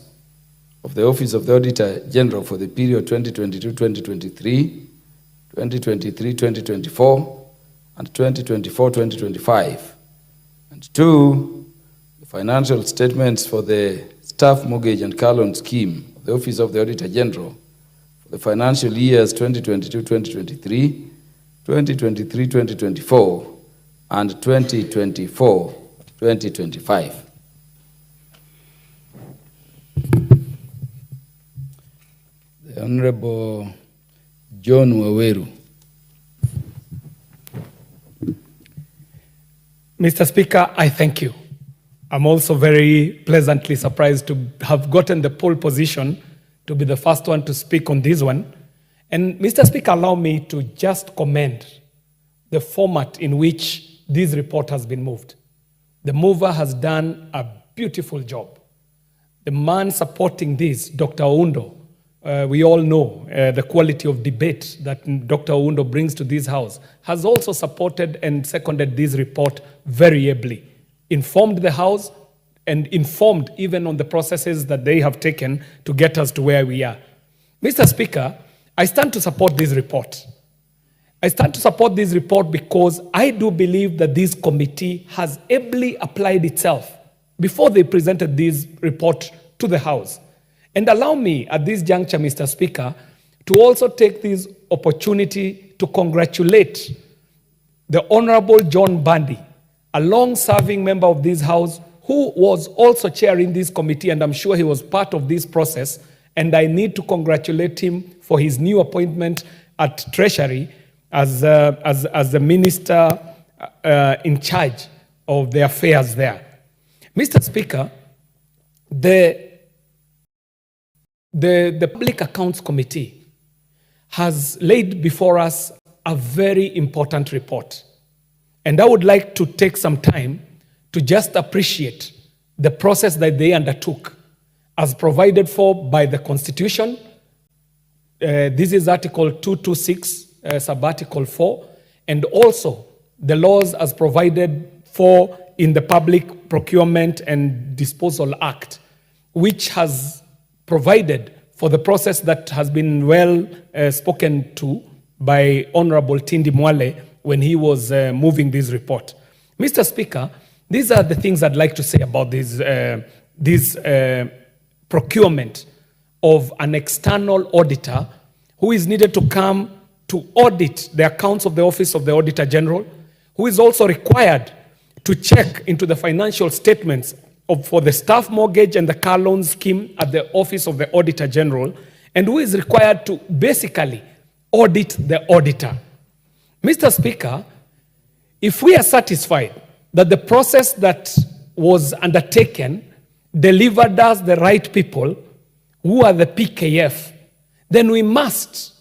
of the Office of the Auditor General for the period 2022-2023, 2023-2024, and 2024-2025, and 2. The financial statements for the staff mortgage and car loan scheme of the Office of the Auditor General for the financial years 2022-2023, 2023-2024, and 2024-2025. The Honorable John Waweru. Mr. Speaker, I thank you. I'm also very pleasantly surprised to have gotten the pole position to be the first one to speak on this one. And Mr. Speaker, allow me to just commend the format in which this report has been moved. The mover has done a beautiful job. The man supporting this, Dr. Oundo, we all know the quality of debate that Dr. Oundo brings to this House, has also supported and seconded this report very ably, informed the House and informed even on the processes that they have taken to get us to where we are. Mr. Speaker, I stand to support this report. I stand to support this report because I do believe that this committee has ably applied itself before they presented this report to the House. And allow me at this juncture, Mr. Speaker, to also take this opportunity to congratulate the Honorable John Bandi, a long-serving member of this House who was also chairing this committee, and I'm sure he was part of this process, and I need to congratulate him for his new appointment at Treasury as the minister in charge of the affairs there. Mr. Speaker, the Public Accounts Committee has laid before us a very important report. And I would like to take some time to just appreciate the process that they undertook as provided for by the Constitution. This is Article 226, Sub-Article 4, and also the laws as provided for in the Public Procurement and Disposal Act, which has provided for the process that has been well spoken to by Honorable Tindi Mwale when he was moving this report. Mr. Speaker, these are the things I'd like to say about this procurement of an external auditor who is needed to come to audit the accounts of the Office of the Auditor General, who is also required to check into the financial statements for the staff mortgage and the car loan scheme at the Office of the Auditor General, and who is required to basically audit the auditor. Mr. Speaker, if we are satisfied that the process that was undertaken delivered us the right people, who are the PKF, then we must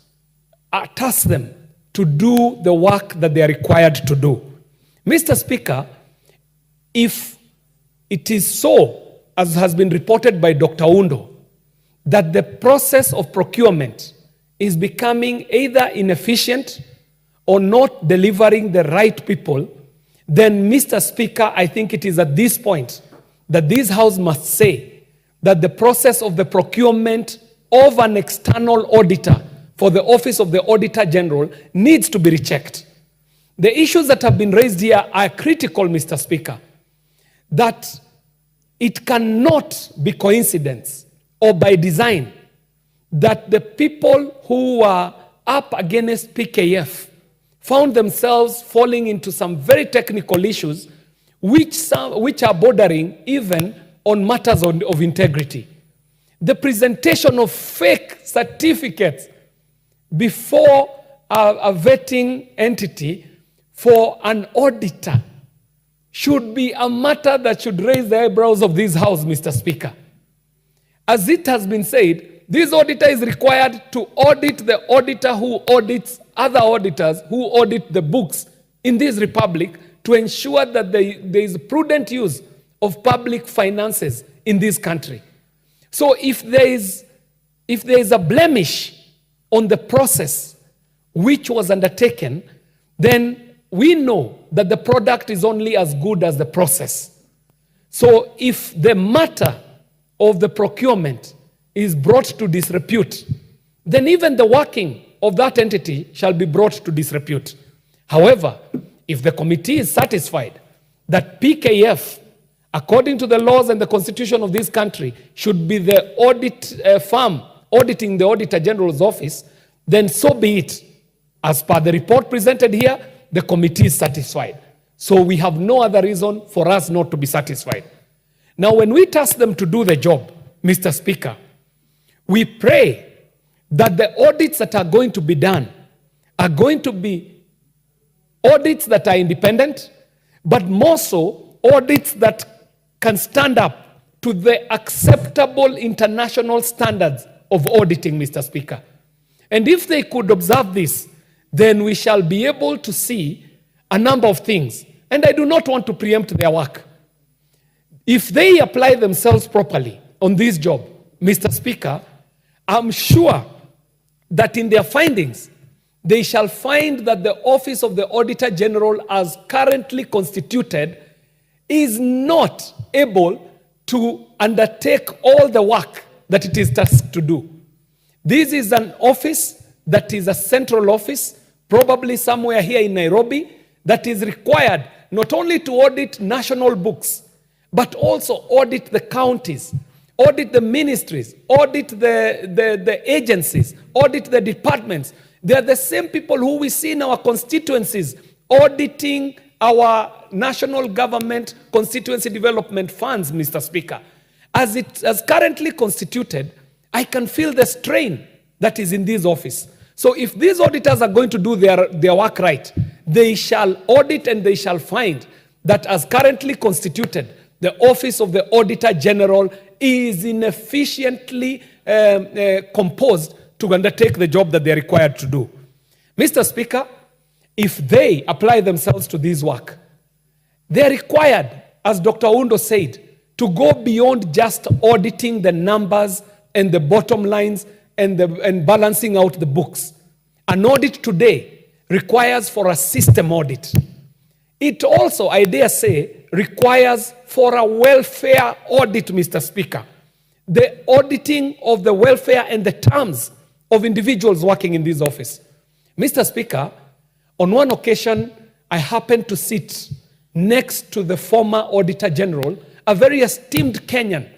task them to do the work that they are required to do. Mr. Speaker, if it is so, as has been reported by Dr. Oundo, that the process of procurement is becoming either inefficient or not delivering the right people, then, Mr. Speaker, I think it is at this point that this House must say that the process of the procurement of an external auditor for the Office of the Auditor General needs to be rechecked. The issues that have been raised here are critical, Mr. Speaker, that it cannot be coincidence or by design that the people who are up against PKF found themselves falling into some very technical issues which are bordering even on matters of integrity. The presentation of fake certificates before a vetting entity for an auditor should be a matter that should raise the eyebrows of this House, Mr. Speaker. As it has been said, this auditor is required to audit the auditor who audits other auditors who audit the books in this republic to ensure that there is prudent use of public finances in this country. So if there is a blemish on the process which was undertaken, then we know that the product is only as good as the process. So if the matter of the procurement is brought to disrepute, then even the working of that entity shall be brought to disrepute. However, if the committee is satisfied that PKF, according to the laws and the constitution of this country, should be the audit firm auditing the Auditor General's office, then so be it. As per the report presented here, the committee is satisfied. So we have no other reason for us not to be satisfied. Now, when we task them to do the job, Mr. Speaker, we pray that the audits that are going to be done are going to be audits that are independent, but more so audits that can stand up to the acceptable international standards of auditing, Mr. Speaker. And if they could observe this, then we shall be able to see a number of things. And I do not want to preempt their work. If they apply themselves properly on this job, Mr. Speaker, I'm sure that in their findings, they shall find that the Office of the Auditor General, as currently constituted, is not able to undertake all the work that it is tasked to do. This is an office that is a central office, probably somewhere here in Nairobi, that is required not only to audit national books, but also audit the counties, audit the ministries, audit the agencies, audit the departments. They are the same people who we see in our constituencies auditing our national government constituency development funds, Mr. Speaker. As currently constituted, I can feel the strain that is in this office. So if these auditors are going to do their work right, they shall audit and they shall find that as currently constituted, the Office of the Auditor General is inefficiently composed to undertake the job that they are required to do. Mr. Speaker, if they apply themselves to this work, they are required, as Dr. Undo said, to go beyond just auditing the numbers and the bottom lines and balancing out the books. An audit today requires for a system audit. It also, I dare say, requires for a welfare audit, Mr. Speaker. The auditing of the welfare and the terms of individuals working in this office. Mr. Speaker, on one occasion, I happened to sit next to the former Auditor General, a very esteemed Kenyan,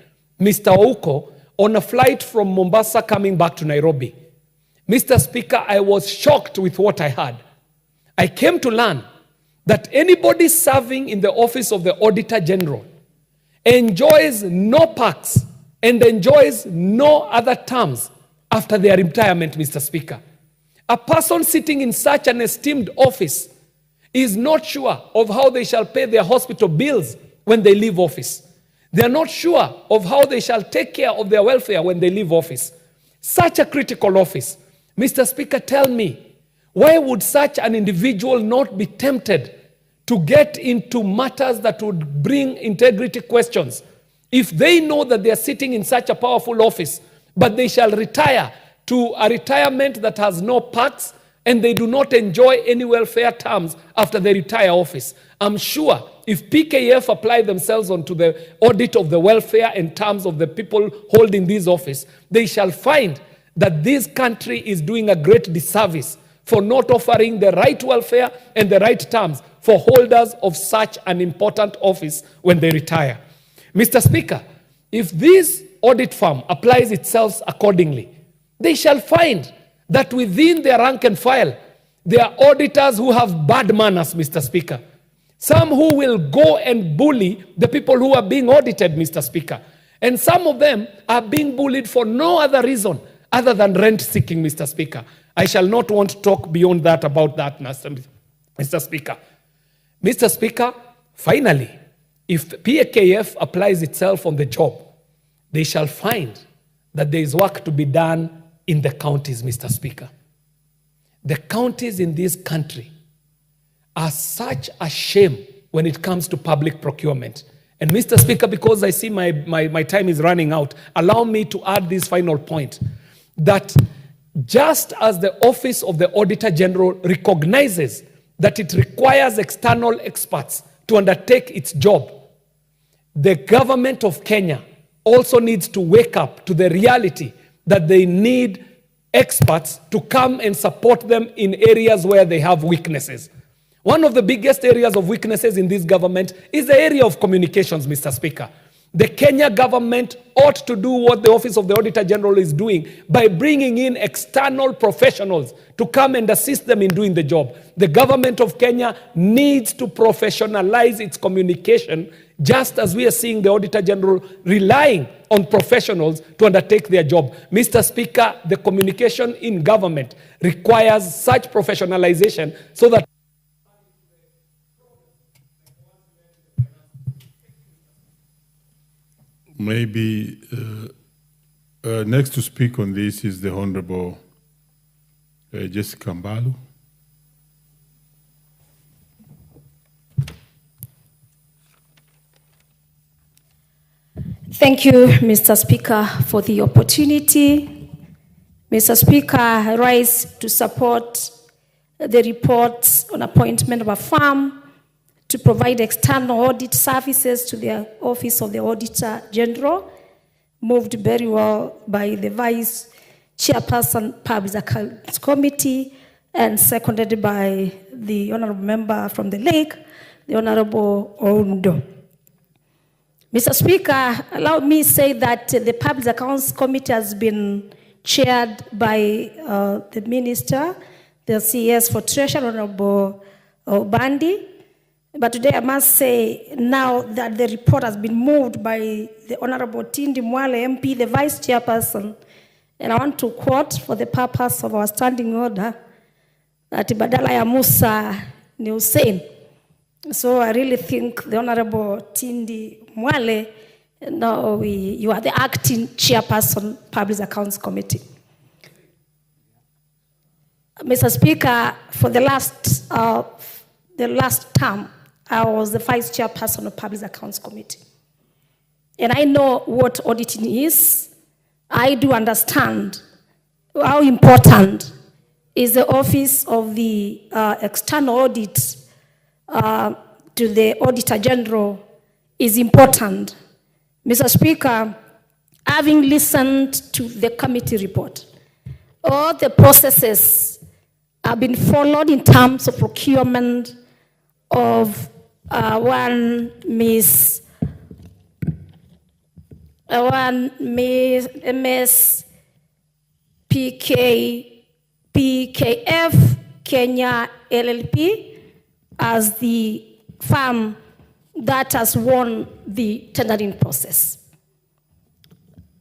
Mr. Ouko, on a flight from Mombasa coming back to Nairobi. Mr. Speaker, I was shocked with what I heard. I came to learn that anybody serving in the Office of the Auditor General enjoys no perks and enjoys no other terms after their retirement, Mr. Speaker. A person sitting in such an esteemed office is not sure of how they shall pay their hospital bills when they leave office. They are not sure of how they shall take care of their welfare when they leave office. Such a critical office. Mr. Speaker, tell me, why would such an individual not be tempted to get into matters that would bring integrity questions if they know that they are sitting in such a powerful office, but they shall retire to a retirement that has no perks and they do not enjoy any welfare terms after they retire office? I'm sure if PKF apply themselves onto the audit of the welfare and terms of the people holding this office, they shall find that this country is doing a great disservice for not offering the right welfare and the right terms for holders of such an important office when they retire. Mr. Speaker, if this audit firm applies itself accordingly, they shall find that within their rank and file, There are auditors who have bad manners, Mr. Speaker. Some who will go and bully the people who are being audited, Mr. Speaker. And some of them are being bullied for no other reason other than rent seeking, Mr. Speaker. I shall not want to talk beyond that about that, Mr. Speaker. Mr. Speaker, finally, if PAKF applies itself on the job, they shall find that there is work to be done in the counties, Mr. Speaker. The counties in this country are such a shame when it comes to public procurement. And Mr. Speaker, because I see my time is running out, allow me to add this final point, that just as the Office of the Auditor General recognizes that it requires external experts to undertake its job, the government of Kenya also needs to wake up to the reality that they need experts to come and support them in areas where they have weaknesses. One of the biggest areas of weaknesses in this government is the area of communications, Mr. Speaker. The Kenya government ought to do what the Office of the Auditor General is doing by bringing in external professionals to come and assist them in doing the job. The government of Kenya needs to professionalize its communication, just as we are seeing the Auditor General relying on professionals to undertake their job. Mr. Speaker, the communication in government requires such professionalization so that maybe next to speak on this is the Honorable Jessica Mbalu. Thank you, Mr. Speaker, for the opportunity. Mr. Speaker, I rise to support the report on appointment of a firm to provide external audit services to the Office of the Auditor General, moved very well by the Vice Chairperson, Public Accounts Committee, and seconded by the Honorable Member from the Lake, the Honorable Ruto. Mr. Speaker, allow me to say that the Public Accounts Committee has been chaired by the Minister, the CS for Treasury, Honorable Bandi. But today I must say now that the report has been moved by the Honorable Tindi Mwale MP, the Vice Chairperson, and I want to quote for the purpose of our standing order that badala ya Musa ni Hussein. So I really think the Honorable Tindi Mwale, no, you are the acting chairperson, Public Accounts Committee. Mr. Speaker, for the last term, I was the vice chairperson of Public Accounts Committee. And I know what auditing is. I do understand how important is the Office of the External Audit to the Auditor General is important. Mr. Speaker, having listened to the committee report, all the processes have been followed in terms of procurement of one Miss PKF Kenya LLP as the firm that has won the tendering process.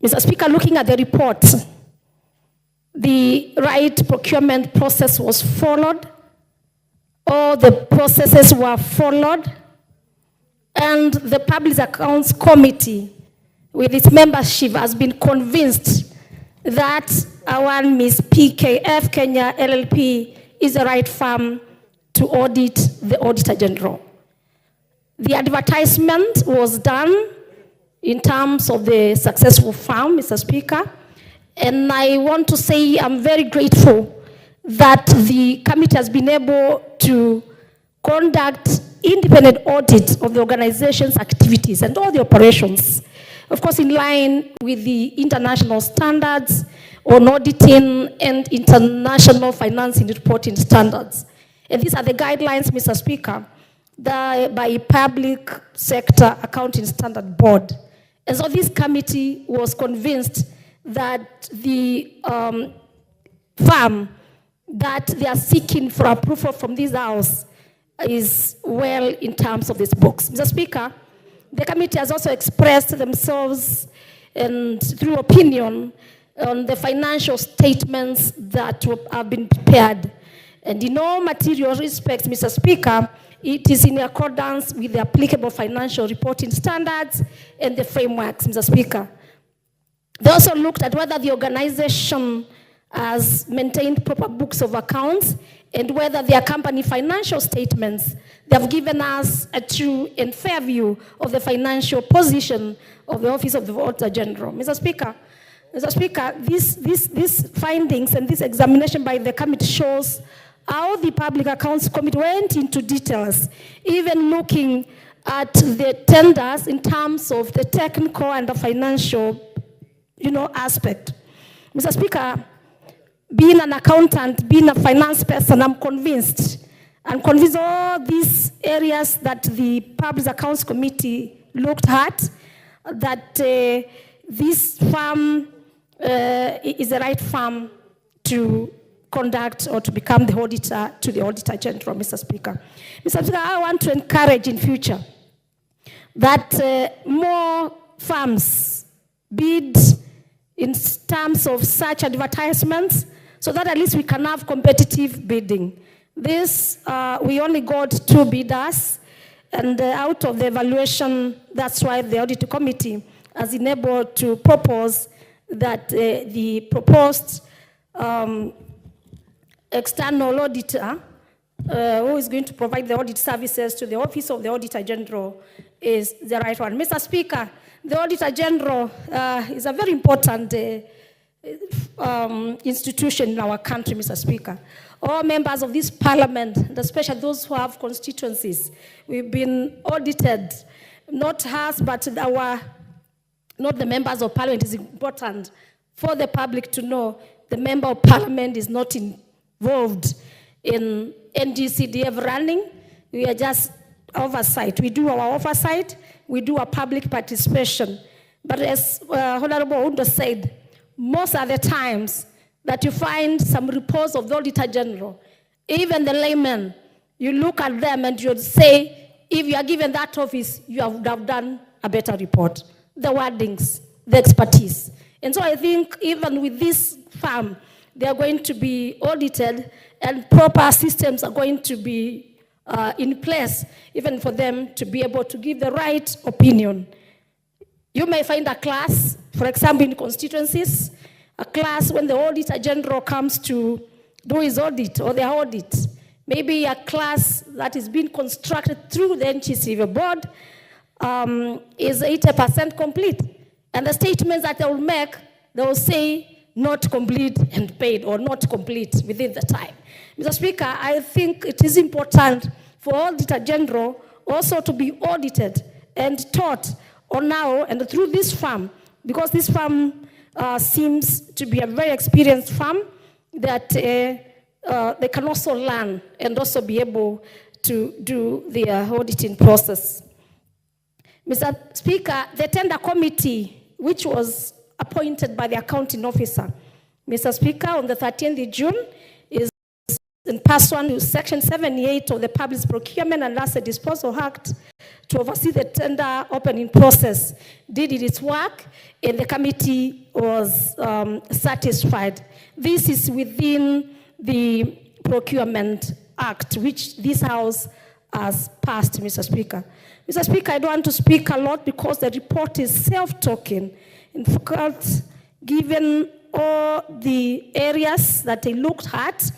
Mr. Speaker, looking at the report, the right procurement process was followed, all the processes were followed, and the Public Accounts Committee, with its membership, has been convinced that our Miss PKF Kenya LLP is the right firm to audit the Auditor General. The advertisement was done in terms of the successful firm, Mr. Speaker, and I want to say I'm very grateful that the committee has been able to conduct independent audit of the organization's activities and all the operations, of course in line with the international standards on auditing and international financing reporting standards. And these are the guidelines, Mr. Speaker, by Public Sector Accounting Standard Board. And so this committee was convinced that the firm that they are seeking for approval from this House is well in terms of these books. Mr. Speaker, the committee has also expressed themselves and through opinion on the financial statements that have been prepared. And in all material respects, Mr. Speaker, it is in accordance with the applicable financial reporting standards and the frameworks, Mr. Speaker. They also looked at whether the organization has maintained proper books of accounts and whether their company financial statements, they have given us a true and fair view of the financial position of the Office of the Auditor General. Mr. Speaker, these findings and this examination by the committee shows how the Public Accounts Committee went into details, even looking at the tenders in terms of the technical and the financial, aspect. Mr. Speaker, being an accountant, being a finance person, I'm convinced all these areas that the Public Accounts Committee looked at, that this firm is the right firm to conduct or to become the auditor to the Auditor General, Mr. Speaker. Mr. Speaker, I want to encourage in future that more firms bid in terms of such advertisements so that at least we can have competitive bidding. This, we only got 2 bidders, and out of the evaluation, that's why the Audit Committee has been able to propose that the proposed external auditor who is going to provide the audit services to the Office of the Auditor General is the right one. Mr. Speaker, the Auditor General is a very important institution in our country, Mr. Speaker. All members of this parliament, especially those who have constituencies, we've been audited, not us, but not the members of parliament. Is important for the public to know the member of parliament is not involved in NGCDF running. We are just oversight. We do our oversight, we do our public participation. But as Honorable Undo said, most of the times that you find some reports of the Auditor General, even the layman, you look at them and you'd say, if you are given that office, you would have done a better report. The wordings, the expertise. And so I think even with this firm, they are going to be audited and proper systems are going to be in place, even for them to be able to give the right opinion. You may find a class, for example, in constituencies, a class when the Auditor General comes to do his audit or their audit. Maybe a class that is being constructed through the NGCDF board is 80% complete. And the statements that they will make, they will say not complete and paid or not complete within the time. Mr. Speaker, I think it is important for Auditor General also to be audited and taught on now and through this firm, because this firm seems to be a very experienced firm that they can also learn and also be able to do their auditing process. Mr. Speaker, the tender committee, which was appointed by the accounting officer, Mr. Speaker, on the 13th of June, is in person with Section 78 of the Public Procurement and Asset Disposal Act to oversee the tender opening process, did its work, and the committee was satisfied. This is within the Procurement Act, which this House has passed, Mr. Speaker. Mr. Speaker, I don't want to speak a lot because the report is self-talking. In fact, given all the areas that they looked at,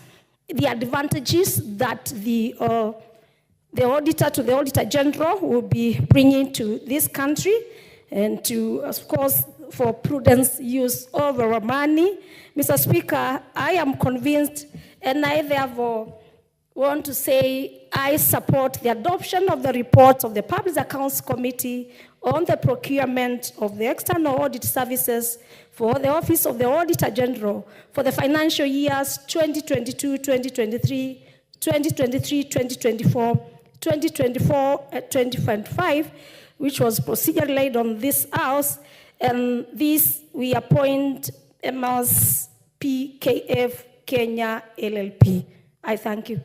the advantages that the auditor to the Auditor General will be bringing to this country, and to, of course, for prudence use of our money. Mr. Speaker, I am convinced, and I therefore want to say I support the adoption of the report of the Public Accounts Committee on the procurement of the external audit services for the Office of the Auditor General for the financial years 2022-2023, 2023-2024, 2024-2025, which was procedure laid on this House. And this, we appoint MS PKF Kenya LLP. I thank you.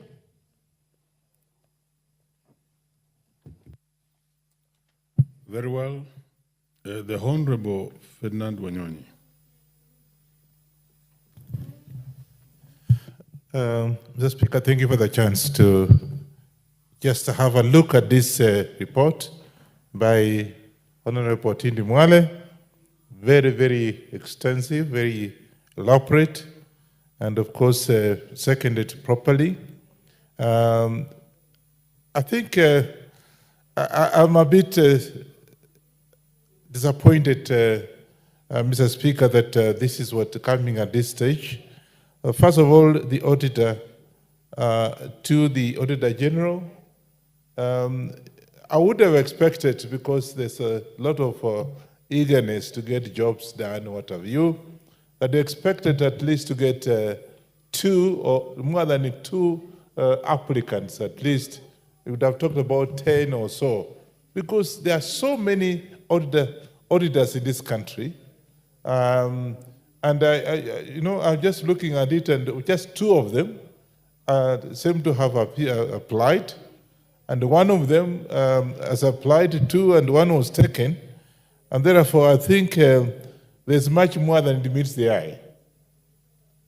Very well. The Honorable Ferdinand Wanyonyi. Mr. Speaker, thank you for the chance to just have a look at this report by Honorable Tindi Mwale. Very, very extensive, very elaborate, and of course, seconded properly. I think I'm a bit disappointed, Mr. Speaker, that this is what's coming at this stage. First of all, the auditor, to the Auditor General, I would have expected, because there's a lot of eagerness to get jobs done, what have you, that they expected at least to get 2 or more than 2 applicants at least. We would have talked about 10 or so, because there are so many auditors in this country. And I'm just looking at it, and just 2 of them seem to have applied, and one of them has applied 2, and 1 was taken, and therefore I think there's much more than it meets the eye.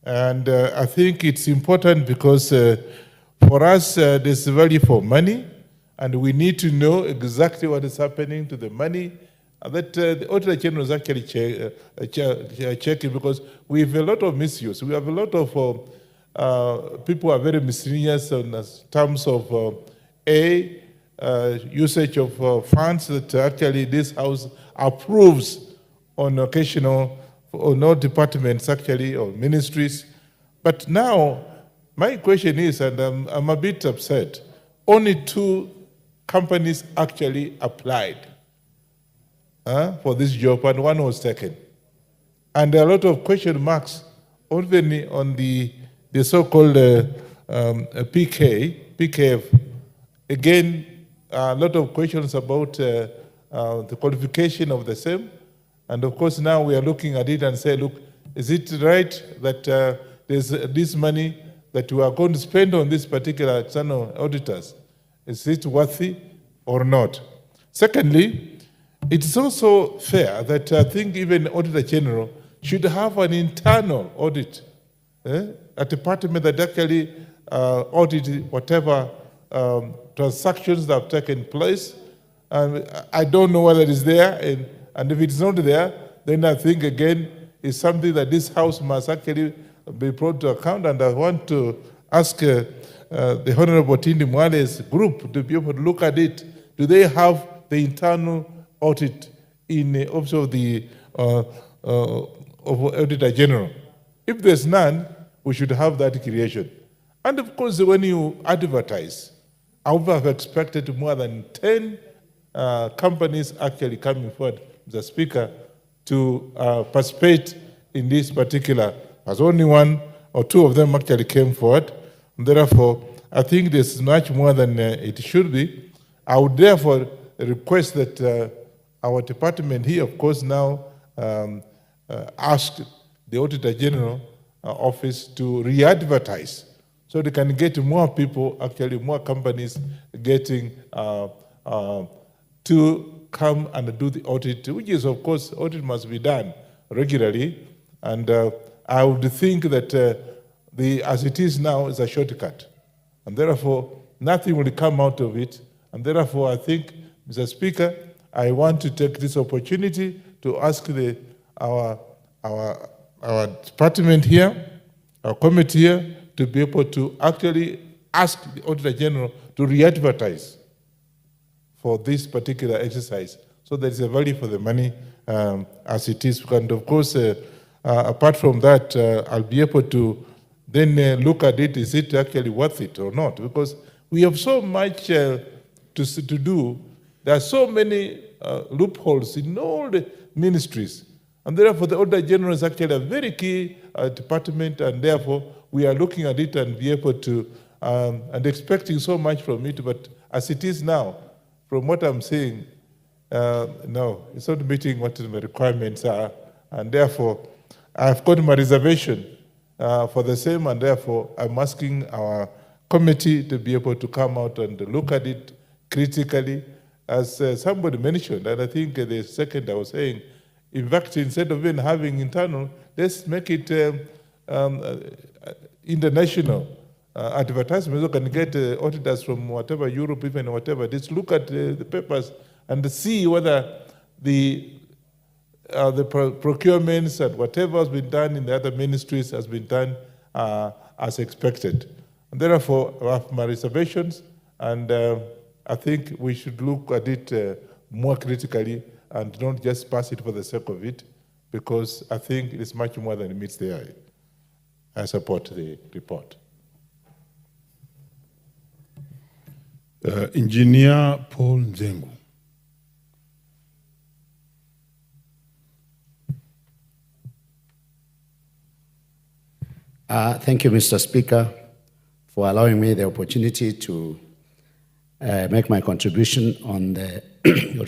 And I think it's important because for us, there's value for money, and we need to know exactly what is happening to the money. That the Auditor General is actually checking, because we have a lot of misuse. We have a lot of people who are very miscellaneous in terms of usage of funds that actually this House approves on occasional, or no departments actually, or ministries. But now, my question is, and I'm a bit upset, only 2 companies actually applied for this job, and 1 was taken. And there are a lot of question marks only on the so-called PKF. Again, a lot of questions about the qualification of the same. And of course, now we are looking at it and say, look, is it right that there's this money that we are going to spend on this particular external auditors? Is it worthy or not? Secondly, it's also fair that I think even Auditor General should have an internal audit, a department that actually audit whatever transactions that have taken place. And I don't know whether it is there, and if it's not there, then I think again it's something that this House must actually be brought to account. And I want to ask the Honorable Tindi Mwale's group to be able to look at it. Do they have the internal audit in the office of the of Auditor General? If there's none, we should have that creation. And of course, when you advertise, I would have expected more than 10 companies actually coming forward, Mr. Speaker, to participate in this particular. As only 1 or 2 of them actually came forward. And therefore, I think there's much more than it should be. I would therefore request that our department here, of course, now ask the Auditor General office to re-advertise so they can get more people, actually more companies getting to come and do the audit, which is, of course, audit must be done regularly. And I would think that as it is now, is a shortcut. And therefore, nothing will come out of it. And therefore, I think, Mr. Speaker, I want to take this opportunity to ask our department here, our committee here, to be able to actually ask the Auditor General to re-advertise for this particular exercise, so there is a value for the money as it is. And of course, apart from that, I'll be able to then look at it, is it actually worth it or not? Because we have so much to do. There are so many loopholes in all the ministries. And therefore, the Auditor General is actually a very key department, and therefore, we are looking at it and be able to, and expecting so much from it. But as it is now, from what I'm seeing, no, it's not meeting what the requirements are. And therefore, I've got my reservation for the same, and therefore I'm asking our committee to be able to come out and look at it critically, as somebody mentioned, and I think the second I was saying, in fact, instead of even having internal, let's make it international advertisement. You can get auditors from whatever, Europe, even whatever. Just look at the papers and see whether the procurements and whatever has been done in the other ministries has been done as expected. And therefore, I have my reservations, and I think we should look at it more critically and not just pass it for the sake of it, because I think it is much more than meets the eye. I support the report. Engineer Paul Nzengu. Thank you, Mr. Speaker, for allowing me the opportunity to make my contribution on the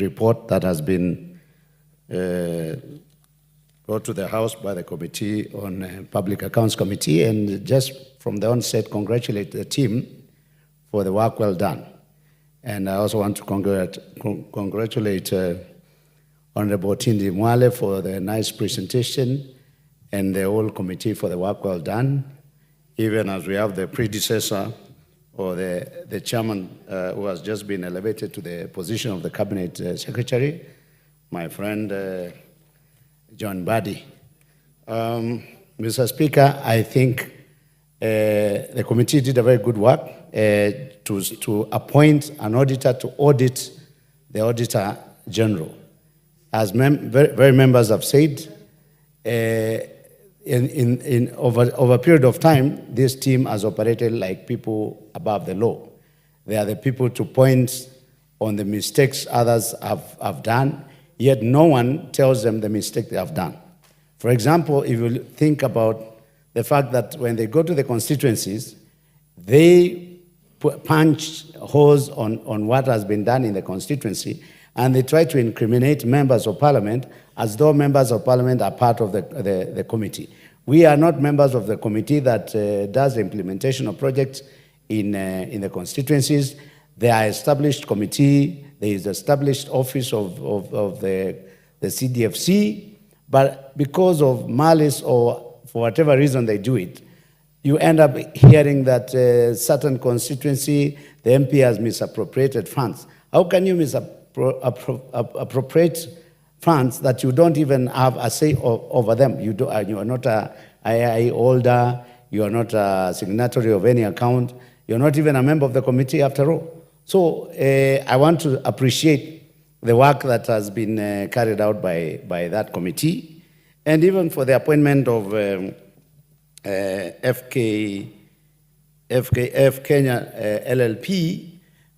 report that has been brought to the House by the Committee on Public Accounts Committee, and just from the onset, congratulate the team for the work well done. And I also want to congratulate Honorable Tindi Mwale for the nice presentation, and the whole committee for the work well done, even as we have the predecessor or the chairman who has just been elevated to the position of the cabinet secretary, my friend John Buddy. Mr. Speaker, I think the committee did a very good work to appoint an auditor to audit the Auditor General. As very members have said, over a period of time, this team has operated like people above the law. They are the people to point on the mistakes others have done, yet no one tells them the mistake they have done. For example, if you think about the fact that when they go to the constituencies, they punch holes on what has been done in the constituency, and they try to incriminate members of parliament as though members of parliament are part of the committee. We are not members of the committee that does the implementation of projects in the constituencies. There are established committee, there is established office of the CDFC, but because of malice or for whatever reason they do it, you end up hearing that certain constituency, the MP has misappropriated funds. How can you misappropriate funds that you don't even have a say over them? You are not a II holder, you are not a signatory of any account, you're not even a member of the committee after all. So I want to appreciate the work that has been carried out by that committee, and even for the appointment of FKF Kenya LLP,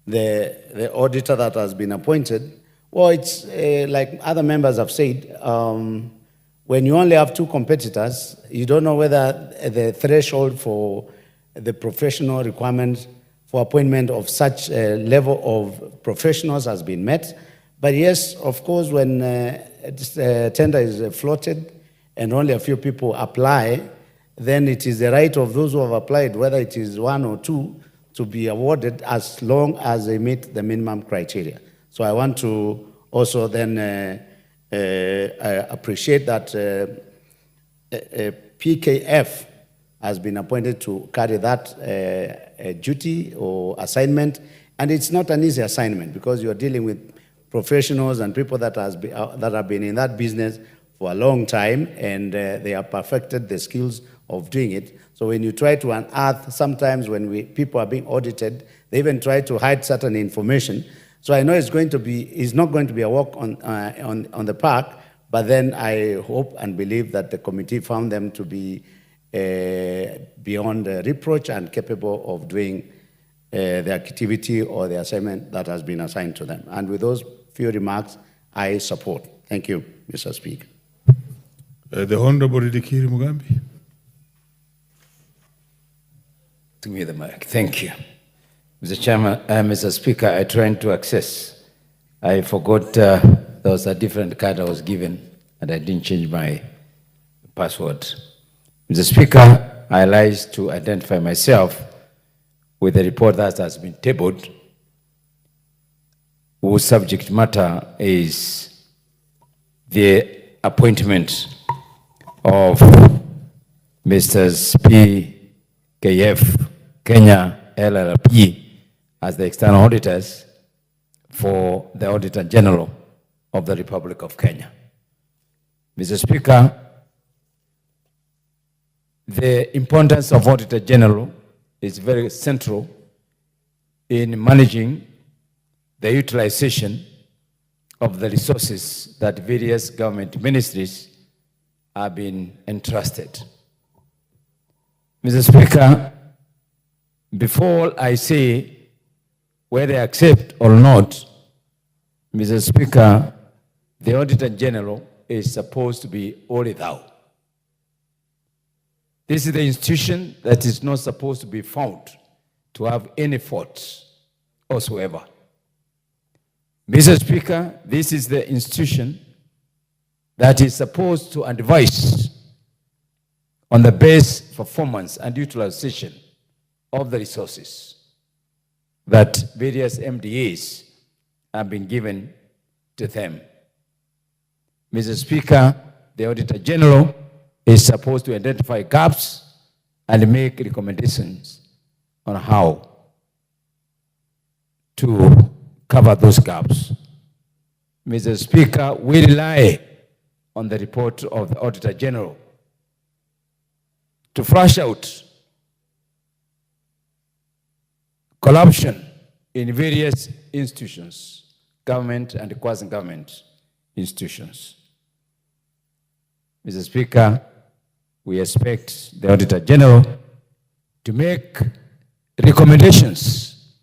the auditor that has been appointed. Well, it's like other members have said, when you only have two competitors, you don't know whether the threshold for the professional requirement for appointment of such a level of professionals has been met. But yes, of course, when tender is floated and only a few people apply, then it is the right of those who have applied, whether it is one or two, to be awarded as long as they meet the minimum criteria. So I want to also then appreciate that PKF has been appointed to carry that duty or assignment. And it's not an easy assignment because you're dealing with professionals and people that have been in that business for a long time, and they have perfected the skills of doing it. So when you try to unearth, sometimes when people are being audited, they even try to hide certain information. So I know it's not going to be a walk on the park, but then I hope and believe that the committee found them to be beyond reproach and capable of doing the activity or the assignment that has been assigned to them. And with those few remarks, I support. Thank you, Mr. Speaker. The Honorable Ridikiri Mugambi. Give me the mic. Thank you. Mr. Chairman, Mr. Speaker, I tried to access. I forgot there was a different card I was given and I didn't change my password. Mr. Speaker, I rise to identify myself with the report that has been tabled, whose subject matter is the appointment of Mr. PKF Kenya LLP as the external auditors for the Auditor General of the Republic of Kenya. Mr. Speaker, the importance of Auditor General is very central in managing the utilization of the resources that various government ministries have been entrusted. Mr. Speaker, before I say whether I accept or not, Mr. Speaker, the Auditor General is supposed to be only thou. This is the institution that is not supposed to be found to have any faults whatsoever. Mr. Speaker, this is the institution that is supposed to advise on the best performance and utilization of the resources that various MDAs have been given to them. Mr. Speaker, the Auditor General is supposed to identify gaps and make recommendations on how to cover those gaps. Mr. Speaker, we rely on the report of the Auditor General to flush out corruption in various institutions, government and quasi-government institutions. Mr. Speaker, we expect the Auditor General to make recommendations,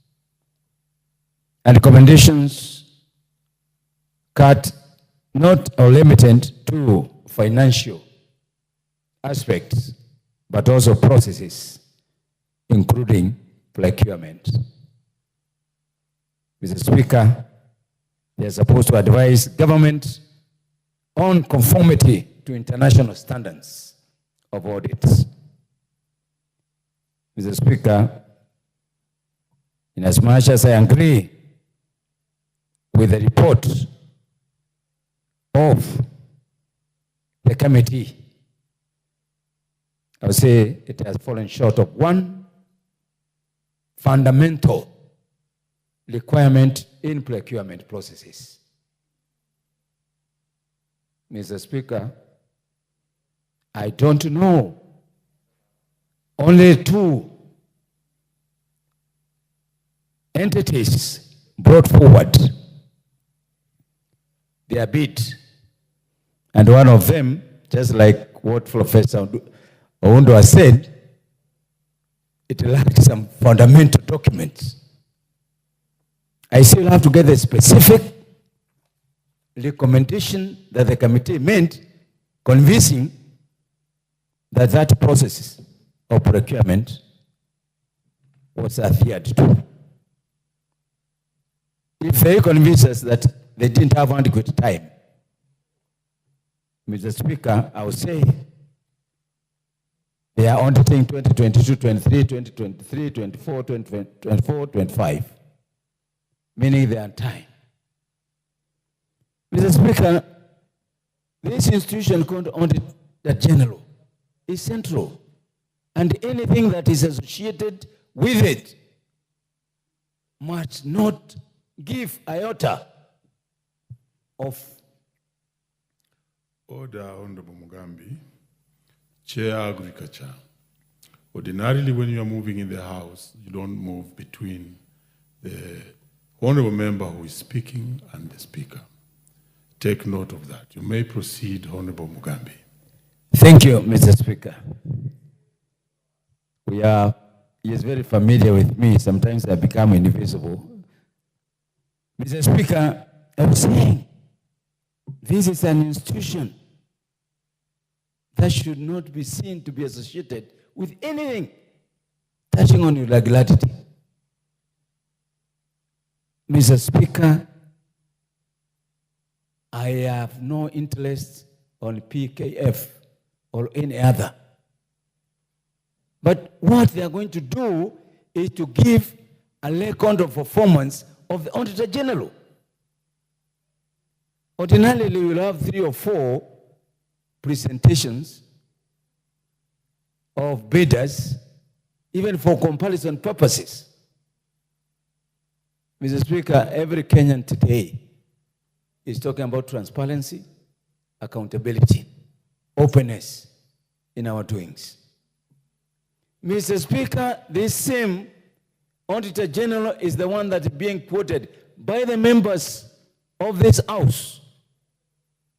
and recommendations cut not or limited to financial aspects, but also processes, including procurement. Mr. Speaker, they are supposed to advise government on conformity to international standards of audits. Mr. Speaker, in as much as I agree with the report of the committee, I would say it has fallen short of one fundamental requirement in procurement processes. Mr. Speaker, I don't know. Only 2 entities brought forward their bid. And one of them, just like what Professor Oundo has said, it lacked some fundamental documents. I still have to get the specific recommendation that the committee meant, convincing that that process of procurement was adhered to. If they convince us that they didn't have adequate time, Mr. Speaker, I would say they are auditing 2022, 23, 2023, 24, 24, 25, meaning they are on time. Mr. Speaker, this institution called Auditor General is central, and anything that is associated with it must not give iota of. Order, Honorable Mugambi. Chair Agriculture. Ordinarily, when you are moving in the House, you don't move between the honorable member who is speaking and the Speaker. Take note of that. You may proceed, Honorable Mugambi. Thank you, Mr. Speaker. He is very familiar with me. Sometimes I become invisible. Mr. Speaker, I was saying, this is an institution that should not be seen to be associated with anything touching on irregularity. Mr. Speaker, I have no interest on PKF or any other. But what they are going to do is to give a record of performance of the Auditor General. Ordinarily, we will have 3 or 4 presentations of bidders, even for comparison purposes. Mr. Speaker, every Kenyan today is talking about transparency, accountability, openness in our doings. Mr. Speaker, this same Auditor General is the one that is being quoted by the members of this House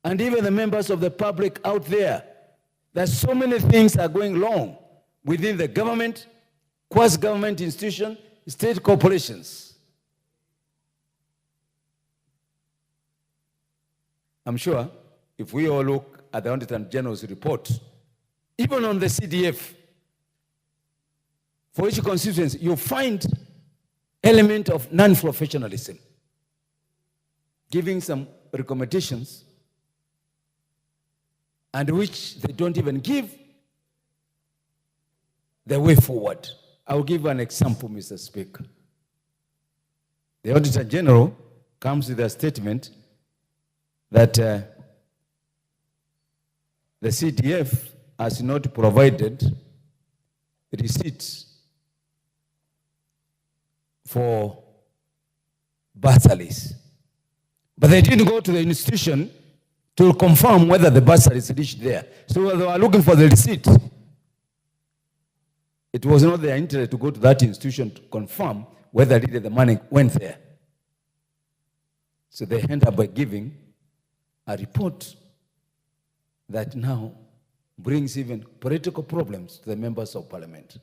and even the members of the public out there, that so many things are going wrong within the government, quasi-government institution, state corporations. I'm sure if we all look at the Auditor General's report, even on the CDF, for each constituency, you find element of non-professionalism, giving some recommendations and which they don't even give the way forward. I'll give an example, Mr. Speaker. The Auditor General comes with a statement that the CDF has not provided receipts for bursaries. But they didn't go to the institution to confirm whether the bursaries reached there. So they were looking for the receipt. It was not their interest to go to that institution to confirm whether really the money went there. So they end up by giving a report that now brings even political problems to the members of parliament.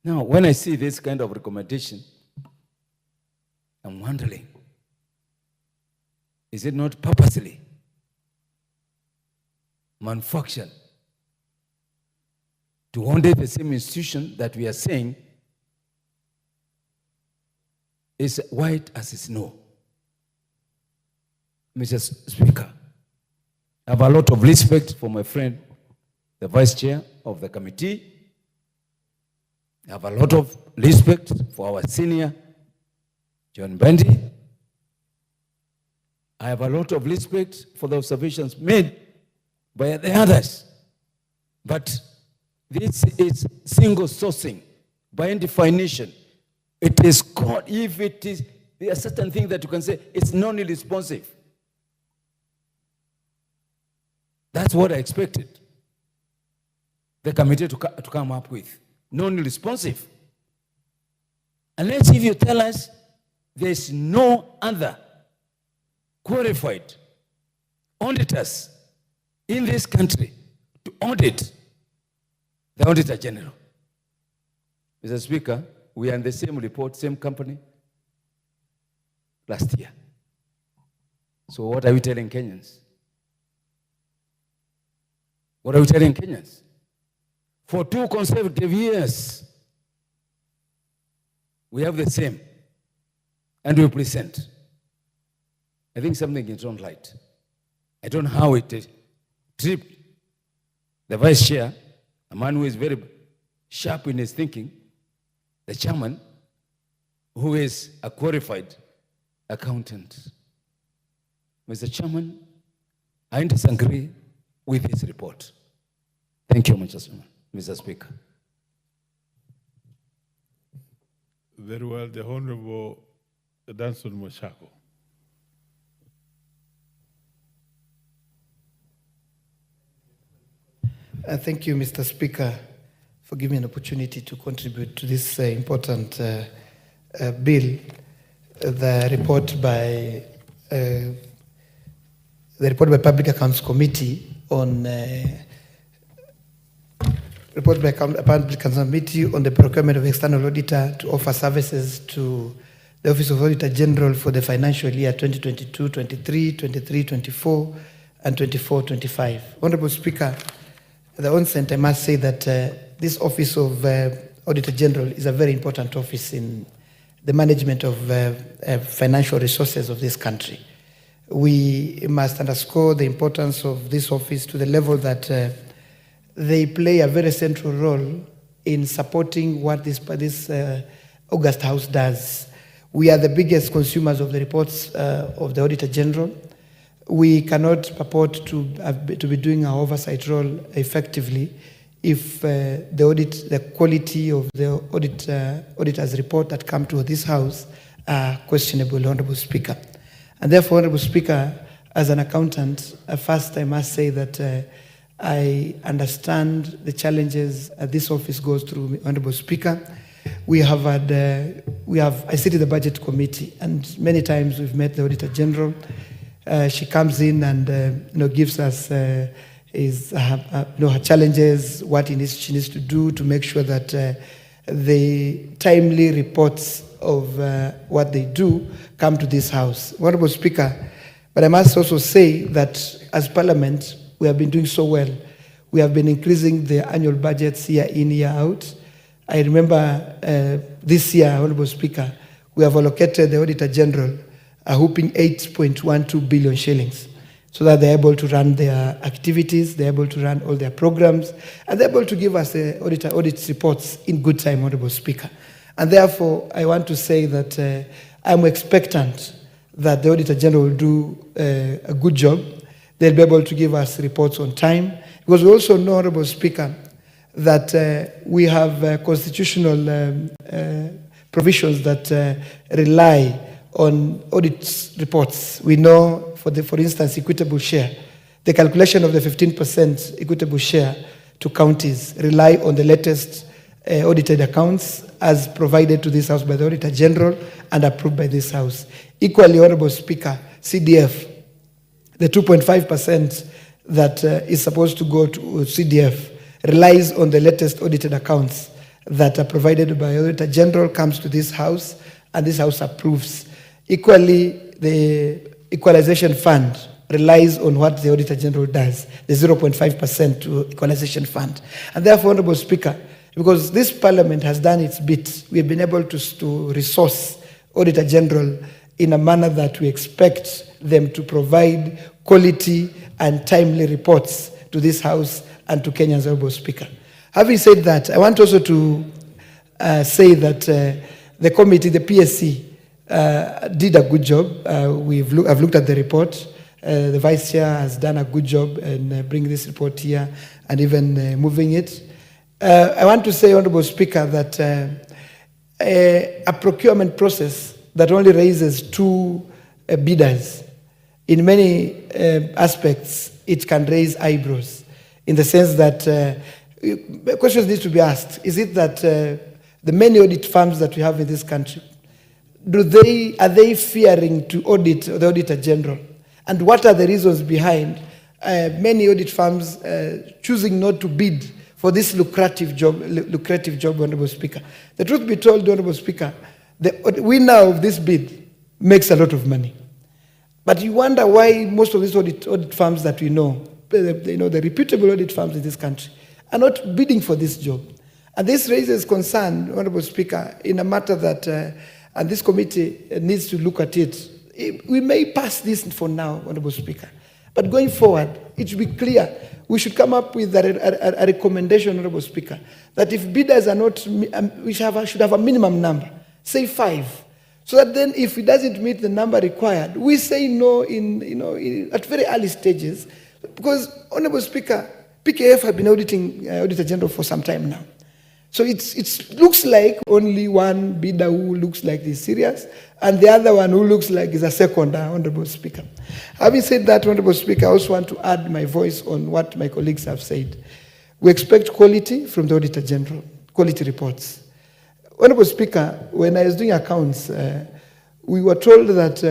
Now, when I see this kind of recommendation, I'm wondering, is it not purposely manufactured to audit the same institution that we are saying is white as snow? Mr. Speaker, I have a lot of respect for my friend, the Vice Chair of the committee. I have a lot of respect for our senior, John Bendy. I have a lot of respect for the observations made by the others. But this is single sourcing by definition. It is called, if it is, there are certain things that you can say it's non-responsive. That's what I expected the committee to come up with. Non-responsive. Unless if you tell us there's no other qualified auditors in this country to audit the Auditor General. Mr. Speaker, we are in the same report, same company last year. So what are we telling Kenyans? What are we telling Kenyans? For 2 consecutive years, we have the same, and we present. I think something is not right. I don't know how it tripped the Vice Chair, a man who is very sharp in his thinking, the Chairman, who is a qualified accountant. Mr. Chairman, I disagree with his report. Thank you, Mr. Speaker. Very well, the Honorable Danson Moshako. Thank you, Mr. Speaker, for giving me an opportunity to contribute to this important bill. The report by Public Accounts Committee on Public Accounts Committee on the procurement of external auditor to offer services to the Office of Auditor General for the financial year 2022-23, 23-24, and 24-25. Honorable Speaker, at the onset, I must say that this Office of Auditor General is a very important office in the management of financial resources of this country. We must underscore the importance of this office to the level that they play a very central role in supporting what this August House does. We are the biggest consumers of the reports of the Auditor General. We cannot purport to be doing our oversight role effectively if the quality of the auditor's report that come to this House are questionable, Honorable Speaker. And therefore, Honorable Speaker, as an accountant, first I must say that I understand the challenges this office goes through, Honorable Speaker. I sit in the Budget Committee, and many times we've met the Auditor General. She comes in and gives us her challenges, what she needs to do to make sure that the timely reports of what they do come to this House. Honorable Speaker, but I must also say that as Parliament, we have been doing so well. We have been increasing the annual budgets year in, year out. I remember this year, Honorable Speaker, we have allocated the Auditor General a whopping 8.12 billion shillings so that they're able to run their activities, they're able to run all their programs, and they're able to give us the audit reports in good time, Honorable Speaker. And therefore, I want to say that I'm expectant that the Auditor General will do a good job. They'll be able to give us reports on time, because we also know, Honorable Speaker, that we have constitutional provisions that rely on audit reports. We know, for instance, equitable share. The calculation of the 15% equitable share to counties rely on the latest audited accounts as provided to this House by the Auditor General and approved by this House. Equally, Honorable Speaker, CDF, the 2.5% that is supposed to go to CDF relies on the latest audited accounts that are provided by the Auditor General, comes to this House, and this House approves. Equally, the Equalization Fund relies on what the Auditor General does, the 0.5% to Equalization Fund. And therefore, Honorable Speaker, because this Parliament has done its bit, we have been able to resource Auditor General in a manner that we expect them to provide quality and timely reports to this House and to Kenyans, Honorable Speaker. Having said that, I want also to say that the committee, the PSC, did a good job. I've looked at the report. The Vice Chair has done a good job in bringing this report here and even moving it. I want to say, Honorable Speaker, that a procurement process that only raises two bidders, in many aspects, it can raise eyebrows, in the sense that questions need to be asked. Is it that the many audit firms that we have in this country, are they fearing to audit the Auditor General? And what are the reasons behind many audit firms choosing not to bid for this lucrative job, Honorable Speaker? The truth be told, Honorable Speaker, the winner of this bid makes a lot of money. But you wonder why most of these audit firms that we know, the reputable audit firms in this country, are not bidding for this job. And this raises concern, Honorable Speaker, in a matter that, and this committee needs to look at it. We may pass this for now, Honorable Speaker. But going forward, it should be clear. We should come up with a recommendation, Honorable Speaker, that if bidders are not, we should have a minimum number, say 5. So that then if it doesn't meet the number required, we say no at very early stages. Because, Honorable Speaker, PKF have been auditing Auditor General for some time now. So it looks like only one bidder who looks like he's serious, and the other one who looks like he's a second, Honorable Speaker. Having said that, Honorable Speaker, I also want to add my voice on what my colleagues have said. We expect quality from the Auditor General, quality reports. Honorable Speaker, when I was doing accounts, we were told that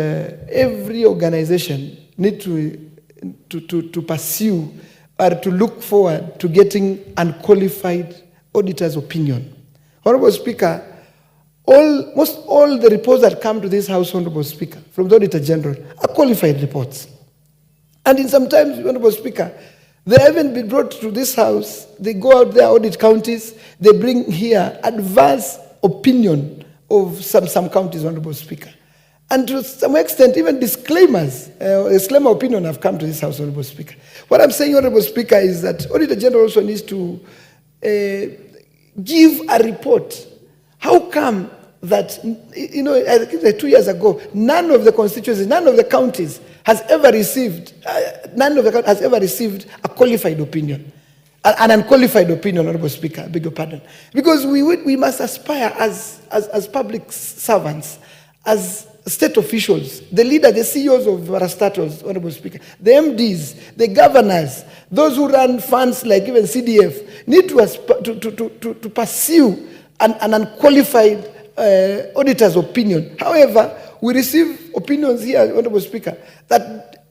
every organization needs to pursue or to look forward to getting unqualified auditor's opinion. Honorable Speaker, almost all the reports that come to this House, Honorable Speaker, from the Auditor General are qualified reports. And in sometimes, Honorable Speaker, they haven't been brought to this House. They go out there, audit counties, they bring here adverse opinion of some counties, Honorable Speaker. And to some extent, even disclaimers, disclaimer opinion have come to this House, Honorable Speaker. What I'm saying, Honorable Speaker, is that Auditor General also needs to give a report. How come that, I think 2 years ago, none of the constituencies, none of the counties has ever received, a qualified opinion, an unqualified opinion, Honorable Speaker, I beg your pardon. Because we must aspire as public servants, as state officials, the leaders, the CEOs of parastatals, Honorable Speaker, the MDs, the governors, those who run funds like even CDF, need to pursue an unqualified auditor's opinion. However, we receive opinions here, Honorable Speaker, that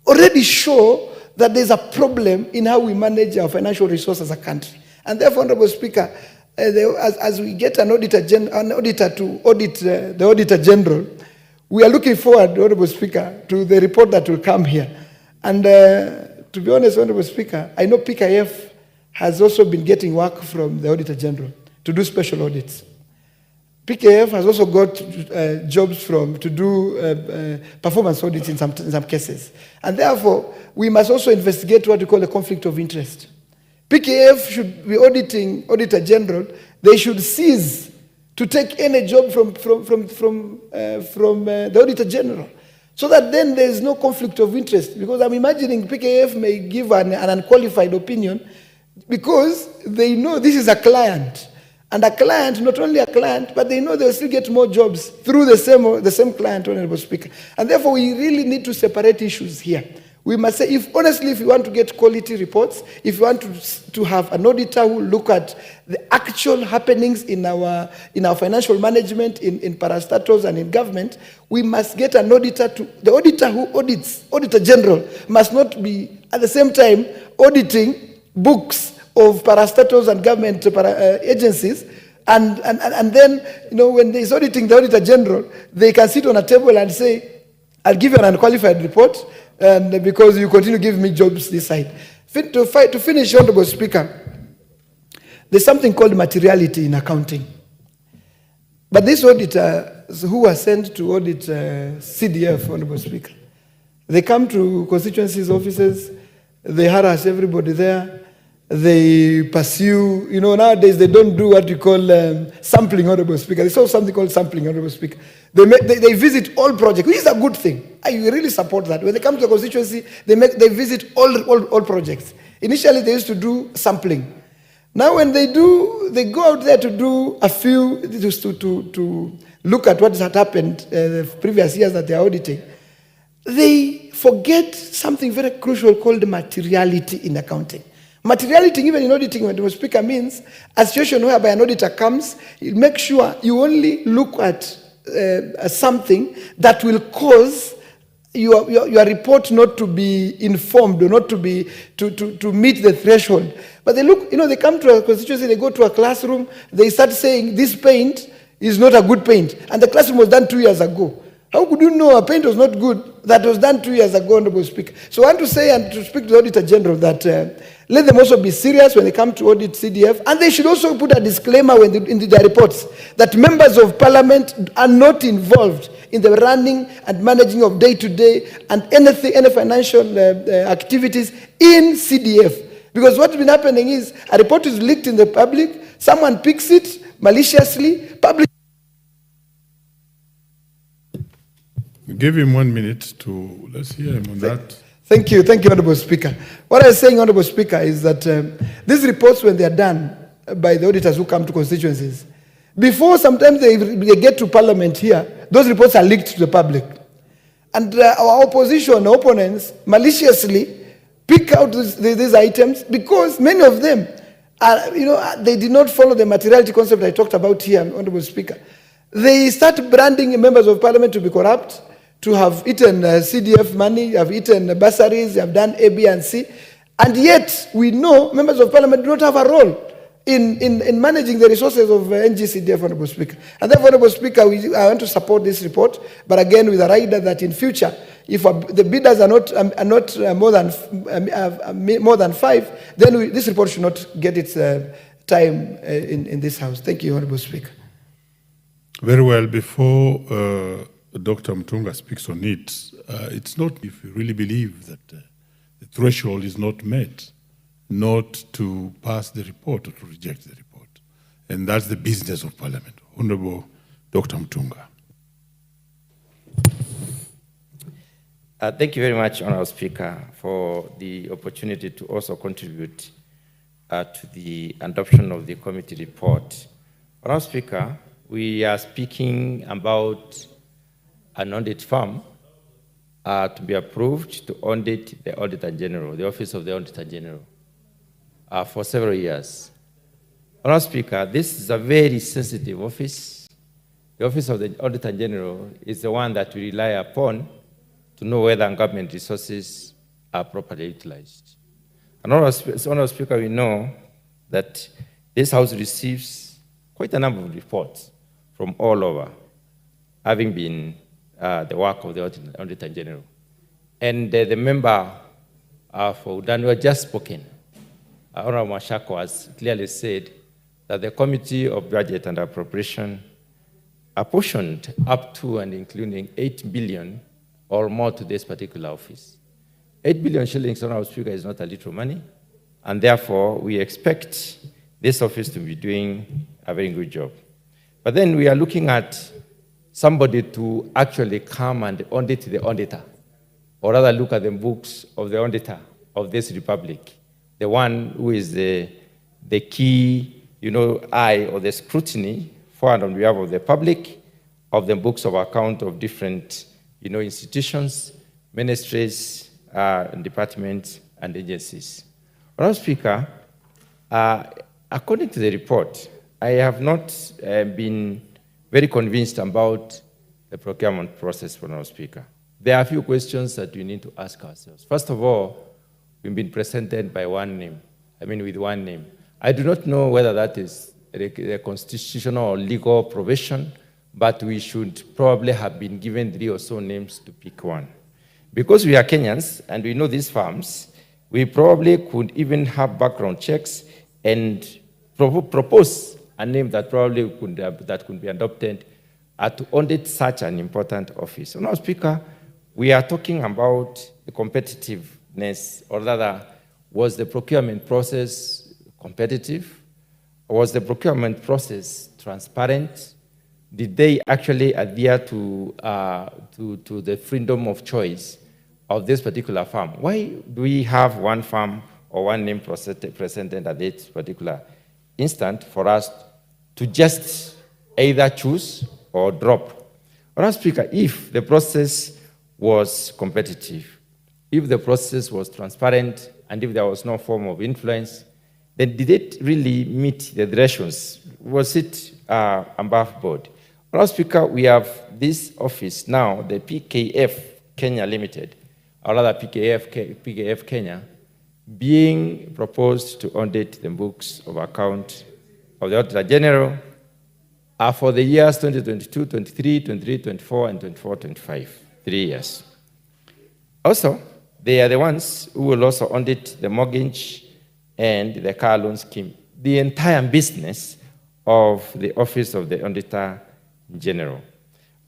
already show that there's a problem in how we manage our financial resources as a country. And therefore, Honorable Speaker, as we get an auditor to audit the Auditor General, we are looking forward, Honorable Speaker, to the report that will come here. And to be honest, Honorable Speaker, I know PKF has also been getting work from the Auditor General to do special audits. PKF has also got jobs to do performance audits in some cases. And therefore, we must also investigate what we call a conflict of interest. PKF should be auditing Auditor General. They should cease to take any job from the Auditor General, so that then there is no conflict of interest. Because I'm imagining PKF may give an unqualified opinion because they know this is a client. And a client, not only a client, but they know they'll still get more jobs through the same client, Honorable Speaker. And therefore, we really need to separate issues here. We must say, if you want to get quality reports, if you want to have an auditor who look at the actual happenings in our financial management, in parastatals and in government, we must get an auditor the auditor who audits, Auditor General, must not be at the same time auditing books of parastatals and government agencies, and then, when he's auditing the Auditor General, they can sit on a table and say, I'll give you an unqualified report, and because you continue to give me jobs this side. To finish, Honorable Speaker, there's something called materiality in accounting. But these auditors who are sent to audit CDF, Honorable Speaker, they come to constituencies offices, they harass everybody there, they pursue, nowadays they don't do what you call sampling, Honorable Speaker. They saw something called sampling, Honorable Speaker. They visit all projects, which is a good thing. I really support that. When they come to the constituency, they visit all projects. Initially, they used to do sampling. Now, when they go out there to do a few, to look at what had happened the previous years that they are auditing, they forget something very crucial called materiality in accounting. Materiality, even in auditing, Honorable Speaker, means a situation whereby an auditor comes, make sure you only look at something that will cause your report not to be informed or not to meet the threshold. But they look, they come to a constituency, they go to a classroom, they start saying this paint is not a good paint, and the classroom was done 2 years ago. How could you know a paint was not good that was done 2 years ago, Honorable Speaker? So I want to say and to speak to the Auditor General that let them also be serious when they come to audit CDF, and they should also put a disclaimer in their reports that members of Parliament are not involved in the running and managing of day-to-day and any financial activities in CDF. Because what's been happening is a report is leaked in the public, someone picks it maliciously, publishes. Give him 1 minute let's hear him on that. Thank you, Honorable Speaker. What I was saying, Honorable Speaker, is that these reports, when they are done by the auditors who come to constituencies, before sometimes they get to Parliament here, those reports are leaked to the public. And our opposition, opponents, maliciously pick out these items because many of them they did not follow the materiality concept I talked about here, Honorable Speaker. They start branding members of Parliament to be corrupt, to have eaten CDF money, have eaten bursaries, have done A, B, and C. And yet, we know members of Parliament do not have a role in managing the resources of NGCDF, Honorable Speaker. And therefore, Honorable Speaker, I want to support this report, but again, with a rider that in future, if the bidders are not more than 5, then this report should not get its time in this House. Thank you, Honorable Speaker. Very well. Before Dr. Mtunga speaks on it, it's not if you really believe that the threshold is not met, not to pass the report or to reject the report. And that's the business of Parliament. Honorable Dr. Mtunga. Thank you very much, Honorable Speaker, for the opportunity to also contribute to the adoption of the committee report. Honorable Speaker, we are speaking about an audit firm to be approved to audit the Auditor General, the Office of the Auditor General, for several years. Honorable Speaker, this is a very sensitive office. The Office of the Auditor General is the one that we rely upon to know whether government resources are properly utilized. And Honorable Speaker, we know that this House receives quite a number of reports from all over, having been the work of the Auditor General. And the member for Udanwa just spoken, Honorable Mashako, has clearly said that the Committee of Budget and Appropriation apportioned up to and including 8 billion or more to this particular office. 8 billion shillings, Honorable Speaker, is not a little money, and therefore we expect this office to be doing a very good job. But then we are looking at somebody to actually come and audit the auditor, or rather look at the books of the auditor of this republic, the one who is the key, eye or the scrutiny for and on behalf of the public of the books of account of different, institutions, ministries, departments, and agencies. Honorable Speaker, according to the report, I have not been very convinced about the procurement process, Honorable Speaker. There are a few questions that we need to ask ourselves. First of all, we've been presented by one name, with one name. I do not know whether that is a constitutional or legal provision, but we should probably have been given 3 or so names to pick one. Because we are Kenyans and we know these firms, we probably could even have background checks and propose a name that probably could be adopted to audit such an important office. So now, Speaker, we are talking about the competitiveness, or rather, was the procurement process competitive? Was the procurement process transparent? Did they actually adhere to the freedom of choice of this particular firm? Why do we have one firm or one name presented at this particular instant for us to just either choose or drop? Honorable Speaker, if the process was competitive, if the process was transparent, and if there was no form of influence, then did it really meet the thresholds? Was it above board? Honorable Speaker, we have this office now, the PKF Kenya Limited, or rather PKF Kenya, being proposed to audit the books of account of the Auditor General for the years 2022, 23, 23, 24, and 24, 25, 3 years. Also, they are the ones who will also audit the mortgage and the car loan scheme, the entire business of the Office of the Auditor General.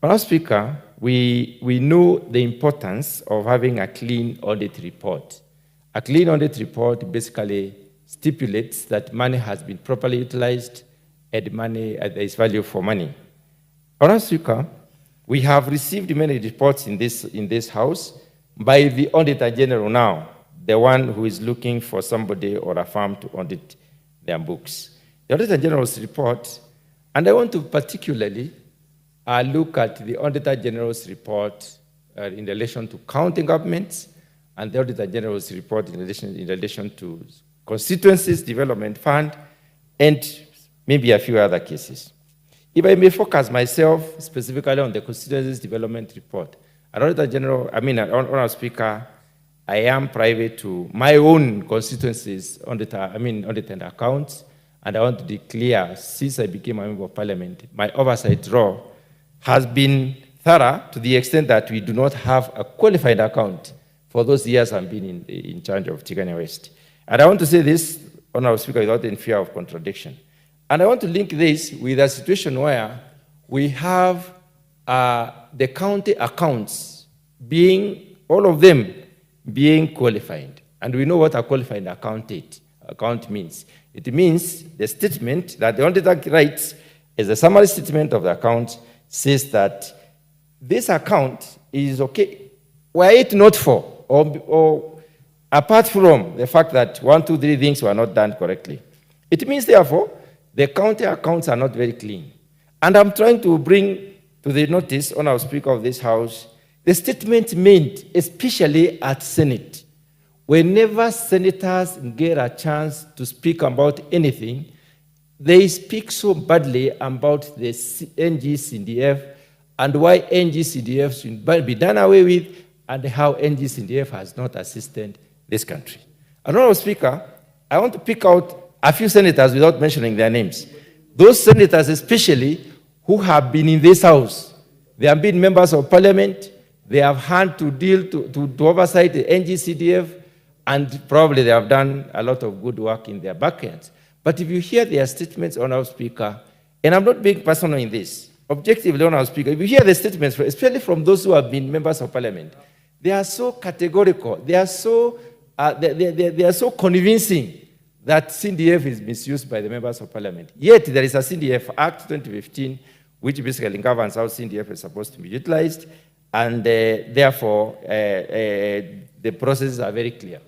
Honorable Speaker, we know the importance of having a clean audit report. A clean audit report basically stipulates that money has been properly utilized and money there is value for money. Honorable Speaker, we have received many reports in this House by the Auditor General now, the one who is looking for somebody or a firm to audit their books. The Auditor General's report, and I want to particularly look at the Auditor General's report in relation to county governments, and the Auditor General's report in relation to constituencies development fund, and maybe a few other cases. If I may focus myself specifically on the constituencies development report, Auditor General, Honorable Speaker, I am private to my own constituencies audit and accounts, and I want to declare, since I became a member of Parliament, my oversight role has been thorough to the extent that we do not have a qualified account for those years I've been in charge of Tigania West. And I want to say this, Honorable Speaker, without any fear of contradiction. And I want to link this with a situation where we have the county accounts being, all of them being qualified. And we know what a qualified account means. It means the statement that the auditor writes as a summary statement of the account says that this account is okay, were it not for, or apart from the fact that 1, 2, 3 things were not done correctly. It means, therefore, the county accounts are not very clean. And I'm trying to bring to the notice, Honorable Speaker of this House, the statement made, especially at Senate. Whenever senators get a chance to speak about anything, they speak so badly about the NGCDF and why NGCDF should be done away with and how NGCDF has not assisted this country. And Honorable Speaker, I want to pick out a few senators without mentioning their names. Those senators especially who have been in this House, they have been members of Parliament, they have had to deal to oversight the NGCDF, and probably they have done a lot of good work in their backends. But if you hear their statements, Honorable Speaker, and I'm not being personal in this, objectively, Honorable Speaker, if you hear the statements, especially from those who have been members of Parliament, they are so categorical, they are so convincing that CDF is misused by the members of Parliament. Yet there is a CDF Act 2015, which basically governs how CDF is supposed to be utilized, and therefore the processes are very clear.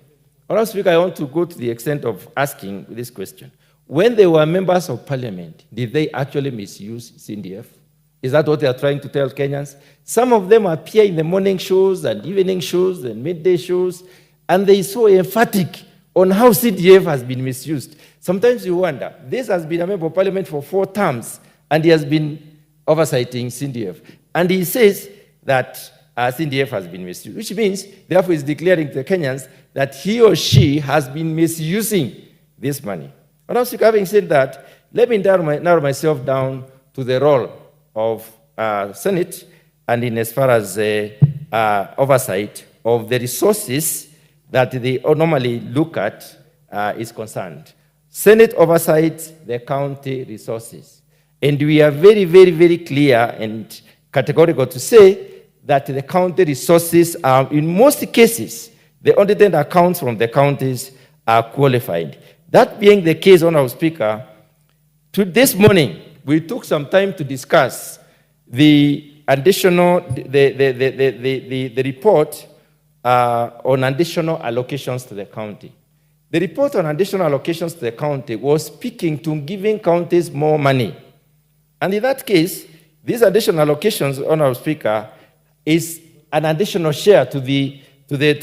Honorable Speaker, I want to go to the extent of asking this question. When they were members of Parliament, did they actually misuse CDF? Is that what they are trying to tell Kenyans? Some of them appear in the morning shows and evening shows and midday shows, and they are so emphatic on how CDF has been misused. Sometimes you wonder, this has been a member of Parliament for 4 terms, and he has been oversighting CDF. And he says that CDF has been misused, which means, therefore, he's declaring to the Kenyans that he or she has been misusing this money. And also, having said that, let me narrow myself down to the role of Senate and in as far as oversight of the resources that they normally look at is concerned. Senate oversights the county resources. And we are very, very, very clear and categorical to say that the county resources are, in most cases, the audited accounts from the counties are qualified. That being the case, Honorable Speaker, this morning, we took some time to discuss the additional, the report on additional allocations to the county. The report on additional allocations to the county was speaking to giving counties more money. And in that case, these additional allocations, Honorable Speaker, is an additional share to the legal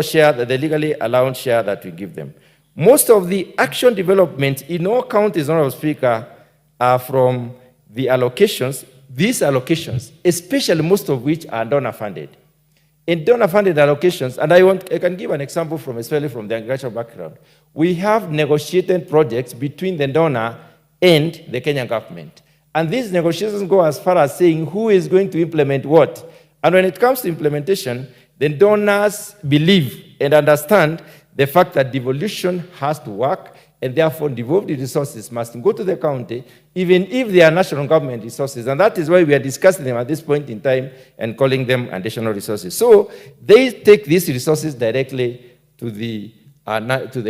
share, the legally allowed share that we give them. Most of the action development in all counties, Honorable Speaker, are from the allocations, these allocations, especially most of which are donor-funded. In donor-funded allocations, and I can give an example especially from the agricultural background, we have negotiated projects between the donor and the Kenyan government. And these negotiations go as far as saying who is going to implement what. And when it comes to implementation, the donors believe and understand the fact that devolution has to work, and therefore devolved resources must go to the county, even if they are national government resources. And that is why we are discussing them at this point in time and calling them additional resources. So they take these resources directly to the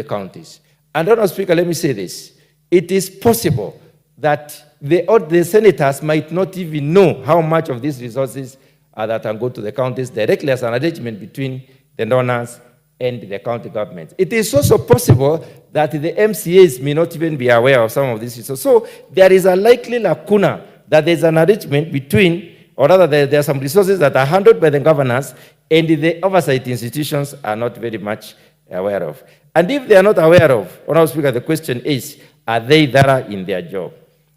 counties. And Honorable Speaker, let me say this. It is possible that the senators might not even know how much of these resources that can go to the counties directly as an arrangement between the donors and the county governments. It is also possible that the MCAs may not even be aware of some of these resources. So there is a likely lacuna that there's an arrangement between, or rather there are some resources that are handled by the governors and the oversight institutions are not very much aware of. And if they are not aware of, Honorable Speaker, the question is, are they thorough in their job?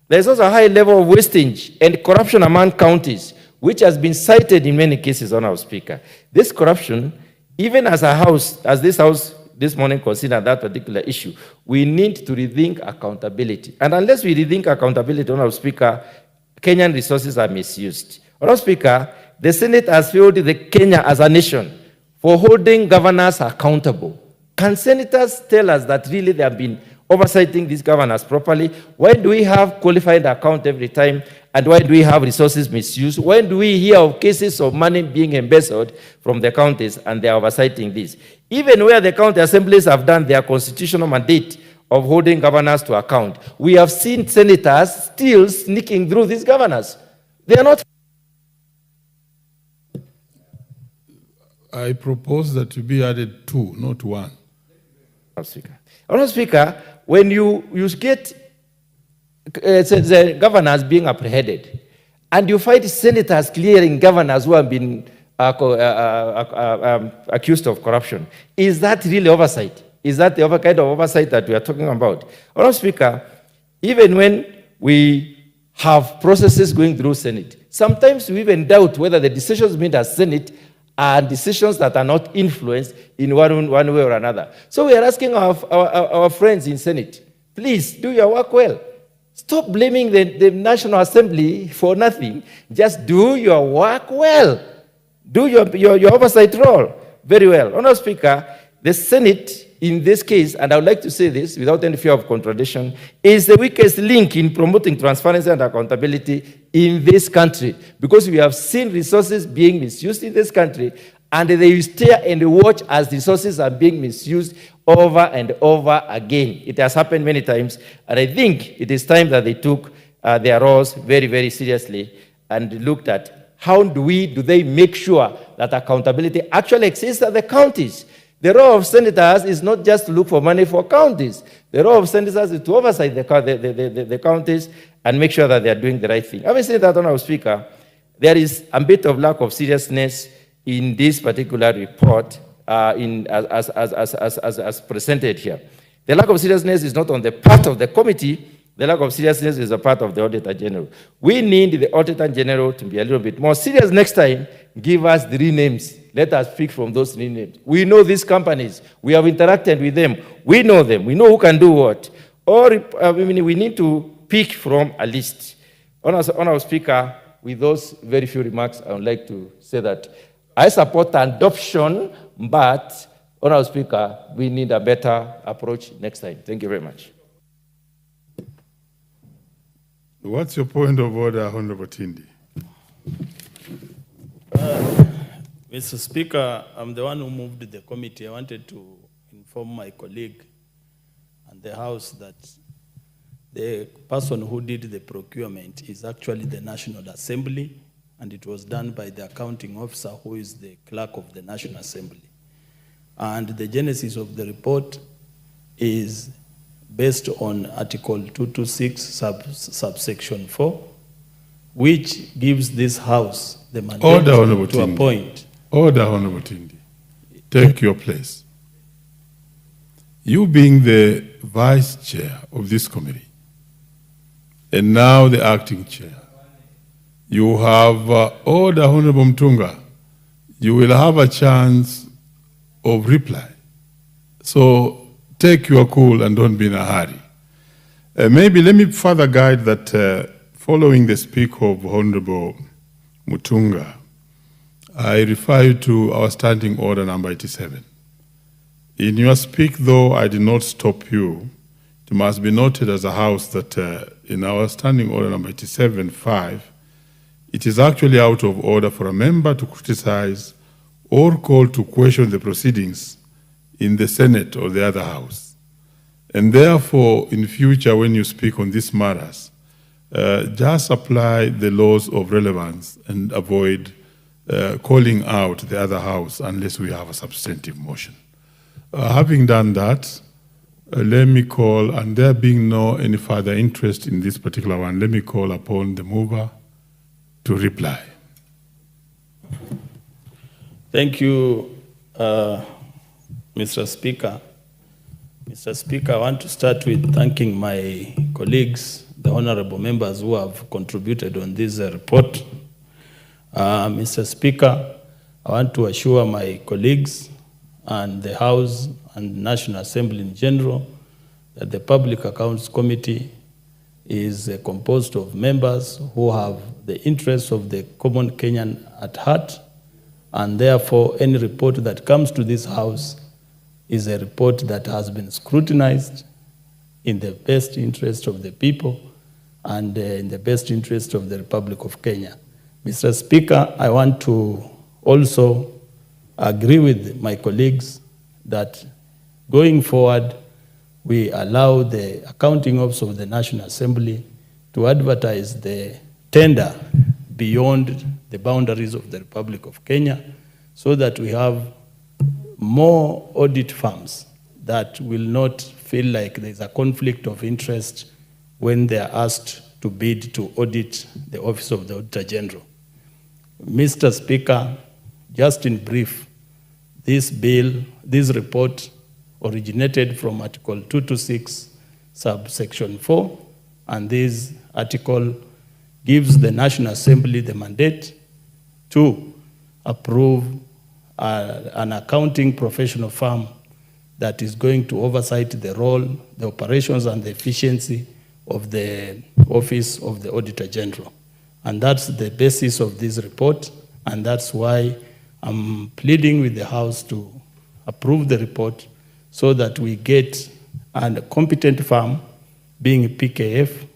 There is also a high level of wastage and corruption among counties, which has been cited in many cases, Honorable Speaker. This corruption, even as a house, as this house this morning considered that particular issue, we need to rethink accountability. And unless we rethink accountability, Honorable Speaker, Kenyan resources are misused. Honorable Speaker, the Senate has failed the Kenya as a nation for holding governors accountable. Can senators tell us that really they have been oversighting these governors properly? Why do we have qualified account every time And why do we have resources misuse? When do we hear of cases of money being embezzled from the counties and they are oversighting this? Even where the county assemblies have done their constitutional mandate of holding governors to account, we have seen senators still sneaking through these governors. They are not. I propose that to be added 2, not 1. Honourable Speaker, when you get the governors being apprehended, and you find senators clearing governors who have been accused of corruption, is that really oversight? Is that the kind of oversight that we are talking about? Honourable Speaker, even when we have processes going through Senate, sometimes we even doubt whether the decisions made as Senate are decisions that are not influenced in one way or another. So we are asking our friends in Senate, please do your work well. Stop blaming the National Assembly for nothing. Just do your work well. Do your oversight role very well. Honourable Speaker, the Senate in this case, and I would like to say this without any fear of contradiction, is the weakest link in promoting transparency and accountability in this country, because we have seen resources being misused in this country, and they stare and watch as resources are being misused over and over again. It has happened many times, and I think it is time that they took their roles very, very seriously and looked at how do they make sure that accountability actually exists at the counties. The role of senators is not just to look for money for counties. The role of senators is to oversight the counties and make sure that they are doing the right thing. Having said that, Honourable Speaker, there is a bit of lack of seriousness in this particular report as presented here. The lack of seriousness is not on the part of the committee. The lack of seriousness is a part of the Auditor General. We need the Auditor General to be a little bit more serious next time. Give us 3 names. Let us pick from those 3 names. We know these companies. We have interacted with them. We know them. We know who can do what. Or we need to pick from a list. Honourable Speaker, with those very few remarks, I would like to say that I support adoption, but, Honourable Speaker, we need a better approach next time. Thank you very much. What's your point of order, Honourable Tindi? Mr. Speaker, I'm the one who moved the committee. I wanted to inform my colleague and the House that the person who did the procurement is actually the National Assembly, and it was done by the accounting officer who is the clerk of the National Assembly. And the genesis of the report is based on Article 226, subsection 4, which gives this House the mandate to appoint. Order, Honourable Tindi. Take your place. You being the vice chair of this committee, and now the acting chair, you have order, Honourable Mtunga. You will have a chance of reply. So take your cool and don't be in a hurry. Maybe let me further guide that following the speak of Honourable Mutunga, I refer you to our standing order number 87. In your speak, though I did not stop you, it must be noted as a House that in our standing order number 87.5, it is actually out of order for a member to criticize or call to question the proceedings in the Senate or the other House. And therefore, in future, when you speak on these matters, just apply the laws of relevance and avoid calling out the other House unless we have a substantive motion. Having done that, let me call, and there being no any further interest in this particular one, let me call upon the mover to reply. Thank you, Mr. Speaker. Mr. Speaker, I want to start with thanking my colleagues, the honorable members who have contributed on this report. Mr. Speaker, I want to assure my colleagues and the House and National Assembly in general that the Public Accounts Committee is composed of members who have the interests of the common Kenyan at heart, and therefore any report that comes to this House is a report that has been scrutinized in the best interest of the people and in the best interest of the Republic of Kenya. Mr. Speaker, I want to also agree with my colleagues that going forward, we allow the Accounting Office of the National Assembly to advertise the tender beyond the boundaries of the Republic of Kenya, so that we have more audit firms that will not feel like there's a conflict of interest when they are asked to bid to audit the Office of the Auditor General. Mr. Speaker, just in brief, this report originated from Article 226, subsection 4, and this article gives the National Assembly the mandate to approve an accounting professional firm that is going to oversight the role, the operations, and the efficiency of the Office of the Auditor General. And that's the basis of this report, and that's why I'm pleading with the House to approve the report so that we get a competent firm, being PKF,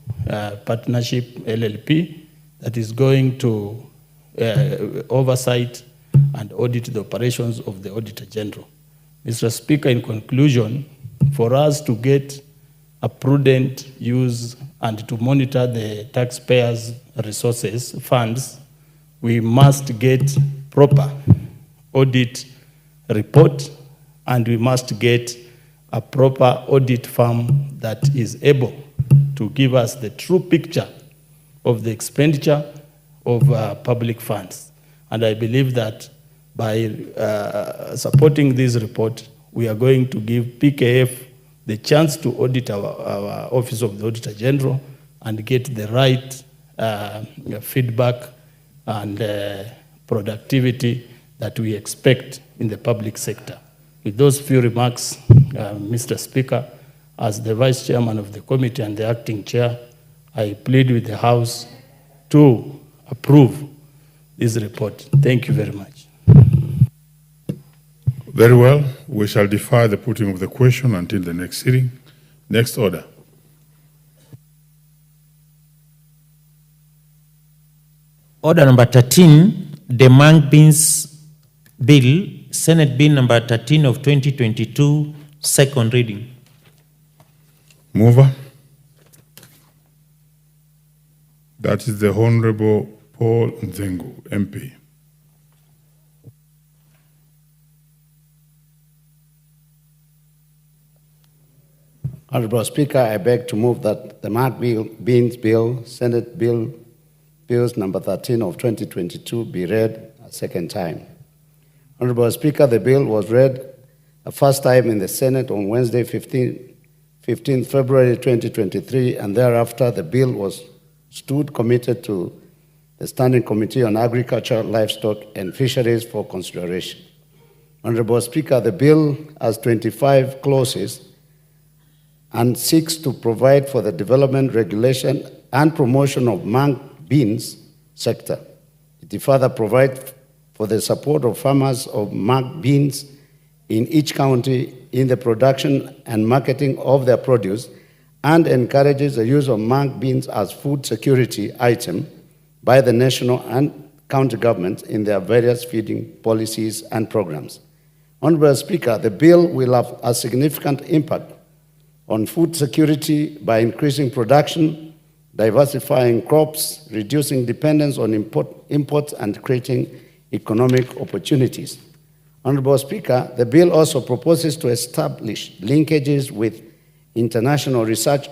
Partnership LLP, that is going to oversight and audit the operations of the Auditor General. Mr. Speaker, in conclusion, for us to get a prudent use and to monitor the taxpayers' resources, funds, we must get proper audit report, and we must get a proper audit firm that is able to give us the true picture of the expenditure of public funds. And I believe that by supporting this report, we are going to give PKF the chance to audit our Office of the Auditor General and get the right feedback and productivity that we expect in the public sector. With those few remarks, Mr. Speaker, as the Vice Chairman of the committee and the Acting Chair, I plead with the House to approve this report. Thank you very much. Very well. We shall defer the putting of the question until the next sitting. Next order. Order number 13, the Mung Beans Bill, Senate Bill number 13 of 2022, second reading. Mover. That is the Honorable Paul Nzengu, MP. Honorable Speaker, I beg to move that the Mung Beans Bill, Senate Bills number 13 of 2022 be read a second time. Honorable Speaker, the bill was read a first time in the Senate on Wednesday, 15 February 2023, and thereafter the bill was committed to the Standing Committee on Agriculture, Livestock, and Fisheries for consideration. Honorable Speaker, the bill has 25 clauses and seeks to provide for the development, regulation, and promotion of mung beans sector. It further provides for the support of farmers of mung beans in each county in the production and marketing of their produce, and encourages the use of mung beans as food security item by the national and county governments in their various feeding policies and programs. Honorable Speaker, the bill will have a significant impact on food security by increasing production, diversifying crops, reducing dependence on imports, and creating economic opportunities. Honorable Speaker, the bill also proposes to establish linkages with international research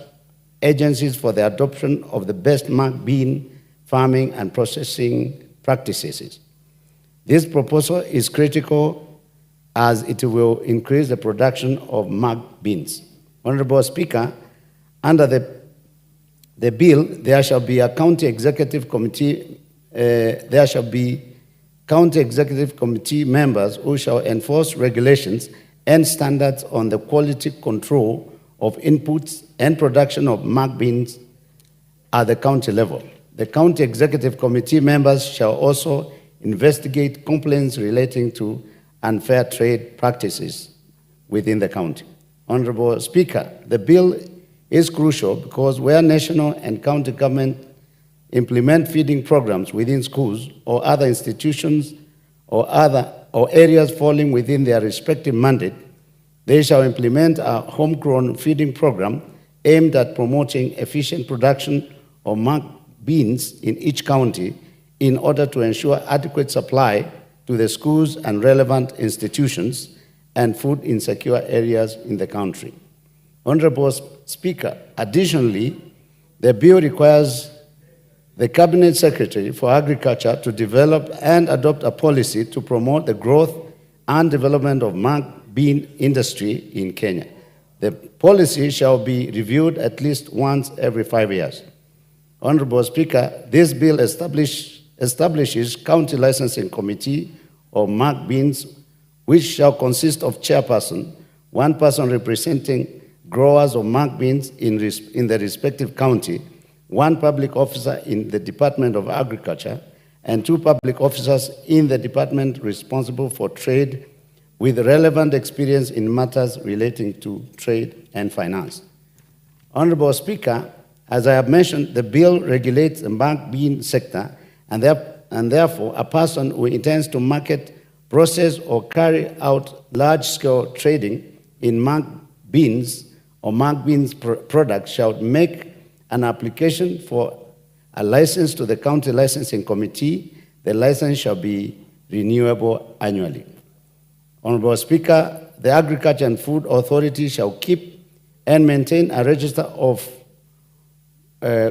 agencies for the adoption of the best mung bean farming and processing practices. This proposal is critical as it will increase the production of mung beans. Honorable Speaker, under the bill, there shall be a county executive committee. There shall be county executive committee members who shall enforce regulations and standards on the quality control of inputs and production of mung beans at the county level. The county executive committee members shall also investigate complaints relating to unfair trade practices within the county. Honorable Speaker, the bill is crucial because where national and county government implement feeding programs within schools or other institutions or areas falling within their respective mandate, they shall implement a homegrown feeding program aimed at promoting efficient production of marked beans in each county in order to ensure adequate supply to the schools and relevant institutions and food insecure areas in the country. Honorable Speaker, additionally, the bill requires the Cabinet Secretary for Agriculture to develop and adopt a policy to promote the growth and development of marked bean industry in Kenya. The policy shall be reviewed at least once every 5 years. Honorable Speaker, this bill establishes county licensing committee of marked beans, which shall consist of chairperson, one person representing growers of marked beans in the respective county, one public officer in the Department of Agriculture, and two public officers in the department responsible for trade with relevant experience in matters relating to trade and finance. Honorable Speaker, as I have mentioned, the bill regulates the marked bean sector, and therefore a person who intends to market, process, or carry out large-scale trading in marked beans or marked beans products shall make an application for a license to the county licensing committee. The license shall be renewable annually. Honorable Speaker, the Agriculture and Food Authority shall keep and maintain a register of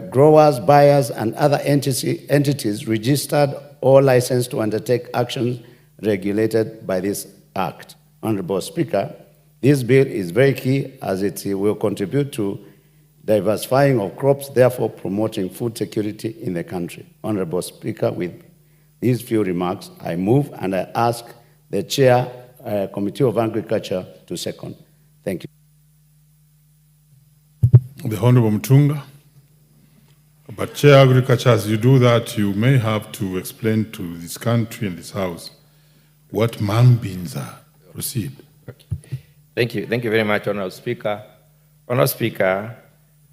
growers, buyers, and other entities registered or licensed to undertake actions regulated by this Act. Honorable Speaker, this bill is very key as it will contribute to diversifying of crops, therefore promoting food security in the country. Honorable Speaker, with these few remarks, I move and I ask the Chair, Committee of Agriculture to second. Thank you. The Honorable Mtunga. But Chair Agriculture, as you do that, you may have to explain to this country and this House what mung beans are. Proceed. Okay. Thank you. Thank you very much, Honorable Speaker. Honorable Speaker,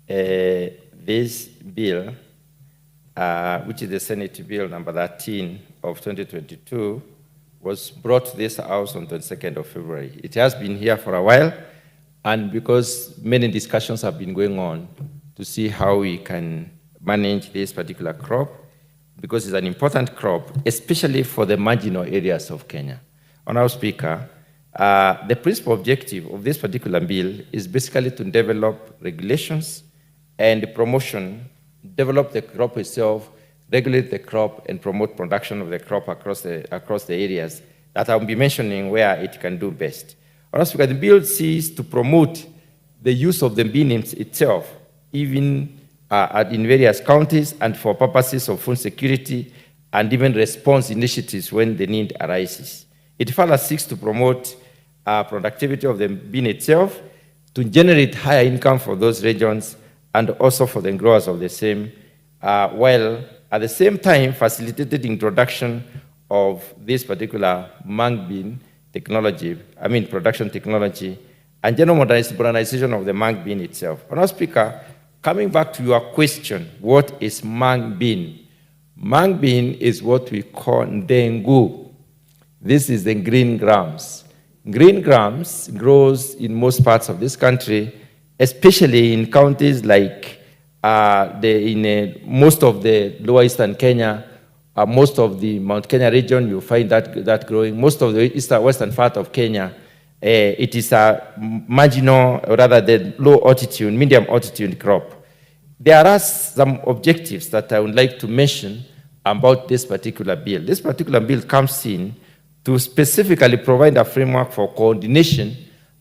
this bill, which is the Senate Bill number 13 of 2022, was brought to this House on the 22nd of February. It has been here for a while, and because many discussions have been going on to see how we can manage this particular crop, because it's an important crop, especially for the marginal areas of Kenya. Honorable Speaker, the principal objective of this particular bill is basically to develop regulations and promotion, develop the crop itself, regulate the crop, and promote production of the crop across the areas that I'll be mentioning where it can do best. Honorable Speaker, the bill seeks to promote the use of the bean itself, even in various counties and for purposes of food security and even response initiatives when the need arises. It further seeks to promote productivity of the bean itself, to generate higher income for those regions and also for the growers of the same, while at the same time facilitated the introduction of this particular mung bean technology, production technology, and general modernization of the mung bean itself. Honorable Speaker, coming back to your question, what is mung bean? Mung bean is what we call ndengu. This is the green grams. Green grams grows in most parts of this country, especially in counties like most of the lower eastern Kenya, most of the Mount Kenya region, you find that growing. Most of the western part of Kenya, it is a marginal, or rather the low altitude, medium altitude crop. There are some objectives that I would like to mention about this particular bill. This particular bill comes in to specifically provide a framework for coordination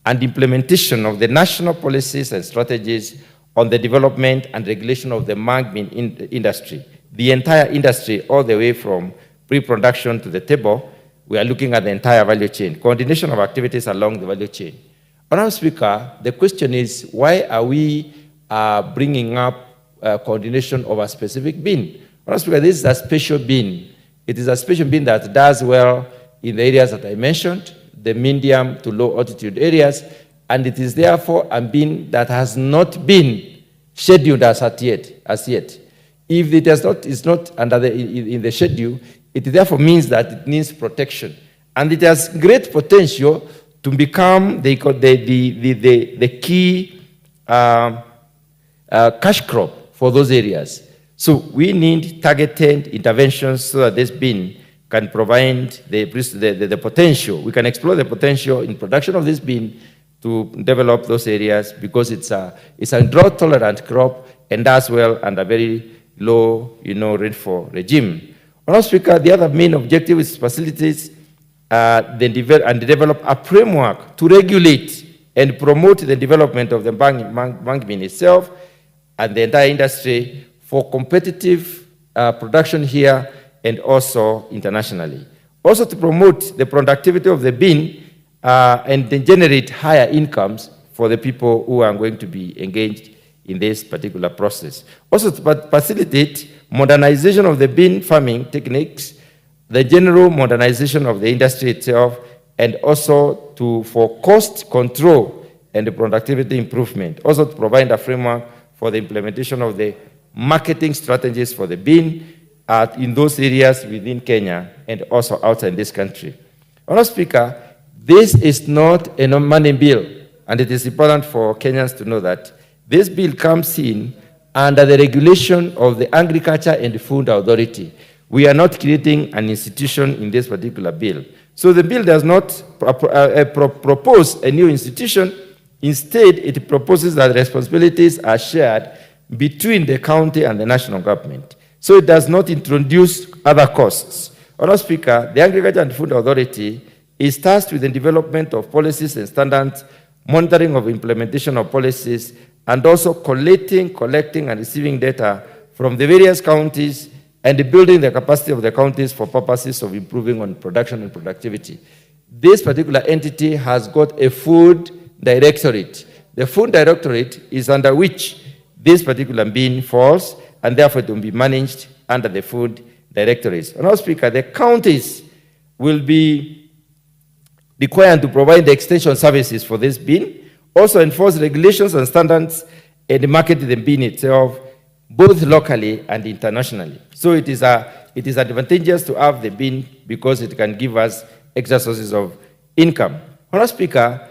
and implementation of the national policies and strategies on the development and regulation of the mung bean industry. The entire industry, all the way from pre-production to the table, we are looking at the entire value chain, coordination of activities along the value chain. Honorable Speaker, the question is, why are we bringing up coordination of a specific bean? Honorable Speaker, this is a special bean. It is a special bean that does well in the areas that I mentioned, the medium to low altitude areas, and it is therefore a bean that has not been scheduled as yet. If it is not under in the schedule, it therefore means that it needs protection. And it has great potential to become the key cash crop for those areas. So we need targeted interventions so that this bin can provide the potential. We can explore the potential in production of this bin to develop those areas because it's a drought-tolerant crop and as well under very low, rainfall regime. Honourable Speaker, the other main objective is facilities and develop a framework to regulate and promote the development of the bank bin itself and the entire industry for competitive production here and also internationally. Also to promote the productivity of the bin and then generate higher incomes for the people who are going to be engaged in this particular process. Also to facilitate modernization of the bin farming techniques, the general modernization of the industry itself, and also for cost control and the productivity improvement. Also to provide a framework for the implementation of the marketing strategies for the bin in those areas within Kenya and also outside this country. Honourable Speaker, this is not a money bill, and it is important for Kenyans to know that this bill comes in under the regulation of the Agriculture and Food Authority. We are not creating an institution in this particular bill. So the bill does not propose a new institution. Instead, it proposes that responsibilities are shared between the county and the national government. So it does not introduce other costs. Honourable Speaker, the Agriculture and Food Authority is tasked with the development of policies and standards, monitoring of implementation of policies, and also collecting and receiving data from the various counties and building the capacity of the counties for purposes of improving on production and productivity. This particular entity has got a food directorate. The food directorate is under which this particular bin falls, and therefore it will be managed under the food directorates. Honourable Speaker, the counties will be required to provide the extension services for this bin, also enforce regulations and standards, and market the bin itself, both locally and internationally. So it is advantageous to have the bin because it can give us extra sources of income. Honourable Speaker,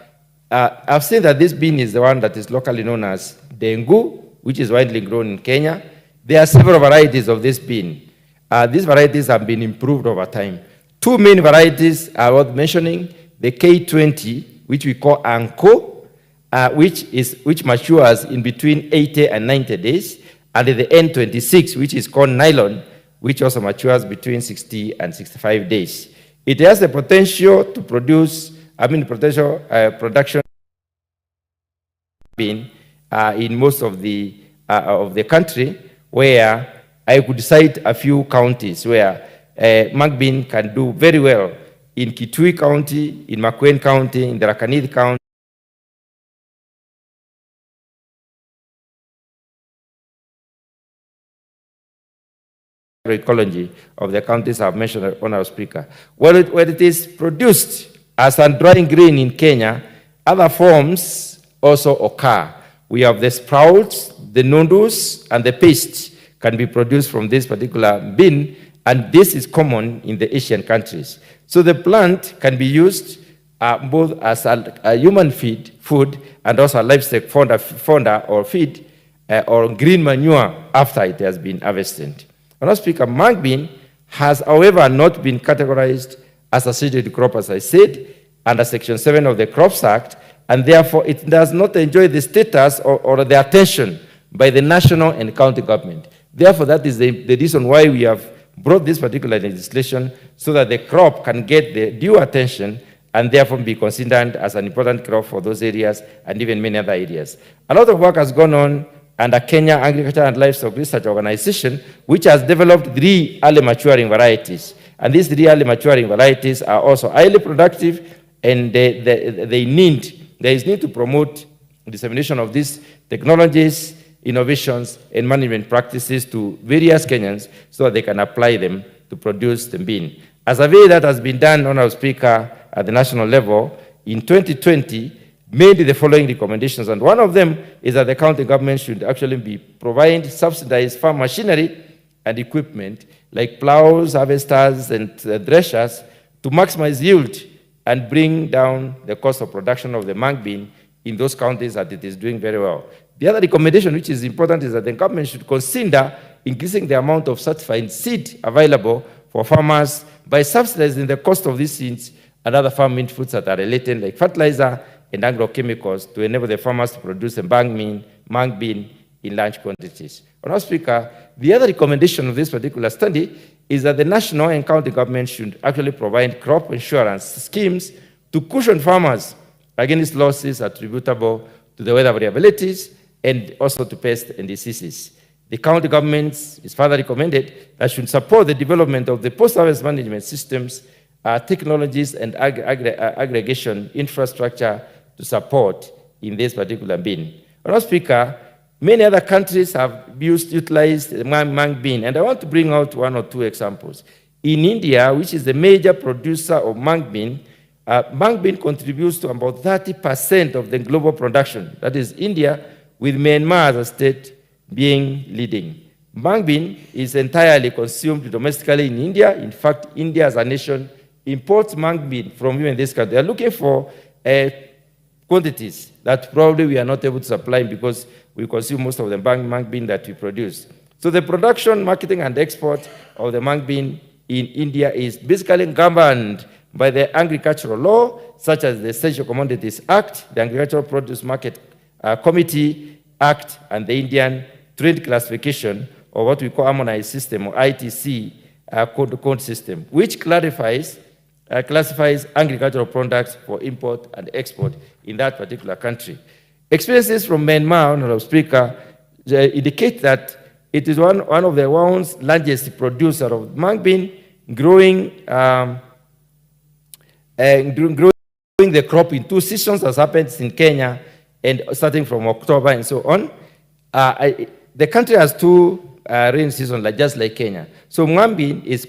I've seen that this bin is the one that is locally known as dengu, which is widely grown in Kenya. There are several varieties of this bin. These varieties have been improved over time. Two main varieties are worth mentioning: the K20, which we call Anko, which matures in between 80 and 90 days, and the N26, which is called Nylon, which also matures between 60 and 65 days. It has the potential to produce, production bin in most of the country, where I could cite a few counties where Magbin can do very well: in Kitui County, in Makueni County, in the Rakanith County. Ecology of the counties I've mentioned, Honourable Speaker. Where it is produced as a drying grain in Kenya, other forms also occur. We have the sprouts, the noodles, and the paste can be produced from this particular bin, and this is common in the Asian countries. So the plant can be used both as a human food, and also a livestock fodder or feed, or green manure after it has been harvested. Honourable Speaker, mung bean has, however, not been categorized as a shaded crop, as I said, under Section 7 of the Crops Act, and therefore it does not enjoy the status or the attention by the national and county government. Therefore, that is the reason why we have brought this particular legislation, so that the crop can get the due attention and therefore be considered as an important crop for those areas and even many other areas. A lot of work has gone on under Kenya Agriculture and Livestock Research Organization, which has developed 3 early maturing varieties. And these 3 early maturing varieties are also highly productive, and there is need to promote dissemination of these technologies, innovations, and management practices to various Kenyans so that they can apply them to produce the bean. A survey that has been done, Honourable Speaker, at the national level in 2020 made the following recommendations. And one of them is that the county government should actually be providing subsidized farm machinery and equipment like plows, harvesters, and threshers to maximize yield and bring down the cost of production of the mung bean in those counties that it is doing very well. The other recommendation, which is important, is that the government should consider increasing the amount of certified seed available for farmers by subsidizing the cost of these seeds and other farm inputs that are related, like fertilizer and agrochemicals, to enable the farmers to produce a mung bean in large quantities. Honourable Speaker, the other recommendation of this particular study is that the national and county government should actually provide crop insurance schemes to cushion farmers against losses attributable to the weather variabilities and also to pests and diseases. The county governments is further recommended that should support the development of the post-harvest management systems, technologies, and aggregation infrastructure to support in this particular bean. Honourable Speaker, many other countries have utilized the mung bean, and I want to bring out one or two examples. In India, which is the major producer of mung bean contributes to about 30% of the global production. That is India, with Myanmar as a state being leading. Mung bean is entirely consumed domestically in India. In fact, India as a nation imports mung bean from even this country. They are looking for quantities that probably we are not able to supply because we consume most of the mung bean that we produce. So the production, marketing, and export of the mung bean in India is basically governed by the agricultural law, such as the Essential Commodities Act, the Agricultural Produce Market Committee Act, and the Indian Trade Classification, or what we call Harmonized System, or ITC code system, which classifies agricultural products for import and export in that particular country. Experiences from Myanmar, Honourable Speaker, indicate that it is one of the world's largest producer of mung bean, growing the crop in 2 seasons, as happens in Kenya, and starting from October and so on. The country has 2 rain seasons, just like Kenya. So mung bean is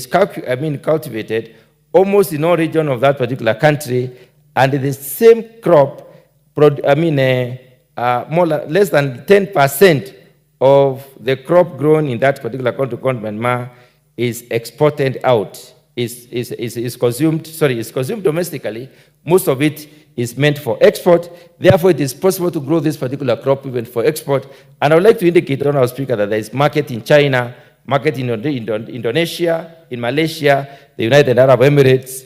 cultivated almost in all region of that particular country, and the same crop, less than 10% of the crop grown in that particular country called Myanmar is exported out. Is consumed domestically. Most of it is meant for export. Therefore, it is possible to grow this particular crop even for export. And I would like to indicate, Honourable Speaker, that there is market in China, market in Indonesia, in Malaysia, the United Arab Emirates.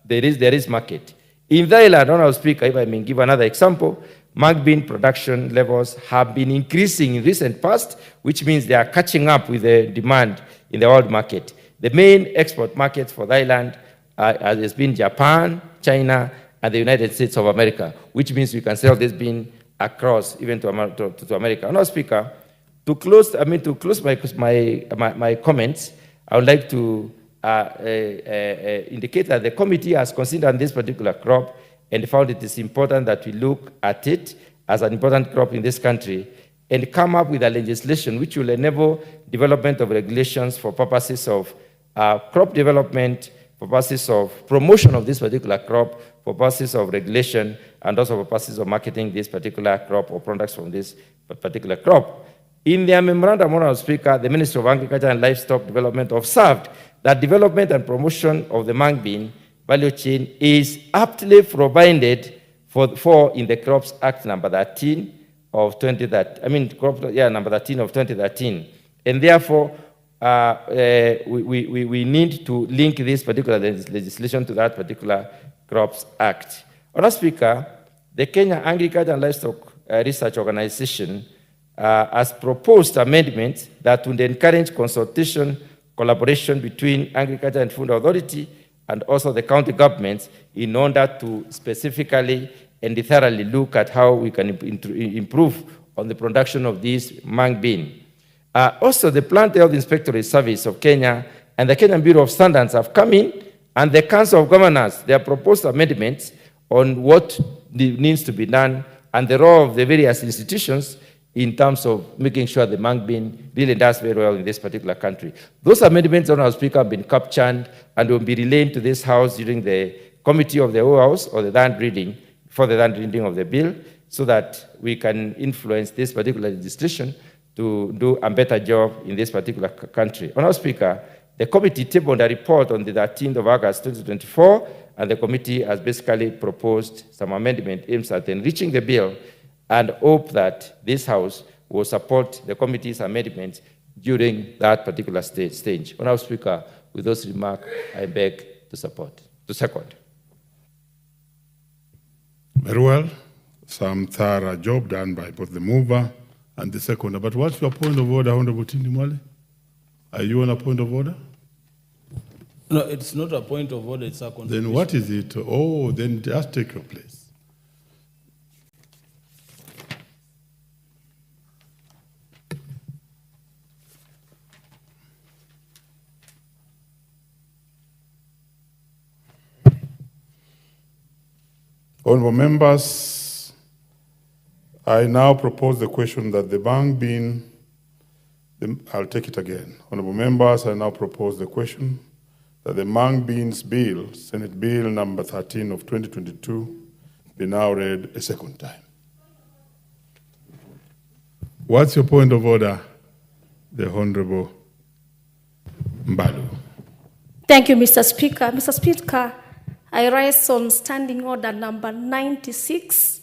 There is market. In Thailand, Honourable Speaker, if I may give another example, mung bean production levels have been increasing in recent past, which means they are catching up with the demand in the world market. The main export markets for Thailand has been Japan, China, and the United States of America, which means we can sell this bean across, even to America. Honourable Speaker, to close my comments, I would like to indicate that the committee has considered this particular crop and found it is important that we look at it as an important crop in this country and come up with a legislation which will enable development of regulations for purposes of crop development, for purposes of promotion of this particular crop, for purposes of regulation, and also for purposes of marketing this particular crop or products from this particular crop. In their memorandum, Honourable Speaker, the Ministry of Agriculture and Livestock Development observed that development and promotion of the mung bean value chain is aptly provided for in the Crops Act number 13 of 2013, number 13 of 2013, and therefore we need to link this particular legislation to that particular Crops Act. Honourable Speaker, the Kenya Agriculture and Livestock Research Organization has proposed amendments that would encourage consultation, collaboration between Agriculture and Food Authority and also the county governments in order to specifically and thoroughly look at how we can improve on the production of this mung bean. Also, the Plant Health Inspectorate Service of Kenya and the Kenyan Bureau of Standards have come in, and the Council of Governors, they have proposed amendments on what needs to be done and the role of the various institutions in terms of making sure the mung bean really does very well in this particular country. Those amendments, Honourable Speaker, have been captured and will be relayed to this House during the committee of the whole House or the third reading, for the third reading of the bill, so that we can influence this particular legislation to do a better job in this particular country. Honourable Speaker, the committee tabled a report on the 13th of August 2024, and the committee has basically proposed some amendment aimed at enriching the bill, and hope that this House will support the committee's amendments during that particular stage. Honourable Speaker, with those remarks, I beg to second. Very well. Some thorough job done by both the mover and the seconder. But what's your point of order, Honorable Tindi Mwale? Are you on a point of order? No, it's not a point of order, it's a contribution. Then what is it? Oh, then just take your place. Honourable members, I now propose the question that the bank being, I'll take it again. Honourable members, I now propose the question that the Mung Beans Bill, Senate Bill number 13 of 2022, be now read a second time. What's your point of order, the Honourable Mbalu? Thank you, Mr. Speaker. Mr. Speaker, I rise on standing order number 96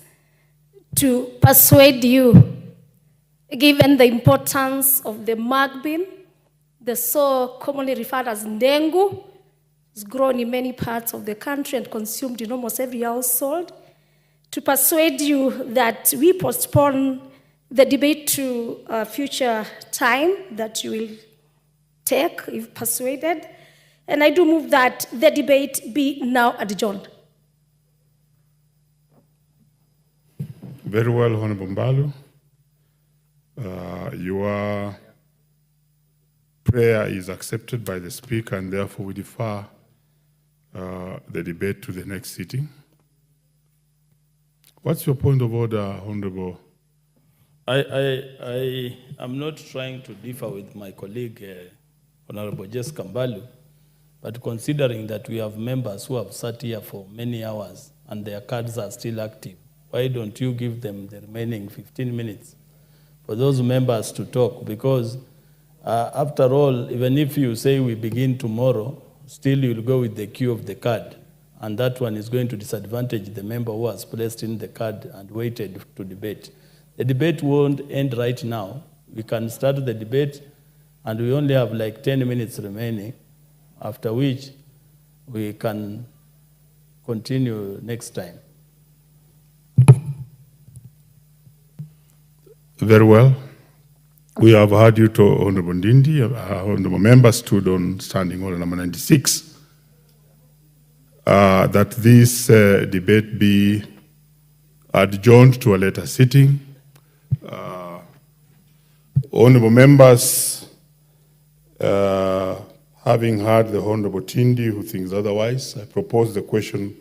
to persuade you, given the importance of the mung bean, the so commonly referred as ndengu, is grown in many parts of the country and consumed in almost every household, to persuade you that we postpone the debate to a future time that you will take if persuaded. And I do move that the debate be now adjourned. Very well, Honorable Mbalu. Your prayer is accepted by the Speaker, and therefore we defer the debate to the next sitting. What's your point of order, Honorable? I am not trying to differ with my colleague, Honorable Jessica Mbalu, but considering that we have members who have sat here for many hours and their cards are still active, why don't you give them the remaining 15 minutes for those members to talk? Because after all, even if you say we begin tomorrow, still you'll go with the queue of the card. And that one is going to disadvantage the member who has placed in the card and waited to debate. The debate won't end right now. We can start the debate and we only have like 10 minutes remaining, after which we can continue next time. Very well. We have heard you to Honorable Ndindi. Honorable members stood on standing order number 96 that this debate be adjourned to a later sitting. Honorable members, having heard the Honorable Tindi, who thinks otherwise, I propose the question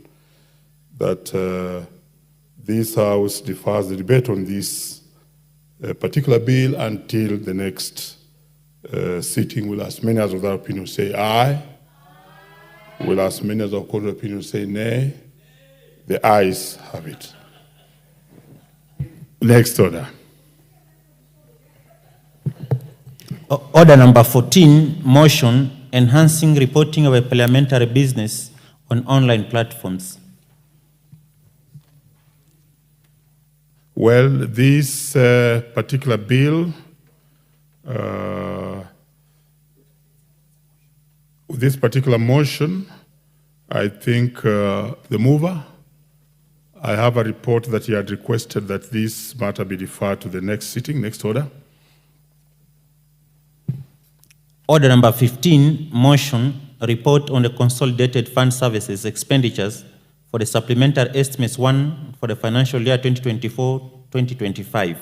that this House defers the debate on this particular bill until the next sitting. Will as many as of that opinion say aye? Will as many as of contrary opinion say nay? The ayes have it. Next order. Order number 14, motion enhancing reporting of a parliamentary business on online platforms. Well, this particular bill, this particular motion, I think the mover, I have a report that he had requested that this matter be deferred to the next sitting, next order. Order number 15, motion, report on the consolidated fund services expenditures for the supplementary estimates 1 for the financial year 2024-2025.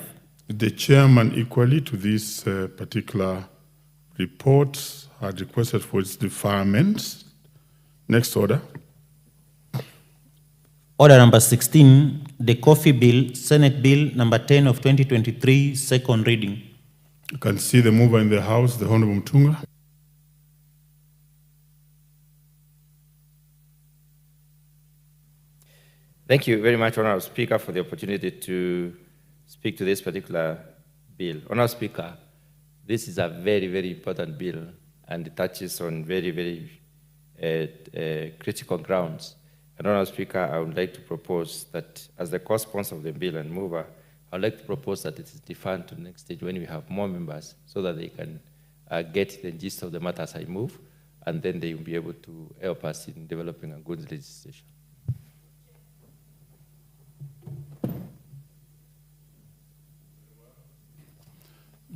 The chairman equally to this particular report had requested for its deferment. Next order. Order number 16, the coffee bill, Senate Bill number 10 of 2023, second reading. You can see the mover in the House, the Honorable Mtunga. Thank you very much, Honourable Speaker, for the opportunity to speak to this particular bill. Honourable Speaker, this is a very, very important bill, and it touches on very, very critical grounds. And Honourable Speaker, I would like to propose that as the co-sponsor of the bill and mover, I would like to propose that it is deferred to the next stage when we have more members so that they can get the gist of the matter as I move, and then they will be able to help us in developing a good legislation.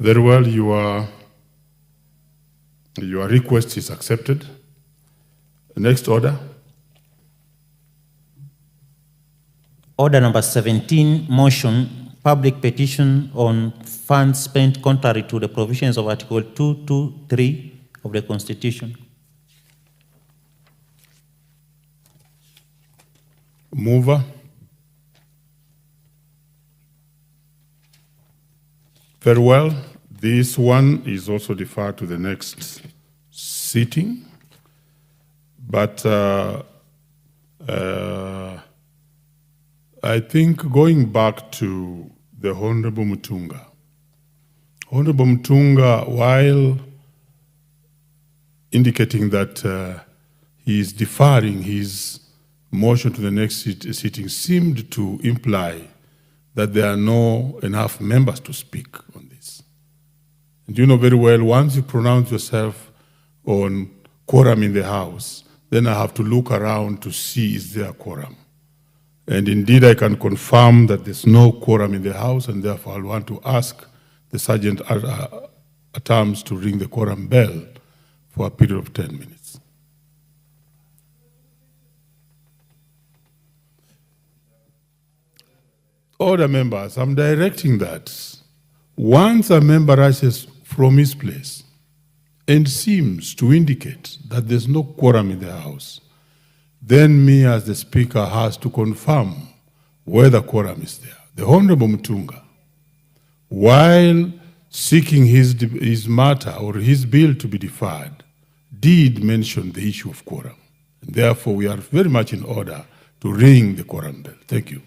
Very well, your request is accepted. Next order. Order number 17, motion, public petition on funds spent contrary to the provisions of Article 223 of the Constitution. Mover. Very well. This one is also deferred to the next sitting. But I think going back to the Honorable Mutunga. Honorable Mutunga, while indicating that he is deferring his motion to the next sitting, seemed to imply that there are not enough members to speak on this. And you know very well, once you pronounce yourself on quorum in the House, then I have to look around to see is there a quorum. And indeed, I can confirm that there's no quorum in the House, and therefore I'll want to ask the Sergeant at Arms to ring the quorum bell for a period of 10 minutes. Order members, I'm directing that once a member rises from his place and seems to indicate that there's no quorum in the House, then me as the Speaker has to confirm whether quorum is there. The Honorable Mutunga, while seeking his matter or his bill to be deferred, did mention the issue of quorum. And therefore, we are very much in order to ring the quorum bell. Thank you.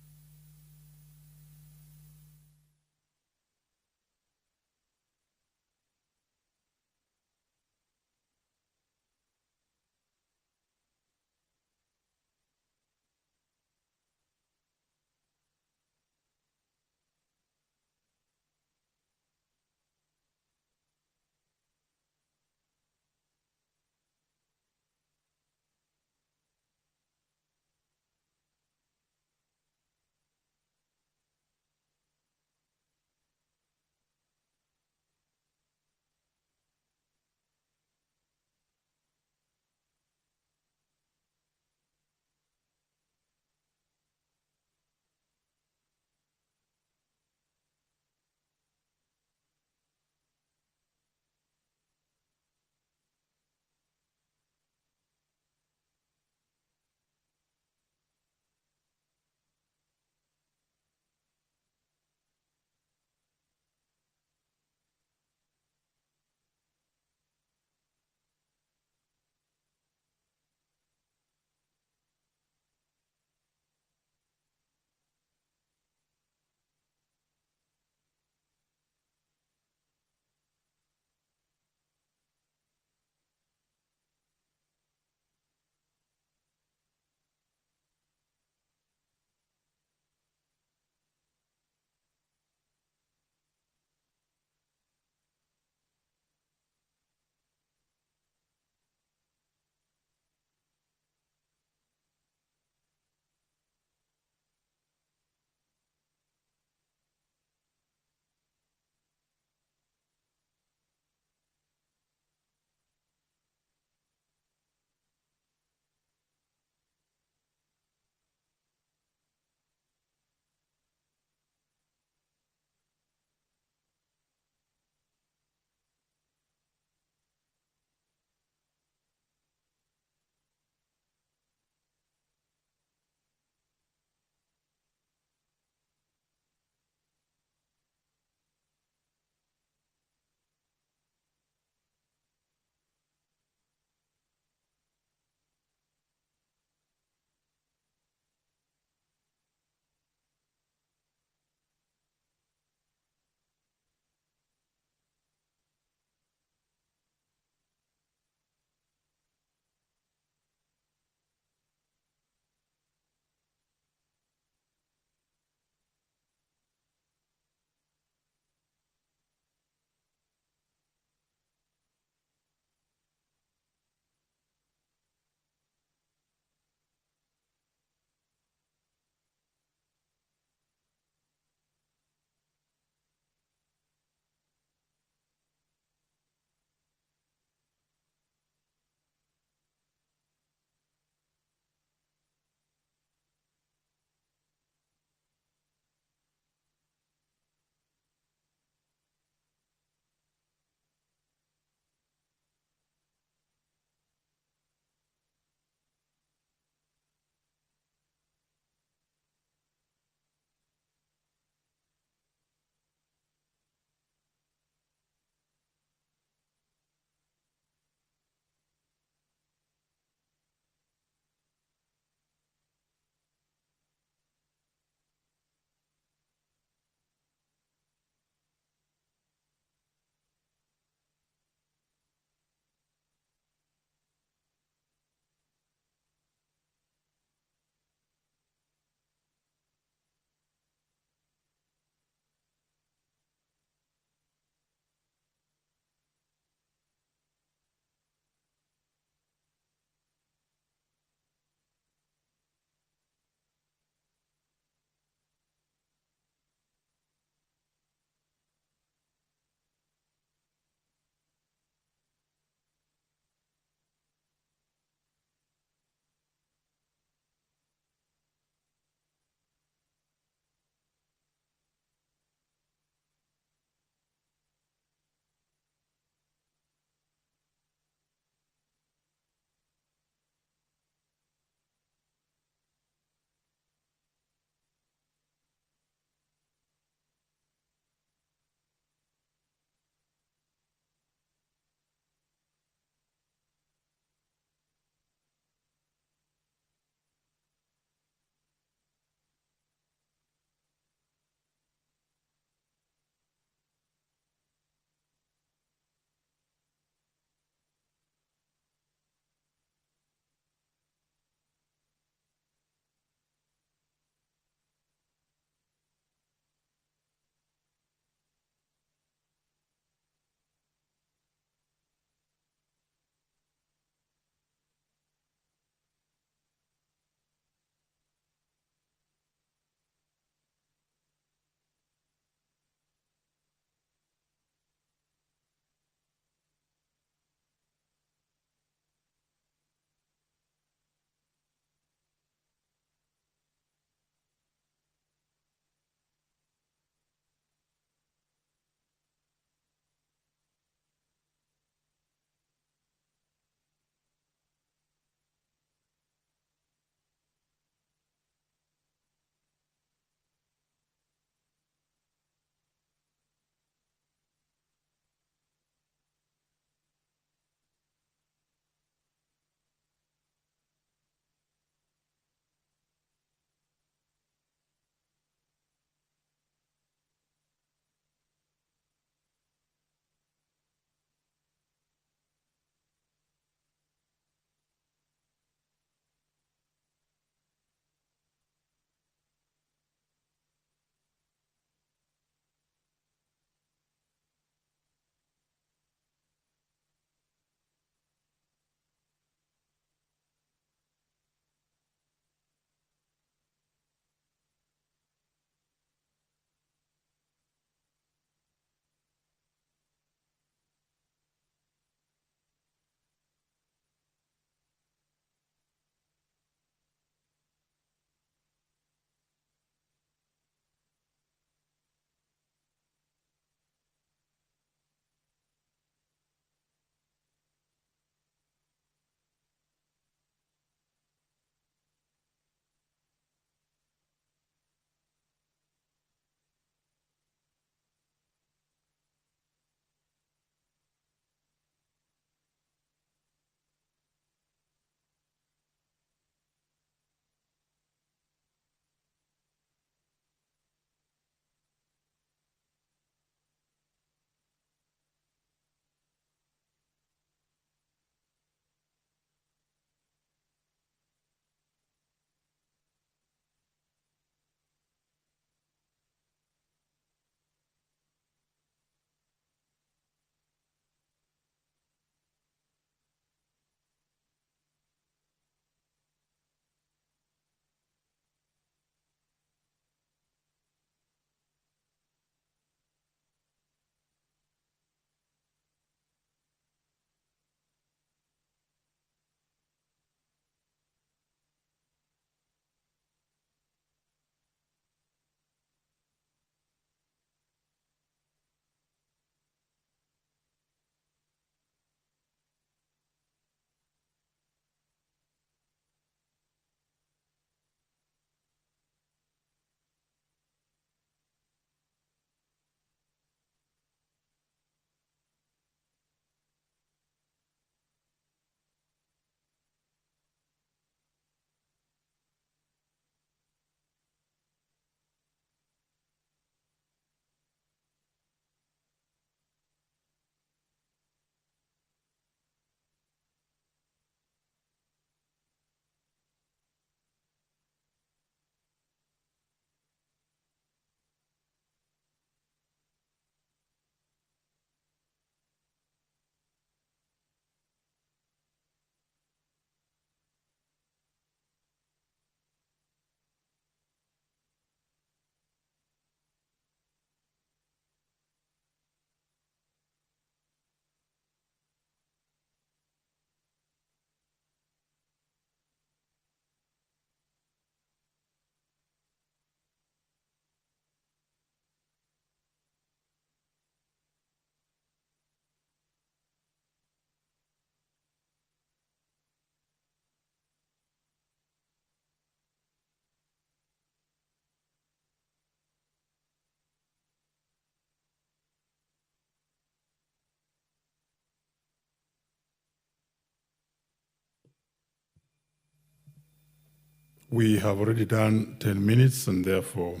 We have already done 10 minutes, and therefore,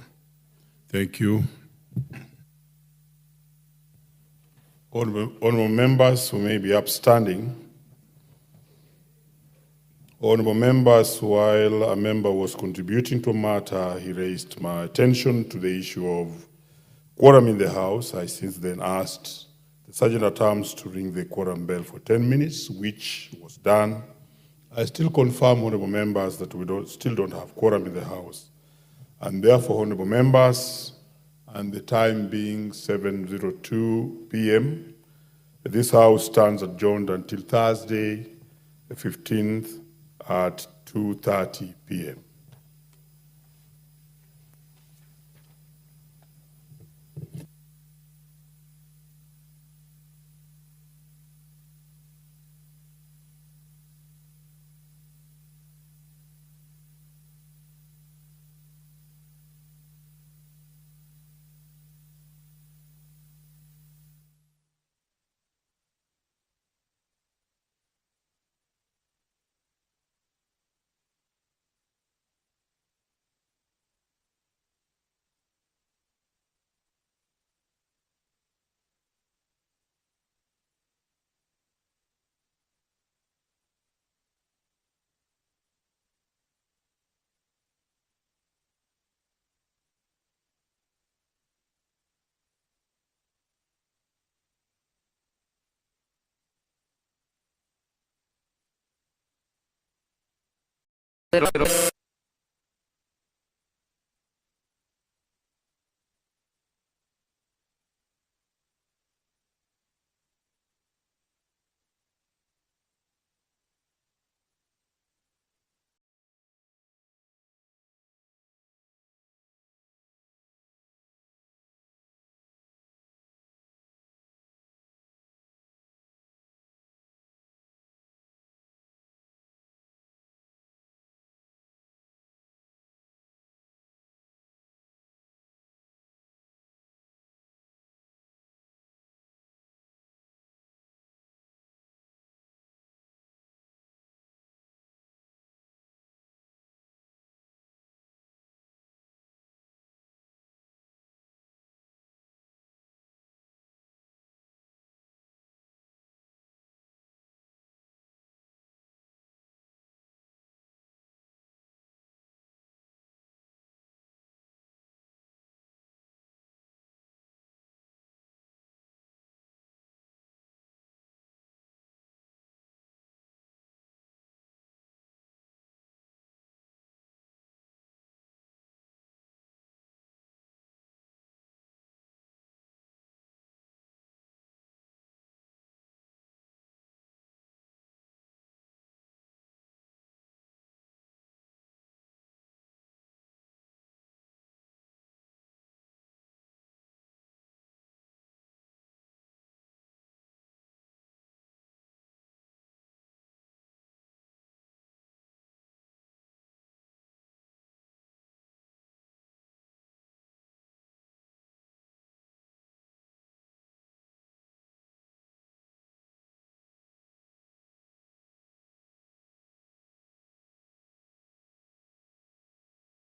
thank you. Honorable members who may be upstanding. Honorable members, while a member was contributing to a matter, he raised my attention to the issue of quorum in the House. I since then asked the Sergeant-at-Arms to ring the quorum bell for 10 minutes, which was done. I still confirm, honorable members, that we still don't have quorum in the House. And therefore, honorable members, and the time being 7:02 p.m., this House stands adjourned until Thursday, the 15th at 2:30 p.m.